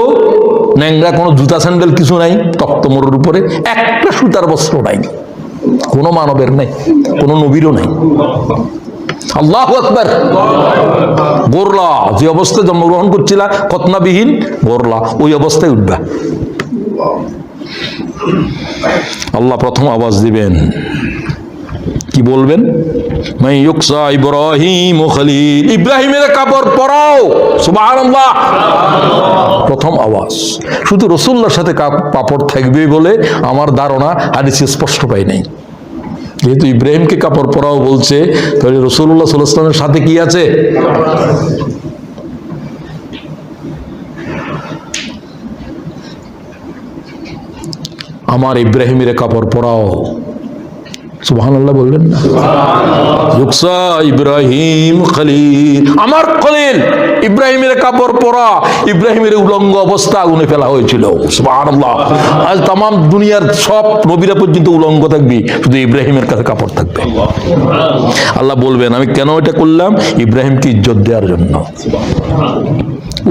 ন্যাংরা, কোনো জুতা স্যান্ডেল কিছু নাই, তপ্ত মরুর উপরে একটা সুতার বস্ত্র নাই, কোনো মানবের নাই, কোনো নবীরও নাই। আল্লাহু আকবার। গোরলা, যে অবস্থায় জন্মগ্রহণ করছিলা খতনাবিহীন গোরলা, ওই অবস্থায় উঠবা। আল্লাহ প্রথম আওয়াজ দিবেন, কি বলবেন? মাই ইউকসা ইব্রাহিম খলিল, ইব্রাহিমের কাপড় পরাও। সুবহানাল্লাহ। প্রথম আওয়াজ। শুধু রাসূলুল্লাহর সাথে কাপড় থাকবে বলে আমার ধারণা হাদিসে স্পষ্ট পাই নাই। যেহেতু ইব্রাহিমকে কাপড় পরাও বলছে, তাহলে রাসূলুল্লাহ সাল্লাল্লাহু আলাইহি ওয়াসাল্লামের সাথে কি আছে? আমার ইব্রাহিমের কাপড় পরাও। সুবহানাল্লাহ বলবেন না? ইউকসা ইব্রাহিম খলিল, আমার খলিল ইব্রাহিমের কাপড় পরা। ইব্রাহিমের উলঙ্গ অবস্থা আগুনে ফেলা হয়েছিল। সুবহানাল্লাহ। আজ তাম দুনিয়ার সব নবীরা পর্যন্ত উলঙ্গ থাকবে, শুধু ইব্রাহিমের কাছে কাপড় থাকবে। আল্লাহ বলবেন আমি কেন এটা করলাম? ইব্রাহিমকে ইজ্জত দেওয়ার জন্য।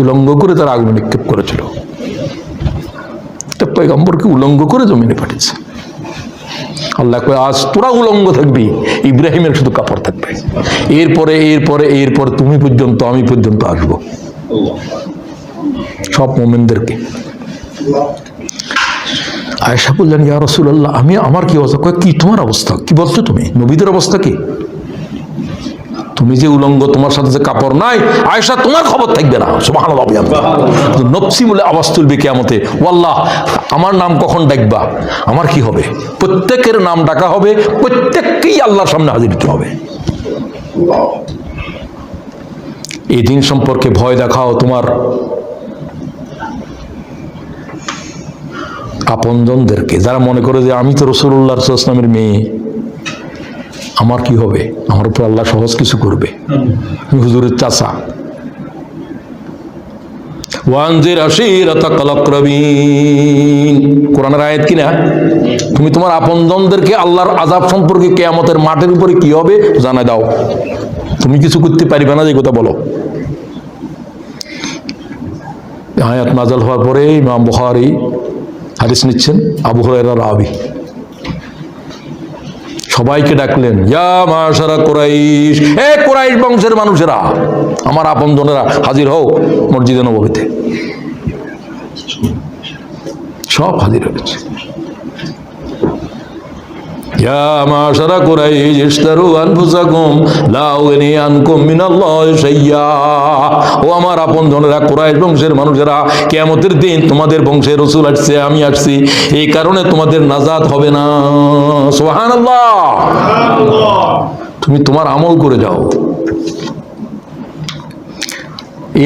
উলঙ্গ করে তারা আগুনে নিক্ষেপ করেছিল, পয়গম্বরকে উলঙ্গ করে জমিনে পাঠিয়েছে। আল্লাহ কয় আজ তোরা উলঙ্গ থাকবি, ইব্রাহিমের শুধু কাপড় থাকবে। এরপরে তুমি পর্যন্ত, আমি পর্যন্ত আসবো সব মুমিনদেরকে। আয়েশা বললেন ইয়া রাসূলুল্লাহ আমার কি অবস্থা? কয় কি তোমার অবস্থা? কি বলছো তুমি? নবীদের অবস্থা কি? তুমি যে উলঙ্গ, তোমার সাথে যে কাপড় নাই, আয়েশা তোমার খবর থাকবে না। সুবহানাল্লাহ। নফসি বলে আওয়াজ তুলবে কিয়ামতে, ওয়াল্লাহ আমার নাম কখন ডাকবা? আমার কি হবে? প্রত্যেকের নাম ডাকা হবে, প্রত্যেককেই আল্লাহর সামনে হাজির হতে হবে। এই দিন সম্পর্কে ভয় দেখাও তোমার আপনজনদেরকে, যারা মনে করে যে আমি তো রাসূলুল্লাহ সাল্লাল্লাহু আলাইহি ওয়াসাল্লামের মেয়ে, আমার কি হবে? আমার উপর আল্লাহ সহজ কিছু করবে। হুজুরের চাচা। ওয়ানজির আশীরাতাকাল আকরাবিন, কোরআনের আয়াত কিনা? তুমি তোমার আপনজনদেরকে আল্লাহর আযাব সম্পর্কে কিয়ামতের মাঠের উপরে কি হবে জানায় দাও। তুমি কিছু করতে পারবে না, যে কথা বলো। আয়াত নাযিল হওয়ার পরে ইমাম বুখারী হাদিস নিচ্ছেন আবু হুরায়রা রাবী। সবাইকে ডাকলেন, ইয়া মাশারা কুরাইশ, এ কুরাইশ বংশের মানুষেরা, আমার আপনজনেরা, হাজির হও মসজিদে নববীতে। সব হাজির হয়েছে। ইয়া মাশারা কুরাইশ ইশতারু আনফুসাকুম লা উগনি আনকুম মিনাল্লাহি শাইয়্যা। ও আমার আপনজনেরা, কুরাইশ বংশের মানুষেরা, কিয়ামতের দিন তোমাদের বংশে রাসূল আসছে, আমি আসছি, এই কারণে তোমাদের নাজাত হবে না। সুবহানাল্লাহ। তুমি তোমার আমল করে যাও।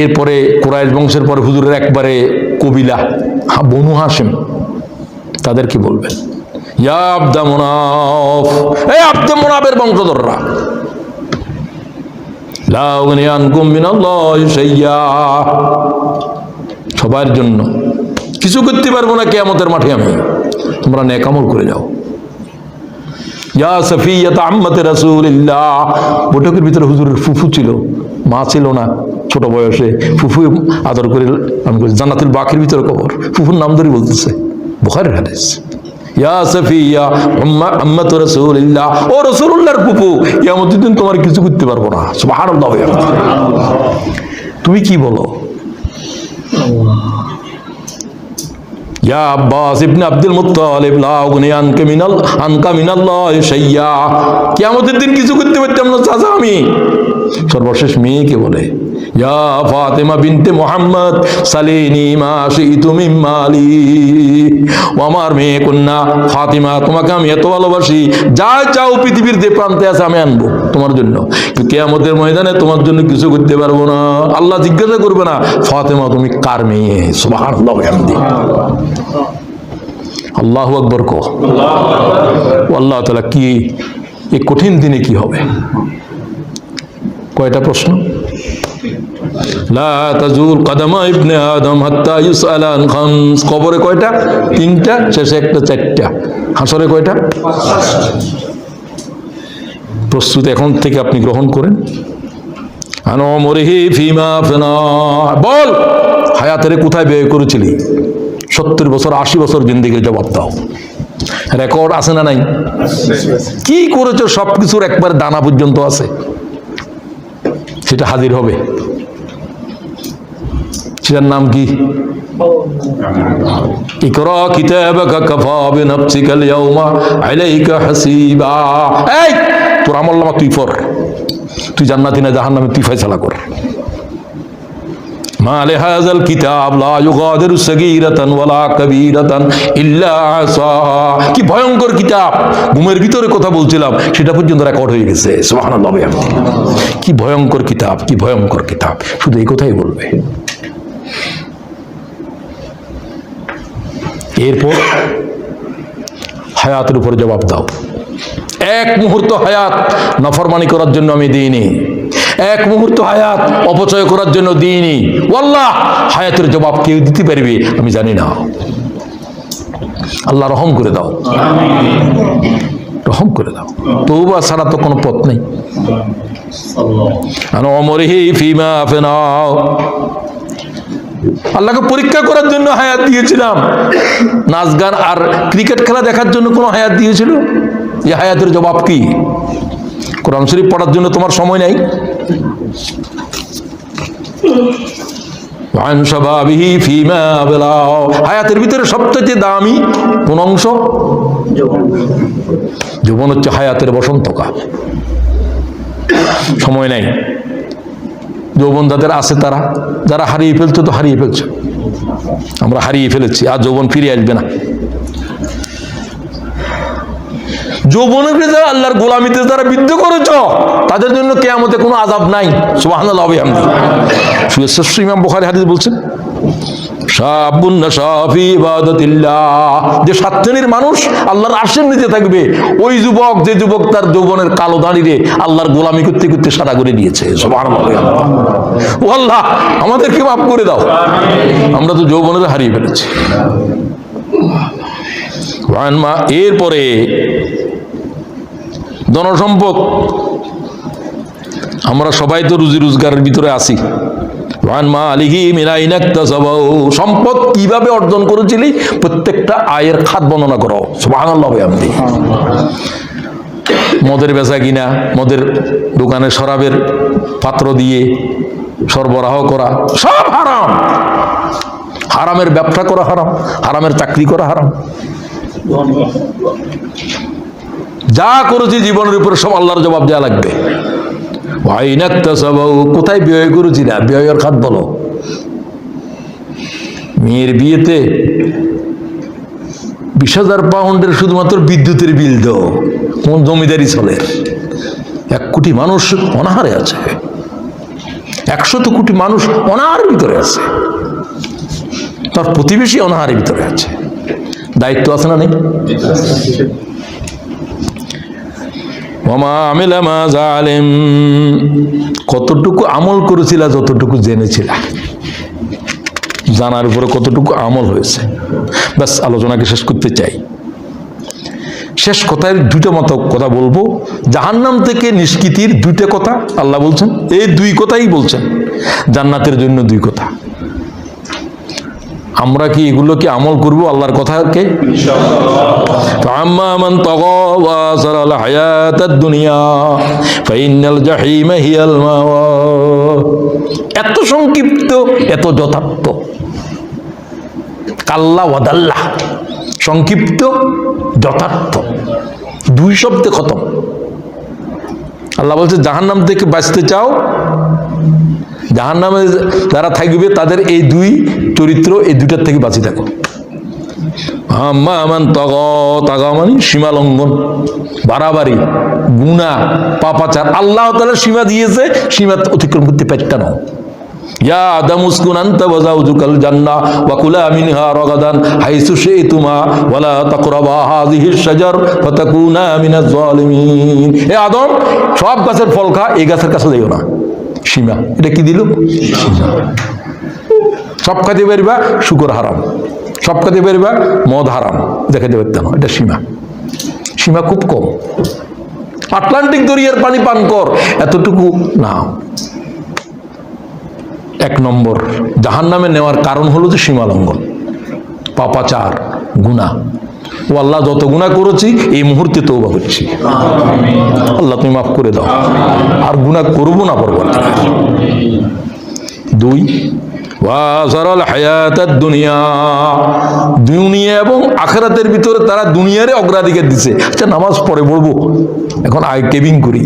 এরপরে কুরাইশ বংশের পরে হুজুরের একবারে কবিলা বনু হাশিম, তাদেরকে বলবেন, ইয়া আব্দা মুনাফ, এই আব্দে মুনাফের বংশধররা, লা উগনি আনকুম মিনাল্লাহি শাইয়্যা, সবার জন্য কিছু করতে পারবো না কিয়ামতের মাঠে আমি, তোমরা নেক আমল করে যাও। ইয়া সাফিয়াত আম্মাতে রাসূলিল্লাহ, বৈঠকের ভিতরে হুজুরের ফুফু ছিল, মা ছিল না, ছোট বয়সে ফুফু আদর করে, আমি জান্নাতুল বাকির ভিতরে কবর, ফুফুর নাম ধরে বলতেছে, বুখারীর হাদিস। ইয়া সাফিয়া আম্মাতু রাসূলিল্লাহ, ও রাসূলুল্লাহর ফুফু, কিয়ামতের দিন তোমার কিছু করতে পারবো না। সুবহানাল্লাহ। তুমি কি বলো? ইয়া আব্বাস ইবনে আব্দুল মুত্তালিব, লা উগনি আনকা মিনাল্লাহি শাইয়্যা, কিয়ামতের দিন কিছু করতে পারতাম না চাচা আমি। সর্বশেষ মেয়েকে বলে, ইয়া ফাতেমা বিনতে মুহাম্মদ সালিনি মা শিতু মিন মালি, ও আমার মেয়ে কন্যা ফাতিমা, তোমাকে আমি এত ভালোবাসি, যা চাও পৃথিবীর যে প্রান্তে আছে আমি আনবো তোমার জন্য, কিন্তু কিয়ামতের ময়দানে তোমার জন্য কিছু করতে পারবো না। আল্লাহ জিজ্ঞাসা করবে না, ফাতেমা তুমি কার মেয়ে? সুবহানাল্লাহ। আল্লাহু আকবার কো। আল্লাহ তাআলা কি এই কঠিন দিনে কি হবে? কয়টা প্রশ্ন? লা তাজুল কদমা ইবনে আদম হাত্তা ইউসআলা আন খামস, কবরে কয়টা? তিনটা, শেষে একটা, চারটা। হাসরে কয়টা? প্রস্তুত এখন থেকে আপনি গ্রহণ করেন। আন উমরিহি ফিমা ফানা, বল হায়াতের কোথায় ব্যয় করেছিলি? 70 বছর 80 বছর জিন্দেগির জবাব দাও। রেকর্ড আছে না নাই? কি করেছো সবকিছুর একবার দানা পর্যন্ত আছে, সেটা হাজির হবে। সেটার নাম কি? ইকরা কিতাবাকা কাফা বিনাফসিকাল ইয়াউমা আলাইকা হাসিবা। এই তোর আমলনামা তুই পড়, তুই জান্নাতি না জাহান্নামে তুই ফয়সালা কর। মা লিহাযাল কিতাব লা ইউগাদিরু সাগীরাতান ওয়ালা কাবীরাতান ইল্লা আসাহা। কি ভয়ঙ্কর কিতাব! ঘুমের ভিতরে কথা বলছিলাম, সেটা পর্যন্ত রেকর্ড হয়ে গেছে। সুবহানাল্লাহ। কি ভয়ঙ্কর কিতাব, কি ভয়ঙ্কর কিতাব! শুধু এই কথাই বলবে। এরপর হায়াতের উপর জবাব দাও। এক মুহূর্ত হায়াত নাফরমানি করার জন্য আমি দিইনি, এক মুহূর্ত হায়াত অপচয় করার জন্য দিইনি। ওয়াল্লাহ হায়াতের জবাব কেউ দিতে পারবে আমি জানি না। আল্লাহ রহম করে দাও, রহম করে দাও। তওবা ছাড়া তো কোনো পথ নেই। আল্লাহকে পরীক্ষা করার জন্য হায়াত দিয়েছিলাম। নাচ গান আর ক্রিকেট খেলা দেখার জন্য কোনো হায়াত দিয়েছিল? এই হায়াতের জবাব কি? কোরআন শরীফ পড়ার জন্য তোমার সময় নাই? হায়াতের ভিতরে সবচেয়ে দামি কোন অংশ? যৌবন হচ্ছে হায়াতের বসন্তকাল। সময় নাই। যৌবন যাদের আছে তারা, যারা হারিয়ে ফেলছে তো হারিয়ে ফেলছে, আমরা হারিয়ে ফেলেছি, আর যৌবন ফিরে আসবে না। যৌবনের যারা আল্লাহর গোলামিতে যারা বিদ্ধ করেছ তাদের জন্য কিয়ামতে কোনো আযাব নাই। সুবহানাল্লাহ। সুশ্রেষ্ঠ ইমাম বুখারী হাদিস বলছেন, শাবুন নাশা ফি ইবাদাতিল্লাহ, যে 7 শ্রেণীর মানুষ আল্লাহর আরশের নিচে থাকবে, ওই যুবক যে যুবক তার যৌবনের কালো দাড়িতে আল্লাহর গোলামি করতে করতে সাদা করে দিয়েছে। সুবহানাল্লাহ। ও আল্লাহ আমাদেরকে মাফ করে দাও, আমরা তো যৌবনের হারিয়ে ফেলেছি। এরপরে ধনসম্পদ, আমরা সবাই তো রুজি রোজগারের ভিতরে আছি। ওয়ান মালিহি মিন আইনা ইকতাসাবাহু, সম্পদ কিভাবে অর্জন করেছিলি প্রত্যেকটা আয়ের খাত বর্ণনা করো। সুবহানাল্লাহ ওয়া বিহামদিহি। মদের বেচা কিনা, মদের দোকানে শরাবের পাত্র দিয়ে সরবরাহ করা সব হারাম। হারামের ব্যবসা করা হারাম, হারামের চাকরি করা হারাম। যা করেছি জীবনের উপরে সব আল্লাহর জবাব দেওয়া লাগবে। কোথায় ব্যয় করেছি না, ব্যয়ের খাত বলো। মেয়ের বিয়েতে 20,000 পাউন্ডের শুধুমাত্র বিদ্যুতের বিল দাও, কোন জমিদারি চলে? 1 কোটি মানুষ অনাহারে আছে, 100 কোটি মানুষ অনাহারের ভিতরে আছে, তার প্রতিবেশী অনাহারের ভিতরে আছে। দায়িত্ব আছে না নেই? কতটুকু আমল করেছিল, যতটুকু জেনেছিল, জানার উপরে কতটুকু আমল হয়েছে। ব্যাস আলোচনাকে শেষ করতে চাই। শেষ কথায় 2টা মতো কথা বলবো। জাহান্নাম থেকে নিষ্কৃতির 2টা কথা আল্লাহ বলছেন, এই 2 কথাই বলছেন। জান্নাতের জন্য 2 কথা। আমরা কি এগুলো কি আমল করবো আল্লাহর কথাকে? আম্মা মান তাগা ওয়া আসারাল হায়াতাদ দুনিয়া ফাইনাল জাহিমা হিয়াল মাওয়া। এত সংক্ষিপ্ত, এত যথার্থ। কাল্লা ওয়াদাল্লা, সংক্ষিপ্ত যথার্থ, 2 শব্দে খতম। আল্লাহ বলছে জাহান্নাম থেকে বাঁচতে চাও, জাহান্নামে যারা থাকবে তাদের এই 2 চরিত্র, এই 2টার থেকে বাঁচি থাকো। আমান তাগা মানে সীমা লঙ্ঘন, বাড়াবাড়ি, গুনাহ, পাপাচার। আল্লাহ তাআলা সীমা দিয়েছে, সীমা অতিক্রম করতে পারত না। ইয়া আদামু উসকুন আনতা ওয়া যাওজুকাল জান্নাহ ওয়া কুলা মিনহা রাগাদান হাইসু শি'তুমা ওয়া লা তাকরাবা হাযিহিশ শাজার ফাতাকুনা মিনাজ জালিমিন। হে আদম, সব গাছের ফল খা, এই গাছের কাছে যাইও না। সীমা, এটা কি দিল? সব খাইতে পারবা, শুকর হারাম। সব খাইতে পারবা, মদ হারাম, দেখাতে পারতাম না। এটা সীমা। সীমা খুব কম। আটলান্টিক দরিয়ার পানি পান কর, এতটুকু না। 1 নম্বর জাহান্নামে নেওয়ার কারণ হলো যে সীমা লঙ্ঘন, পাপাচার, গুনাহ। ও আল্লাহ, যত গুনাহ করেছি এই মুহূর্তে তওবা করছি, আল্লাহ তুমি মাফ করে দাও, আর গুনাহ করবো না পরবর্তীকালে। 2 ওয়াসারাল হায়াতাদ দুনিয়া, দুনিয়া এবং আখিরাতের ভিতরে তারা দুনিয়ারে অগ্রাধিকার দিছে। আচ্ছা, নামাজ পড়ে পড়বো, এখন আই কেবিং করি,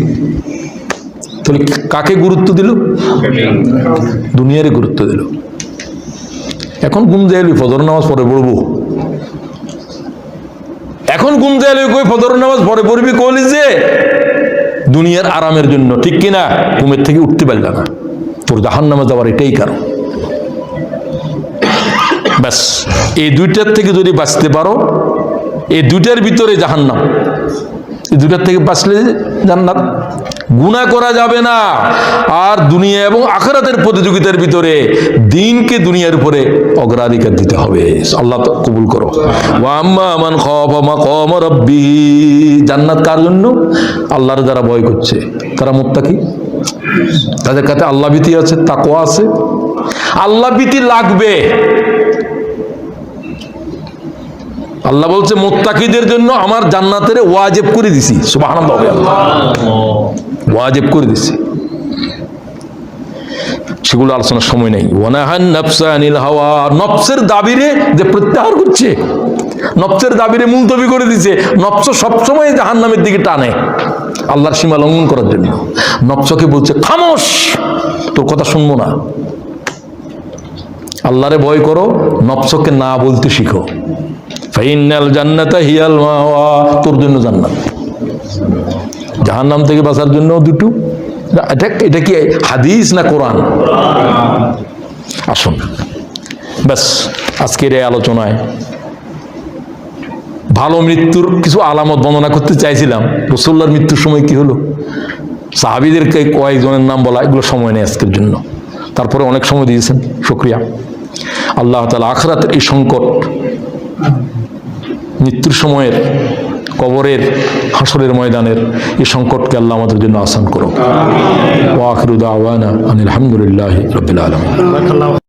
তাহলে কাকে গুরুত্ব দিল? দুনিয়ারে গুরুত্ব দিল। এখন ঘুম যাইলি ফজর নামাজ পড়ে পড়বো, এখন ঘুম যাইলি কই ফজর নামাজ পড়ে পড়বি কইলি যে দুনিয়ার আরামের জন্য, ঠিক কিনা? ঘুমের থেকে উঠতে পারল না, তোর জাহান্নামে যাওয়ার এটাই কারণ। ব্যাস, এই 2টার থেকে যদি বাঁচতে পারো, এই 2টার ভিতরে জাহান্নাম, এই 2টার থেকে বাঁচলে জান্নাত। গুনাহ করা যাবে না, আর দুনিয়া এবং আখিরাতের প্রতিযোগিতার ভিতরে দিনকে দুনিয়ার উপরে অগ্রাধিকার দিতে হবে। আল্লাহ তো কবুল করো। ওয়া আম্মা মান খাফা মাকাম রাব্বিহি, জান্নাত কার জন্য? আল্লাহর যারা ভয় করছে, তারা মুত্তাকি, তাদের কাছে আল্লাহ ভীতি আছে, তাকওয়া আছে। আল্লাহ ভীতি লাগবে। আল্লাহ বলছে মুত্তাকিদের জন্য আমার জান্নাতের ওয়াজিব করে দিছি। সুবহানাল্লাহ, ওয়াজিব করে দিছি। সেগুলো আলোচনার সময় নেই। ওয়ানাহান নাফসা আনিল হাওয়া, নফসের দাবিরে যে প্রত্যাহার করছে, নফসের দাবিরে মুলতবি করে দিছে। নফস সবসময় জাহান্নামের দিকে টানে আল্লাহর সীমা লঙ্ঘন করার জন্য। নফসকে বলছে খামোশ, তোর কথা শুনবো না। আল্লাহরে ভয় করো, নফসকে না বলতে শিখো। ফাইনাল জান্নাতা হিয়াল মাওয়া, তোর জন্য জান্নাত। জাহান্নাম থেকে বাঁচার জন্য 2। এটা কি হাদিস না কোরআন? আসুন, ব্যাস আজকের এই আলোচনায় ভালো মৃত্যুর কিছু আলামত বর্ণনা করতে চাইছিলাম। রাসূলুল্লাহর মৃত্যুর সময় কি হলো, সাহাবীদেরকে কয়েকজনের নাম বলা, এগুলো সময় নেই আজকের জন্য। তারপরে অনেক সময় দিয়েছেন, শুকরিয়া। আল্লাহ তাআলা আখিরাতের এই সংকট, মৃত্যুর সময়ের কবরের, হাসরের ময়দানের এই সংকটকে আল্লাহ আমাদের জন্য আসান করো। ওয়া আখিরু দাওয়ানা আনিল হামদুলিল্লাহি রাব্বিল আলামিন।